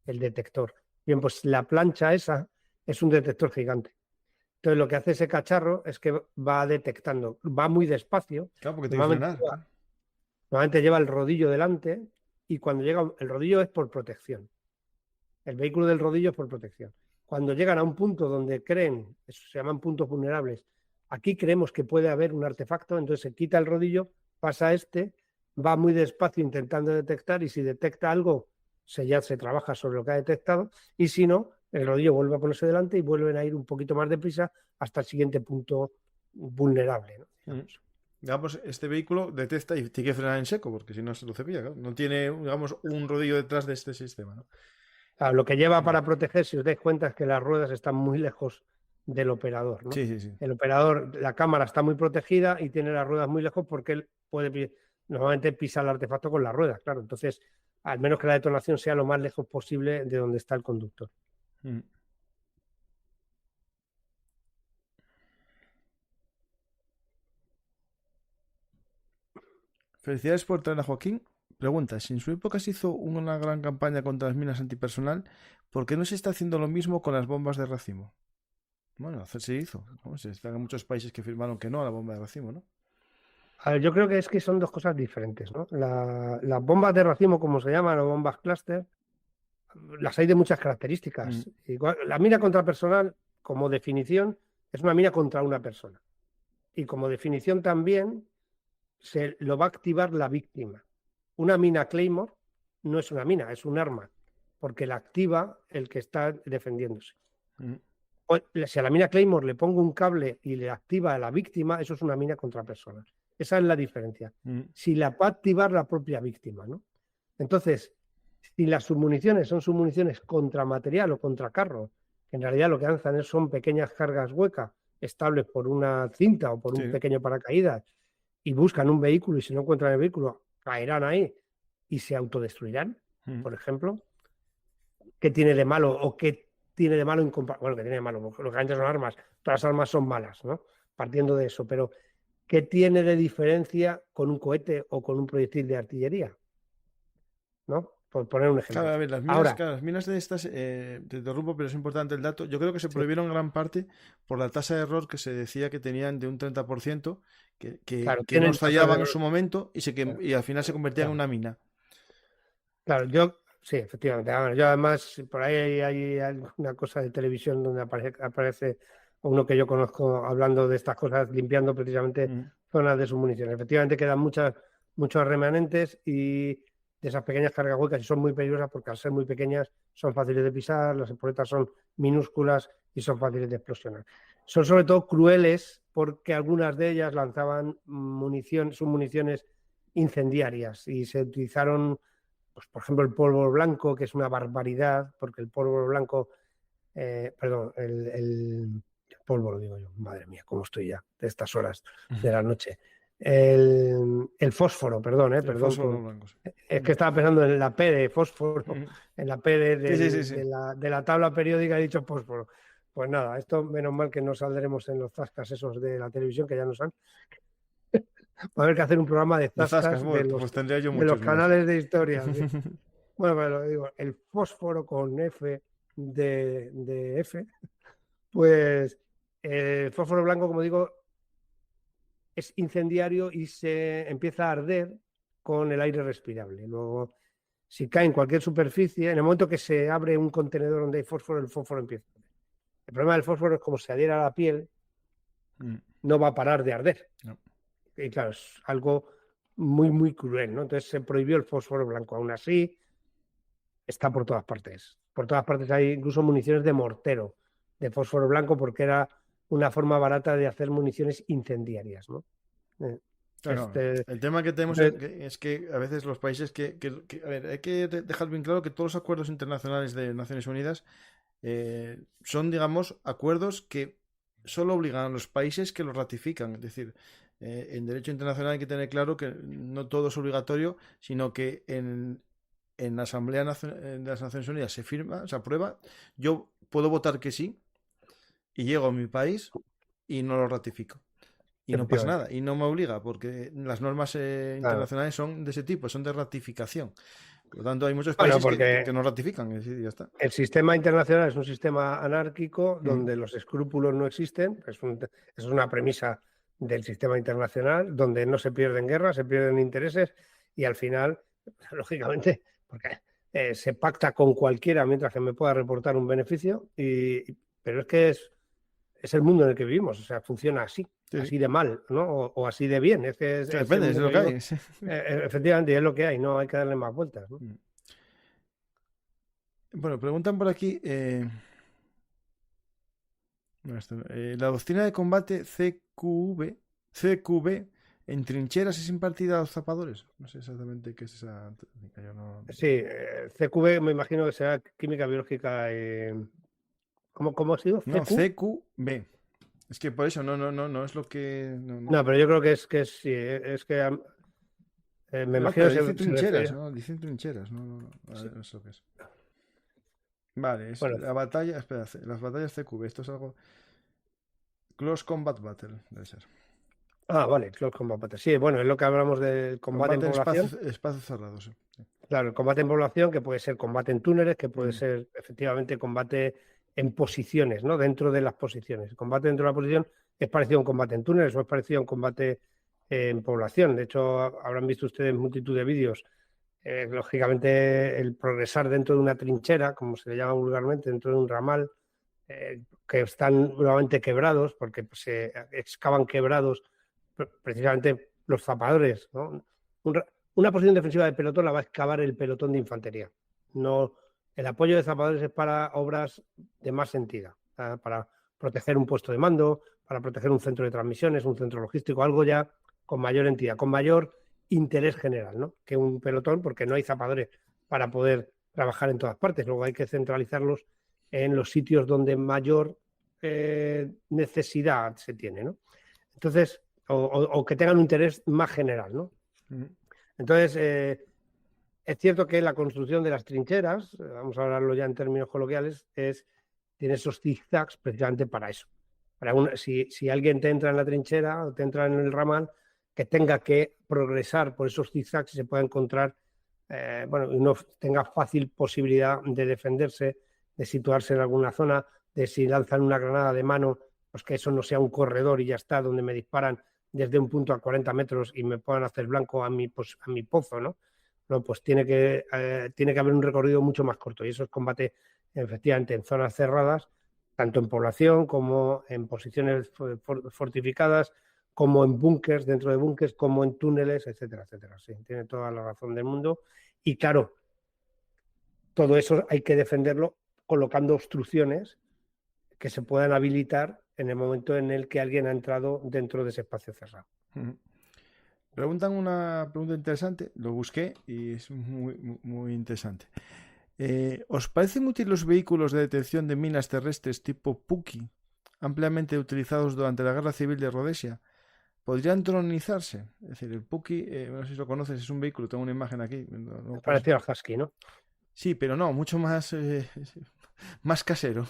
B: el detector. Bien, pues la plancha esa es un detector gigante. Entonces lo que hace ese cacharro es que va detectando, va muy despacio,
A: Claro, porque tiene que
B: normalmente,
A: frenar. Claro.
B: normalmente lleva el rodillo delante y cuando llega el rodillo es por protección. El vehículo del rodillo es por protección. Cuando llegan a un punto donde creen, eso se llaman puntos vulnerables, aquí creemos que puede haber un artefacto, entonces se quita el rodillo, pasa va muy despacio intentando detectar y si detecta algo, ya se trabaja sobre lo que ha detectado y si no, el rodillo vuelve a ponerse delante y vuelven a ir un poquito más deprisa hasta el siguiente punto vulnerable, ¿no?
A: Mm.
B: Digamos.
A: Digamos, este vehículo detecta y tiene que frenar en seco, porque si no se lo cepilla, claro. No tiene, digamos, un rodillo detrás de este sistema, ¿no?
B: Claro, lo que lleva
A: Mm.
B: para proteger, si os dais cuenta, es que las ruedas están muy lejos del operador, ¿no?
A: Sí, sí, sí.
B: El operador, la cámara está muy protegida y tiene las ruedas muy lejos porque él normalmente pisa el artefacto con las ruedas, claro. Entonces, al menos que la detonación sea lo más lejos posible de donde está el conductor.
A: Mm. Felicidades por traer a Joaquín. Pregunta, si en su época se hizo una gran campaña contra las minas antipersonal, ¿por qué no se está haciendo lo mismo con las bombas de racimo? Bueno, se hizo. ¿No? Están muchos países que firmaron que no a la bomba de racimo, ¿no?
B: A ver, yo creo que es que son dos cosas diferentes, ¿no? Las bombas de racimo, como se llaman, o bombas cluster, las hay de muchas
A: Mm.
B: características. Igual, la mina contrapersonal, como definición, es una mina contra una persona. Y como definición también se lo va a activar la víctima. Una mina Claymore no es una mina, es un arma, porque la activa el que está defendiéndose.
A: Mm.
B: Si a la mina Claymore le pongo un cable y le activa a la víctima, eso es una mina contra personas. Esa es la diferencia.
A: Mm.
B: Si la va a activar la propia víctima, ¿no? Entonces, si las submuniciones son submuniciones contra material o contra carro, que en realidad lo que lanzan son pequeñas cargas huecas estables por una cinta o por un
A: Sí.
B: pequeño paracaídas y buscan un vehículo y si no encuentran el vehículo, caerán ahí y se autodestruirán,
A: Mm.
B: por ejemplo. ¿Qué tiene de malo o qué tiene de malo en bueno, que tiene de malo? Lo que antes son armas, todas las armas son malas, ¿no? Partiendo de eso, pero ¿qué tiene de diferencia con un cohete o con un proyectil de artillería? ¿No? Por poner un
A: Claro,
B: ejemplo.
A: a ver,
B: Ahora,
A: las minas de estas, te interrumpo, pero es importante el dato. Yo creo que se
B: sí,
A: prohibieron en gran parte por la tasa de error que se decía que tenían de un 30%,
B: claro,
A: que
B: tienen
A: nos
B: tasas de
A: fallaban en su
B: error.
A: momento
B: Claro,
A: y al final se convertían en
B: claro.
A: una mina.
B: Claro, sí, efectivamente. Yo además, por ahí hay una cosa de televisión donde aparece uno que yo conozco hablando de estas cosas, limpiando precisamente
A: Mm.
B: zonas de sus municiones. Efectivamente quedan muchos remanentes y de esas pequeñas cargas huecas y son muy peligrosas porque al ser muy pequeñas son fáciles de pisar, las empoletas son minúsculas y son fáciles de explosionar. Son sobre todo crueles porque algunas de ellas lanzaban municiones incendiarias y se utilizaron pues, por ejemplo, el polvo blanco, que es una barbaridad, porque el polvo blanco, perdón, el polvo lo digo yo, madre mía, cómo estoy ya de estas horas de la noche. El fósforo, perdón,
A: El
B: perdón
A: fósforo
B: por...
A: blanco. Sí.
B: Es que estaba pensando en la P de fósforo,
A: Mm.
B: en la P
A: Sí, sí, sí, sí.
B: de la tabla periódica he dicho fósforo. Pues nada, esto menos mal que no saldremos en los zascas esos de la televisión, que ya no son. Va a haber que hacer un programa de
A: De zascas,
B: zascas
A: bueno, pues tendría yo
B: de los
A: muchos más.
B: canales de historia. ¿Sí? Bueno, pero digo, el fósforo con F de F, pues el fósforo blanco, como digo, es incendiario y se empieza a arder con el aire respirable. Luego, si cae en cualquier superficie, en el momento que se abre un contenedor donde hay fósforo, el fósforo empieza a arder. El problema del fósforo es como se adhiera a la piel,
A: Mm.
B: no va a parar de arder.
A: No.
B: Y claro, es algo muy, muy cruel, ¿no? Entonces se prohibió el fósforo blanco. Aún así, está por todas partes. Por todas partes hay incluso municiones de mortero, de fósforo blanco, porque era una forma barata de hacer municiones incendiarias, ¿no?
A: Claro,
B: Este,
A: el tema que tenemos
B: entonces,
A: es que a veces los países a ver, hay que dejar bien claro que todos los acuerdos internacionales de Naciones Unidas son, digamos, acuerdos que solo obligan a los países que los ratifican. Es decir, en derecho internacional hay que tener claro que no todo es obligatorio, sino que en la de las Naciones Unidas se firma, se aprueba. Yo puedo votar que sí y llego a mi país y no lo ratifico. Y no pasa
B: efectivamente.
A: nada, y no me obliga, porque las normas
B: Claro.
A: internacionales son de ese tipo, son de ratificación. Por lo tanto, hay muchos
B: Bueno,
A: países
B: porque
A: que no ratifican, es decir, ya está.
B: el sistema internacional es un sistema anárquico
A: Mm.
B: donde los escrúpulos no existen. Es una premisa del sistema internacional, donde no se pierden guerras, se pierden intereses y al final, lógicamente, porque se pacta con cualquiera mientras que me pueda reportar un beneficio, pero es que es el mundo en el que vivimos, o sea, funciona así,
A: Sí, sí.
B: así de mal, ¿no? O así de bien, es que
A: Que
B: es el
A: depende, es
B: mundo
A: lo
B: que
A: que
B: vivimos.
A: hay. Sí.
B: Efectivamente, y es lo que hay, no hay que darle más vueltas, ¿no?
A: Mm. Bueno, preguntan por aquí. No, la doctrina de combate CQB en trincheras es impartida a los zapadores. No sé exactamente qué es esa técnica. Yo no.
B: Sí, CQB me imagino que será química biológica. ¿Cómo ha sido?
A: No,
B: ¿CQ?
A: CQB. Es que por eso no es lo que.
B: No, pero yo creo que es sí, es que me
A: No,
B: imagino
A: pero
B: que
A: dice
B: se
A: trincheras,
B: refiere.
A: ¿no? Dicen trincheras, no. A
B: Sí,
A: ver, eso qué es. Vale, es
B: bueno,
A: la batalla. Espera, las batallas CQB. Esto es algo. Close Combat Battle, debe ser.
B: vale, Close Combat Battle. Sí, bueno, es lo que hablamos del combate en
A: Combate en
B: población.
A: espacios cerrados. Sí.
B: Claro, el combate en población, que puede ser combate en túneles, que puede
A: Mm,
B: ser efectivamente combate en posiciones, ¿no? Dentro de las posiciones. El combate dentro de la posición es parecido a un combate en túneles o es parecido a un combate en población. De hecho, habrán visto ustedes multitud de vídeos. Lógicamente, el progresar dentro de una trinchera, como se le llama vulgarmente, dentro de un ramal, que están nuevamente quebrados, porque pues, se excavan quebrados precisamente los zapadores, ¿no? Una posición defensiva de pelotón la va a excavar el pelotón de infantería. No, el apoyo de zapadores es para obras de más entidad, para proteger un puesto de mando, para proteger un centro de transmisiones, un centro logístico, algo ya con mayor entidad, con mayor interés general, ¿no? Que un pelotón, porque no hay zapadores para poder trabajar en todas partes. Luego hay que centralizarlos en los sitios donde mayor necesidad se tiene, ¿no? Entonces, o que tengan un interés más general, ¿no?
A: mm,
B: Entonces, es cierto que la construcción de las trincheras, vamos a hablarlo ya en términos coloquiales, tiene esos zigzags precisamente para eso. Si alguien te entra en la trinchera o te entra en el ramal, que tenga que progresar por esos zigzags y se pueda encontrar, bueno, y no tenga fácil posibilidad de defenderse, de situarse en alguna zona, de si lanzan una granada de mano, pues que eso no sea un corredor y ya está, donde me disparan desde un punto a 40 metros y me puedan hacer blanco a mi pozo, ¿no? No, pues tiene que haber un recorrido mucho más corto y eso es combate efectivamente en zonas cerradas, tanto en población como en posiciones fortificadas, como en búnkers, dentro de búnkers, como en túneles, etcétera, etcétera. Sí, tiene toda la razón del mundo. Y claro, todo eso hay que defenderlo colocando obstrucciones que se puedan habilitar en el momento en el que alguien ha entrado dentro de ese espacio cerrado.
A: mm. Preguntan una pregunta interesante, lo busqué y es muy interesante. ¿Os parecen útiles los vehículos de detección de minas terrestres tipo Puki, ampliamente utilizados durante la Guerra Civil de Rhodesia? ¿Podrían dronizarse? Es decir, el Puki, no sé si lo conoces, es un vehículo, tengo una imagen aquí.
B: Parecido al Husky, ¿no?
A: Sí, pero no, mucho más, más casero.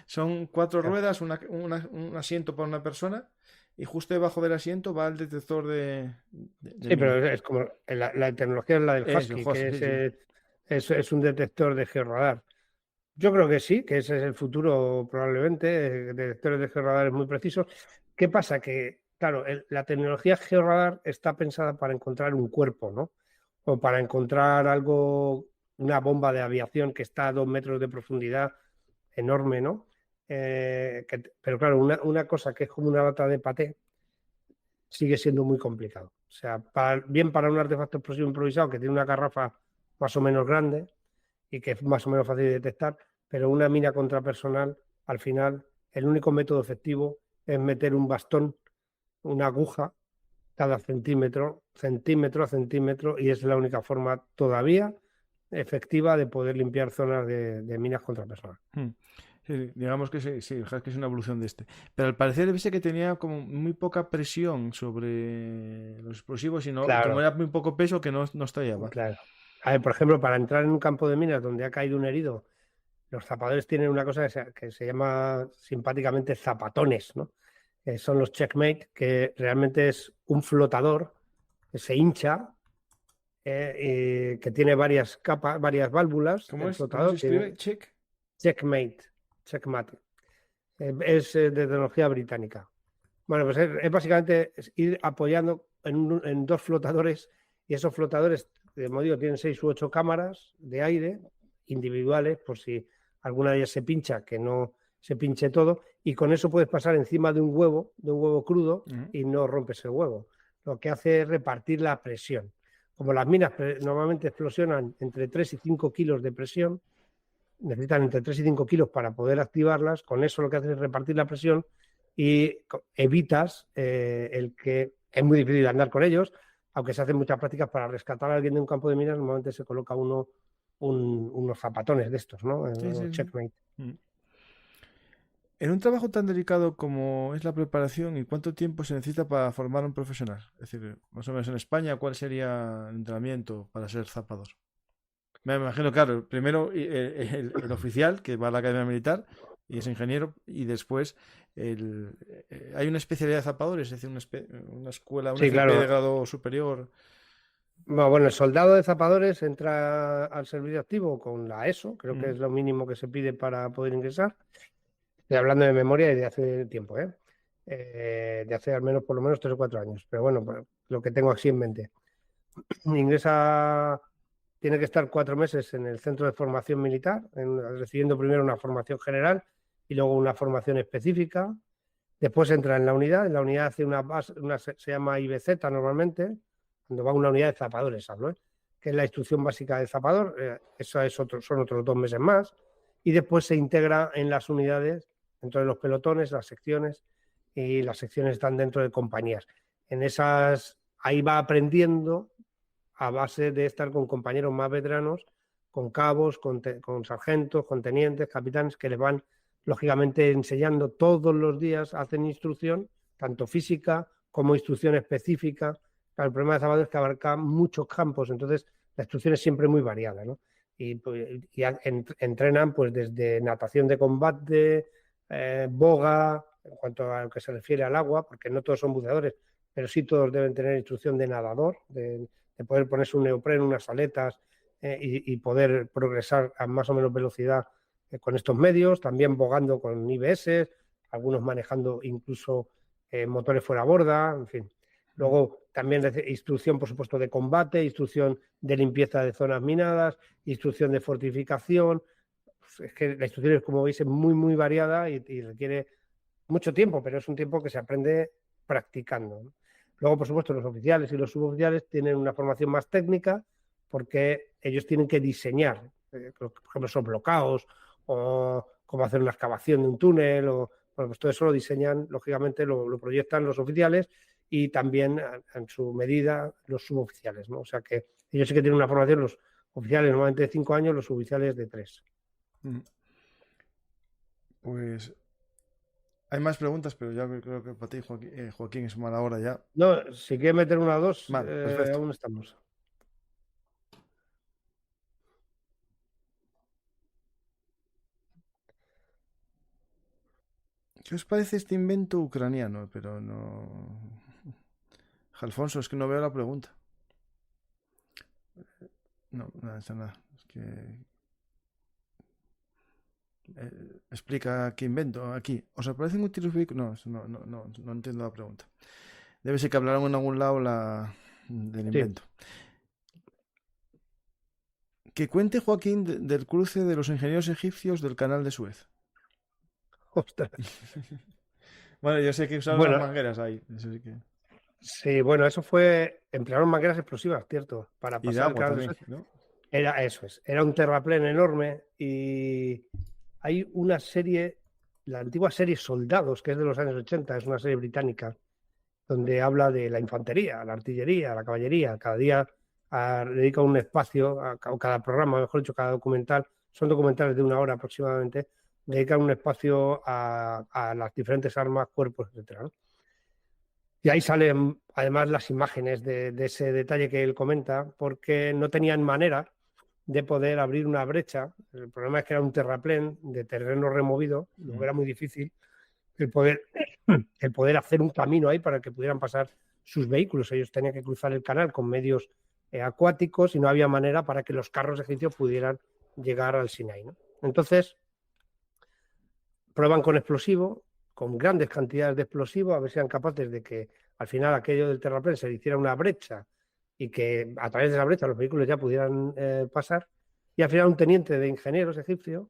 A: Son cuatro
B: Claro.
A: ruedas, un asiento para una persona y justo debajo del asiento va el detector de
B: Sí,
A: mina.
B: pero es como la tecnología es la del
A: Eso,
B: Husky,
A: José,
B: que
A: sí, sí.
B: es un detector de georradar. Yo creo que sí, que ese es el futuro probablemente, detectores de georradar muy precisos. ¿Qué pasa? Que, claro, la tecnología georradar está pensada para encontrar un cuerpo, ¿no? O para encontrar algo, una bomba de aviación que está a 2 metros de profundidad, enorme, ¿no? Pero claro, una cosa que es como una lata de paté sigue siendo muy complicado. O sea, bien para un artefacto explosivo improvisado que tiene una garrafa más o menos grande y que es más o menos fácil de detectar, pero una mina contrapersonal, al final, el único método efectivo es meter un bastón, una aguja, cada centímetro a centímetro, y es la única forma todavía efectiva de poder limpiar zonas de minas contra personas.
A: Sí, digamos que sí, sí, que es una evolución de este. Pero al parecer debe ser que tenía como muy poca presión sobre los explosivos y no, como
B: Claro,
A: era muy poco peso que no estallaba.
B: claro. A ver, por ejemplo, para entrar en un campo de minas donde ha caído un herido, los zapadores tienen una cosa que se llama simpáticamente zapatones, ¿no? Son los checkmate, que realmente es un flotador que se hincha, y que tiene varias capas, varias válvulas.
A: ¿Cómo
B: El
A: es? ¿Cómo se
B: flotador tiene
A: escribe? Check.
B: checkmate. Es de tecnología británica. Bueno, pues es básicamente ir apoyando en dos flotadores, y esos flotadores, de modo, tienen 6 u 8 cámaras de aire individuales, por si alguna de ellas se pincha, que no se pinche todo, y con eso puedes pasar encima de un huevo crudo, y no rompes el huevo. Lo que hace es repartir la presión. Como las minas normalmente explosionan entre 3 y 5 kilos de presión, necesitan entre 3 y 5 kilos para poder activarlas. Con eso lo que haces es repartir la presión y evitas el que es muy difícil andar con ellos, aunque se hacen muchas prácticas para rescatar a alguien de un campo de minas. Normalmente se coloca unos zapatones de estos, ¿no?
A: Sí, sí, sí.
B: Checkmate.
A: En un trabajo tan delicado como es la preparación, ¿y cuánto tiempo se necesita para formar a un profesional? Es decir, más o menos en España, ¿cuál sería el entrenamiento para ser zapador? Me imagino, claro, primero el oficial que va a la academia militar y es ingeniero, y después hay una especialidad de zapadores, es decir, una escuela, una
B: Sí,
A: FP de
B: claro.
A: grado superior.
B: Bueno, el soldado de zapadores entra al servicio activo con la ESO, creo que
A: Mm,
B: es lo mínimo que se pide para poder ingresar. Estoy hablando de memoria y de hace tiempo, ¿eh? De hace al menos, por lo menos 3 o 4 años. Pero bueno, pues, lo que tengo así en mente. Ingresa, tiene que estar 4 meses en el centro de formación militar, recibiendo primero una formación general y luego una formación específica. Después entra en la unidad hace una base, se llama IBZ normalmente, cuando va a una unidad de zapadores, hablo, ¿eh? Que es la instrucción básica del zapador. Eso es son otros 2 meses más, y después se integra en las unidades, dentro de los pelotones, las secciones, y las secciones están dentro de compañías. En esas, ahí va aprendiendo a base de estar con compañeros más veteranos, con cabos, con sargentos, con tenientes, capitanes, que les van, lógicamente, enseñando todos los días, hacen instrucción, tanto física como instrucción específica. Claro, el problema de Zapato es que abarca muchos campos, entonces la instrucción es siempre muy variada, ¿no? Y entrenan pues desde natación de combate, boga, en cuanto a lo que se refiere al agua, porque no todos son buceadores, pero sí todos deben tener instrucción de nadador, de poder ponerse un neopreno, unas aletas, y poder progresar a más o menos velocidad con estos medios, también bogando con IBS, algunos manejando incluso motores fuera a borda, en fin.
A: mm.
B: Luego también instrucción, por supuesto, de combate, instrucción de limpieza de zonas minadas, instrucción de fortificación. Es que la instrucción, como veis, es muy, muy variada y requiere mucho tiempo, pero es un tiempo que se aprende practicando, ¿no? Luego, por supuesto, los oficiales y los suboficiales tienen una formación más técnica, porque ellos tienen que diseñar, por ejemplo, esos bloqueos, o cómo hacer una excavación de un túnel, o bueno, pues todo eso lo diseñan, lógicamente lo proyectan los oficiales, y también en su medida los suboficiales, ¿no? O sea que ellos sí que tienen una formación, los oficiales normalmente de 5 años, los suboficiales de 3.
A: Pues hay más preguntas, pero ya creo que para ti, Joaquín, es mala hora ya.
B: No, si quieres meter una o dos,
A: Vale, perfecto.
B: aún estamos.
A: ¿Qué os parece este invento ucraniano? Pero no. Alfonso, es que no veo la pregunta. No, nada, está nada. Es que. Explica qué invento aquí. ¿Os aparecen útiles vehículos? No entiendo la pregunta. Debe ser que hablaron en algún lado del
B: Sí.
A: invento. Que cuente Joaquín del cruce de los ingenieros egipcios del canal de Suez.
B: Ostras.
A: Bueno, yo sé que usaron las
B: Bueno,
A: mangueras ahí. Eso sí que.
B: sí, bueno, eso fue, emplearon mangueras explosivas, cierto, para
A: Y de
B: pasar el
A: agua
B: canal de
A: también,
B: Suez.
A: ¿no?
B: Era, eso es, era un terraplén enorme, y hay una serie, la antigua serie Soldados, que es de los años 80, es una serie británica, donde habla de la infantería, la artillería, la caballería. Cada día dedica un espacio, o cada programa, mejor dicho, cada documental, son documentales de 1 hora aproximadamente, dedican un espacio a las diferentes armas, cuerpos, etcétera, ¿no? Y ahí salen además las imágenes de ese detalle que él comenta, porque no tenían manera de poder abrir una brecha. El problema es que era un terraplén de terreno removido, lo que era muy difícil el poder hacer un camino ahí para que pudieran pasar sus vehículos. Ellos tenían que cruzar el canal con medios acuáticos y no había manera para que los carros egipcios pudieran llegar al Sinaí, ¿no? Entonces, prueban con explosivo, con grandes cantidades de explosivo, a ver si eran capaces de que al final aquello del terraplén se hiciera una brecha y que a través de esa brecha los vehículos ya pudieran pasar. Y al final un teniente de ingenieros egipcio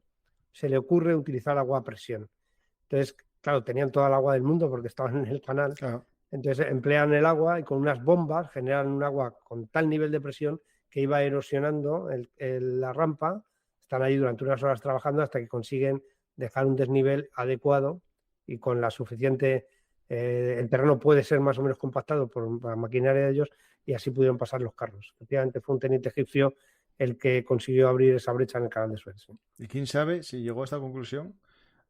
B: se le ocurre utilizar agua a presión. Entonces, claro, tenían toda el agua del mundo porque estaban en el canal.
A: Claro.
B: Entonces emplean el agua y con unas bombas generan un agua con tal nivel de presión que iba erosionando la rampa. Están ahí durante unas horas trabajando hasta que consiguen dejar un desnivel adecuado y con la suficiente... el terreno puede ser más o menos compactado por la maquinaria de ellos y así pudieron pasar los carros. Efectivamente fue un teniente egipcio el que consiguió abrir esa brecha en el canal de Suez. ¿Sí?
A: Y quién sabe si llegó a esta conclusión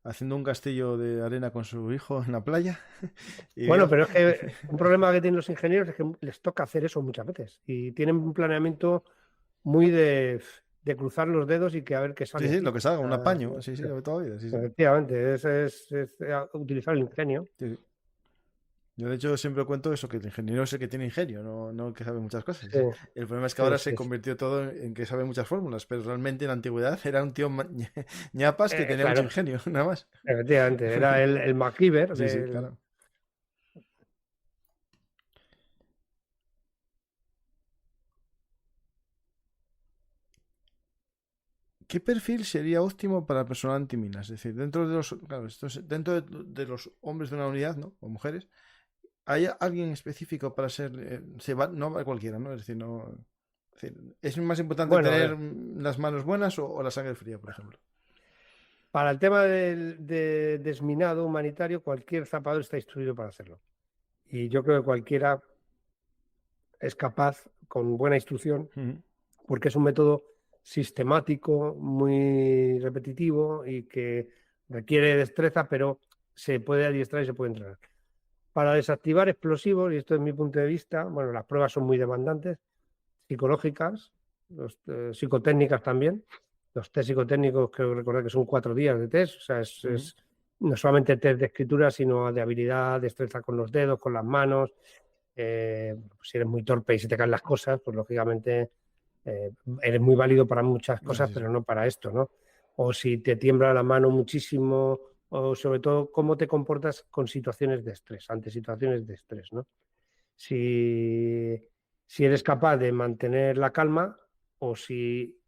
A: haciendo un castillo de arena con su hijo en la playa. Y
B: Bueno, pero es que un problema que tienen los ingenieros es que les toca hacer eso muchas veces y tienen un planeamiento muy de cruzar los dedos y que a ver qué
A: sí,
B: sale.
A: sí, lo que salga, un apaño. Sí, sí, de toda la vida. Sí, sí.
B: Efectivamente, es utilizar el ingenio.
A: Sí, sí. Yo, de hecho, siempre cuento eso, que el ingeniero es el que tiene ingenio, no el que sabe muchas cosas.
B: Sí,
A: El problema es que
B: sí,
A: ahora
B: sí,
A: se
B: sí.
A: convirtió todo en que sabe muchas fórmulas, pero realmente en la antigüedad era un tío ñapas que tenía mucho
B: Claro,
A: ingenio, nada más.
B: efectivamente, era el MacGyver
A: Sí, sí,
B: del...
A: claro. ¿Qué perfil sería óptimo para personal antiminas? Es decir, dentro de los, claro, dentro de los hombres de una unidad, ¿no? O mujeres, ¿hay alguien específico para ser, no va cualquiera, ¿no? Es decir, no, es decir, ¿es más importante
B: Bueno, a
A: tener
B: ver,
A: las manos buenas o la sangre fría, por ejemplo?
B: para el tema de desminado humanitario, cualquier zapador está instruido para hacerlo. Y yo creo que cualquiera es capaz, con buena instrucción,
A: Ujú.
B: porque es un método sistemático, muy repetitivo y que requiere destreza, pero se puede adiestrar y se puede entrenar. Para desactivar explosivos, y esto es mi punto de vista, bueno, las pruebas son muy demandantes, psicológicas, psicotécnicas también. Los test psicotécnicos, creo recordar que son 4 días de test, o sea, es no solamente test de escritura, sino de habilidad, destreza con los dedos, con las manos. Si eres muy torpe y se te caen las cosas, pues lógicamente eres muy válido para muchas
A: Ah,
B: cosas,
A: sí, sí.
B: pero no para esto, ¿no? O si te tiembla la mano muchísimo, o sobre todo cómo te comportas con situaciones de estrés, ante situaciones de estrés, ¿no? Si eres capaz de mantener la calma o si...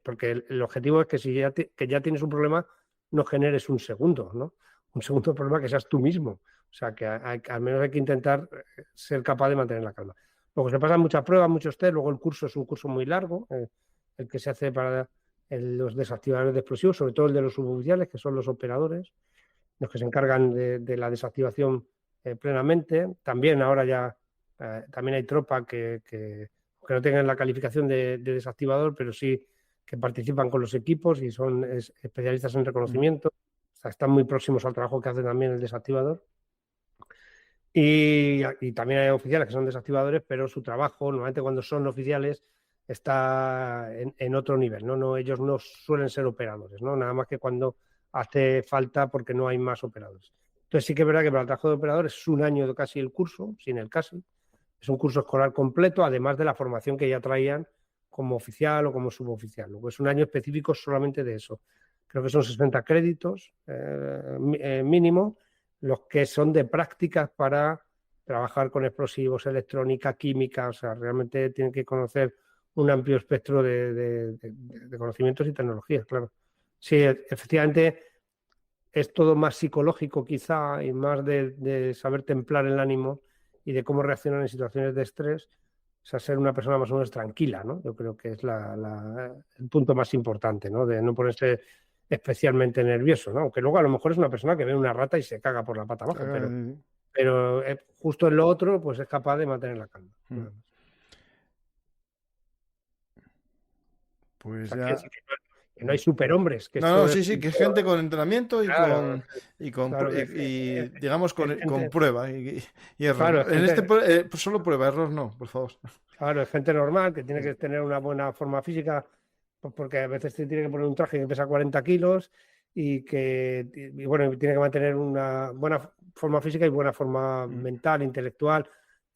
B: Porque el objetivo es que si que ya tienes un problema, no generes un segundo, ¿no? Un segundo problema que seas tú mismo. O sea, que al menos hay que intentar ser capaz de mantener la calma. Luego se pasan muchas pruebas, muchos test, luego el curso es un curso muy largo, el que se hace para los desactivadores de explosivos, sobre todo el de los suboficiales, que son los operadores, los que se encargan de la desactivación plenamente. También ahora ya también hay tropa que no tengan la calificación de desactivador, pero sí que participan con los equipos y son especialistas en reconocimiento. O sea, están muy próximos al trabajo que hace también el desactivador. Y también hay oficiales que son desactivadores, pero su trabajo, normalmente cuando son oficiales, está en otro nivel, ¿no? No, ellos no suelen ser operadores, ¿no? Nada más que cuando hace falta porque no hay más operadores. Entonces sí que es verdad que para el trabajo de operador es un año de casi el curso, sin el casi. Es un curso escolar completo, además de la formación que ya traían como oficial o como suboficial. Luego es un año específico solamente de eso. Creo que son 60 créditos mínimo, los que son de prácticas para trabajar con explosivos, electrónica, química. O sea, realmente tienen que conocer un amplio espectro de conocimientos y tecnologías, claro. Sí, efectivamente es todo más psicológico quizá y más de saber templar el ánimo y de cómo reaccionar en situaciones de estrés, o sea, ser una persona más o menos tranquila, ¿no? Yo creo que es el punto más importante, ¿no? De no ponerse especialmente nervioso, ¿no? Aunque luego a lo mejor es una persona que ve una rata y se caga por la pata abajo, pero pero justo en lo otro, pues es capaz de mantener la calma. Nada más. O
A: Pues
B: sea,
A: ya.
B: que no hay superhombres, que
A: No, no,
B: esto
A: sí,
B: es...
A: sí, que es gente con entrenamiento
B: Claro,
A: y,
B: claro,
A: y, digamos con
B: gente,
A: prueba y error,
B: claro,
A: ¿no?
B: es
A: En este
B: gente,
A: pues solo prueba, error no, por favor.
B: claro, es gente normal que tiene
A: Sí,
B: que tener una buena forma física, pues porque a veces te tiene que poner un traje que pesa 40 kilos y bueno, tiene que mantener una buena forma física y buena forma
A: mm,
B: mental, intelectual,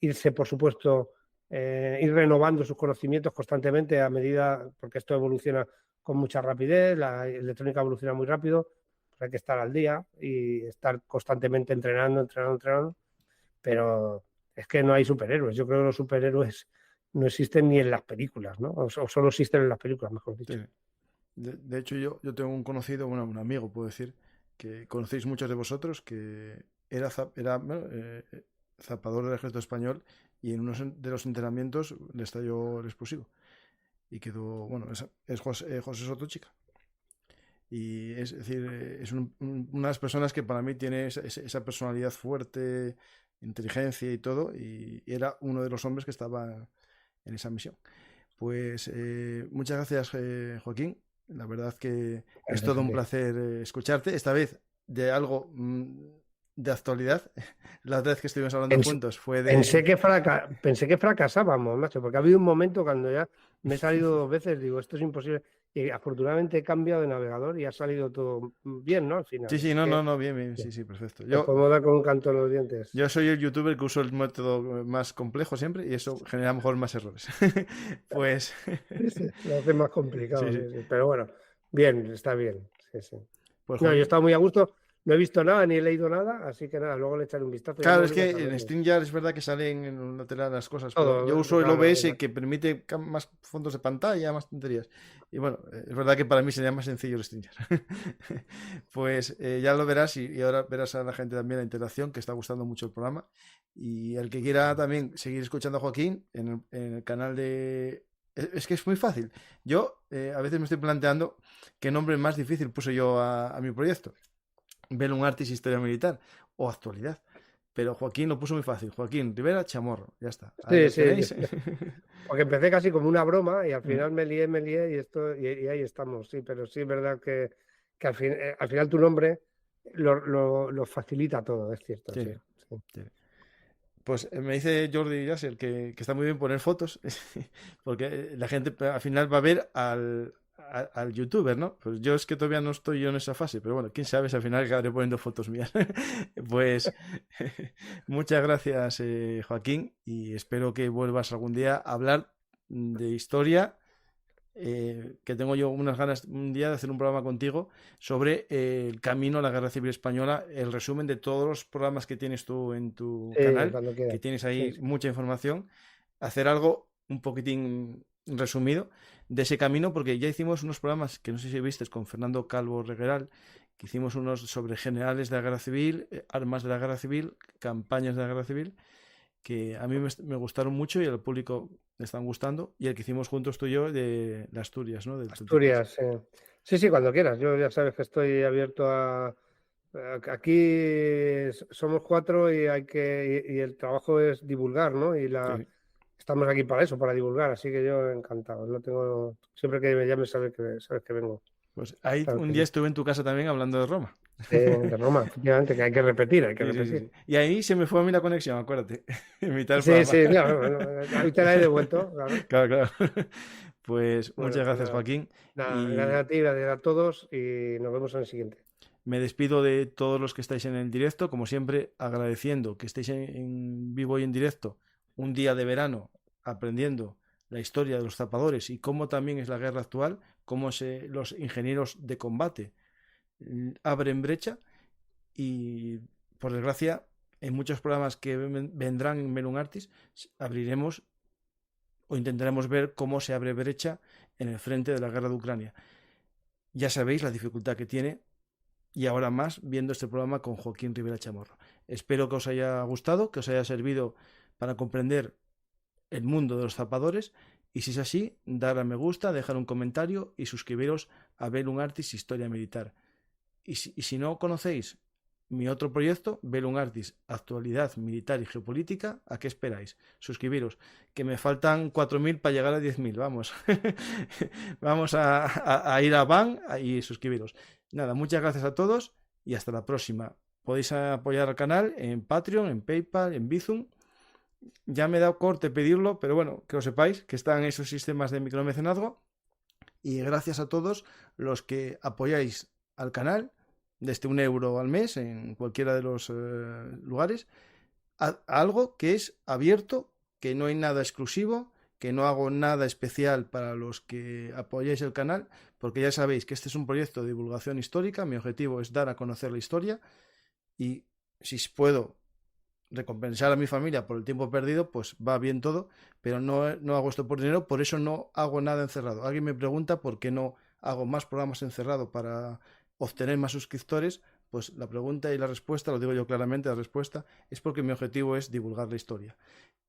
B: irse, por supuesto, ir renovando sus conocimientos constantemente a medida, porque esto evoluciona con mucha rapidez, la electrónica evoluciona muy rápido, pues hay que estar al día y estar constantemente entrenando, pero es que no hay superhéroes. Yo creo que los superhéroes no existen ni en las películas, ¿no? O solo existen en las películas, mejor
A: sí.
B: dicho.
A: De hecho, yo tengo un conocido, bueno, un amigo, puedo decir, que conocéis muchos de vosotros, que era bueno, zapador del ejército español y en uno de los entrenamientos le estalló el explosivo y quedó, bueno, es José Soto Chica. Y es decir, es una de las personas que para mí tiene esa personalidad fuerte, inteligencia y todo, y era uno de los hombres que estaba en esa misión. Pues muchas gracias, Joaquín. La verdad que es
B: Gracias
A: todo
B: a
A: un
B: ti.
A: placer escucharte, esta vez de algo de actualidad. La otra vez que estuvimos hablando
B: Pens-
A: juntos fue de...
B: Pensé que fracasábamos, macho, porque ha habido un momento cuando ya me he salido 2 veces, digo, esto es imposible. Y afortunadamente he cambiado de navegador y ha salido todo bien, ¿no? Al final.
A: Sí, sí,
B: Así
A: no,
B: que
A: no, no, bien, bien, sí,
B: bien,
A: sí, perfecto.
B: nos podemos dar con un canto en los dientes.
A: Yo soy el youtuber que uso el método más complejo siempre y eso genera a lo mejor más errores. Pues
B: Sí, sí, lo hace más
A: sí,
B: complicado, sí,
A: sí.
B: sí. Pero bueno, bien, está bien. Sí, sí.
A: Pues
B: No, yo he
A: Joaquín,
B: estado muy a gusto, no he visto nada ni he leído nada, así que nada, luego le echaré un vistazo, ya me
A: claro, es que
B: obligas a
A: en
B: verlo.
A: StreamYard es verdad que salen en un lateral las cosas, pero yo
B: Todo,
A: uso el
B: claro,
A: OBS que permite más fondos de pantalla, más tonterías. Y bueno, es verdad que para mí sería más sencillo el StreamYard. Pues ya lo verás y ahora verás a la gente también la interacción, que está gustando mucho el programa. Y el que quiera también seguir escuchando a Joaquín en el canal de... Es que es muy fácil. Yo a veces me estoy planteando qué nombre más difícil puse yo a mi proyecto. Belum Artis Historia Militar o Actualidad. Pero Joaquín lo puso muy fácil. Joaquín Rivera Chamorro. Ya está. Ahí
B: Sí,
A: lo
B: sí,
A: tenéis.
B: porque empecé casi como una broma y al final me lié y ahí estamos, sí, pero sí es verdad que al final tu nombre lo facilita todo, es cierto, sí,
A: Sí,
B: sí.
A: sí. Pues me dice Jordi Yasser que está muy bien poner fotos, porque la gente al final va a ver al youtuber, ¿no? Pues yo es que todavía no estoy yo en esa fase, pero bueno, quién sabe si al final acabaré poniendo fotos mías. Pues muchas gracias, Joaquín, y espero que vuelvas algún día a hablar de historia, que tengo yo unas ganas un día de hacer un programa contigo sobre el camino a la Guerra Civil Española, el resumen de todos los programas que tienes tú en tu
B: Sí,
A: canal,
B: cuando
A: que
B: quieras,
A: tienes
B: sí,
A: ahí
B: sí.
A: mucha información, hacer algo un poquitín resumido de ese camino, porque ya hicimos unos programas que no sé si viste con Fernando Calvo Regueral, que hicimos unos sobre generales de la Guerra Civil, armas de la Guerra Civil, campañas de la Guerra Civil, que a mí me gustaron mucho y al público le están gustando. Y el que hicimos juntos tú y yo de Asturias, ¿no? Del 34.
B: Asturias, sí, sí, cuando quieras, yo ya sabes que estoy abierto aquí somos 4 y y el trabajo es divulgar, ¿no?
A: Sí.
B: Estamos aquí para eso, para divulgar, así que yo encantado. No tengo, siempre que me llames sabes que vengo.
A: Pues ahí
B: Claro
A: un
B: que
A: día
B: sí.
A: estuve en tu casa también hablando de Roma.
B: Sí, de Roma, efectivamente, que hay que repetir, hay que
A: Sí, sí, sí, sí.
B: repetir.
A: Y ahí se me fue a mí la conexión, acuérdate. En mitad del
B: Sí,
A: programa.
B: sí, claro, bueno, ahí te la he devuelto, claro.
A: Claro, claro. Pues
B: Bueno,
A: muchas
B: pues
A: gracias,
B: nada,
A: Joaquín.
B: nada, gracias
A: Y
B: a ti, gracias a todos y nos vemos en el siguiente.
A: me despido de todos los que estáis en el directo, como siempre, agradeciendo que estéis en vivo y en directo un día de verano aprendiendo la historia de los zapadores y cómo también es la guerra actual, cómo los ingenieros de combate abren brecha y, por desgracia, en muchos programas que vendrán en Melun Artis abriremos o intentaremos ver cómo se abre brecha en el frente de la guerra de Ucrania. Ya sabéis la dificultad que tiene y ahora más viendo este programa con Joaquín Rivera Chamorro. Espero que os haya gustado, que os haya servido para comprender el mundo de los zapadores y si es así, dar a me gusta, dejar un comentario y suscribiros a Belum Artis Historia Militar. Y si no conocéis mi otro proyecto, Bellum Artis, actualidad militar y geopolítica. ¿A qué esperáis? Suscribiros, que me faltan 4.000 para llegar a 10.000, vamos. Vamos a ir a Ban y suscribiros. Nada, muchas gracias a todos y hasta la próxima. Podéis apoyar al canal en Patreon, en PayPal, en Bizum. Ya me he dado corte pedirlo, pero bueno, que lo sepáis, que están esos sistemas de micromecenazgo. Y gracias a todos los que apoyáis al canal desde 1 euro al mes en cualquiera de los lugares, a algo que es abierto, que no hay nada exclusivo, que no hago nada especial para los que apoyáis el canal, porque ya sabéis que este es un proyecto de divulgación histórica. Mi objetivo es dar a conocer la historia y si puedo recompensar a mi familia por el tiempo perdido, pues va bien todo, pero no hago esto por dinero, por eso no hago nada encerrado. Alguien me pregunta por qué no hago más programas encerrado para obtener más suscriptores. Pues la pregunta y la respuesta, lo digo yo claramente, la respuesta es porque mi objetivo es divulgar la historia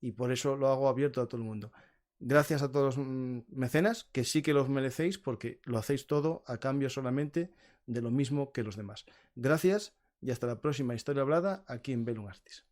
A: y por eso lo hago abierto a todo el mundo. Gracias a todos los mecenas, que sí que los merecéis porque lo hacéis todo a cambio solamente de lo mismo que los demás. Gracias y hasta la próxima historia hablada aquí en Bellum Artis.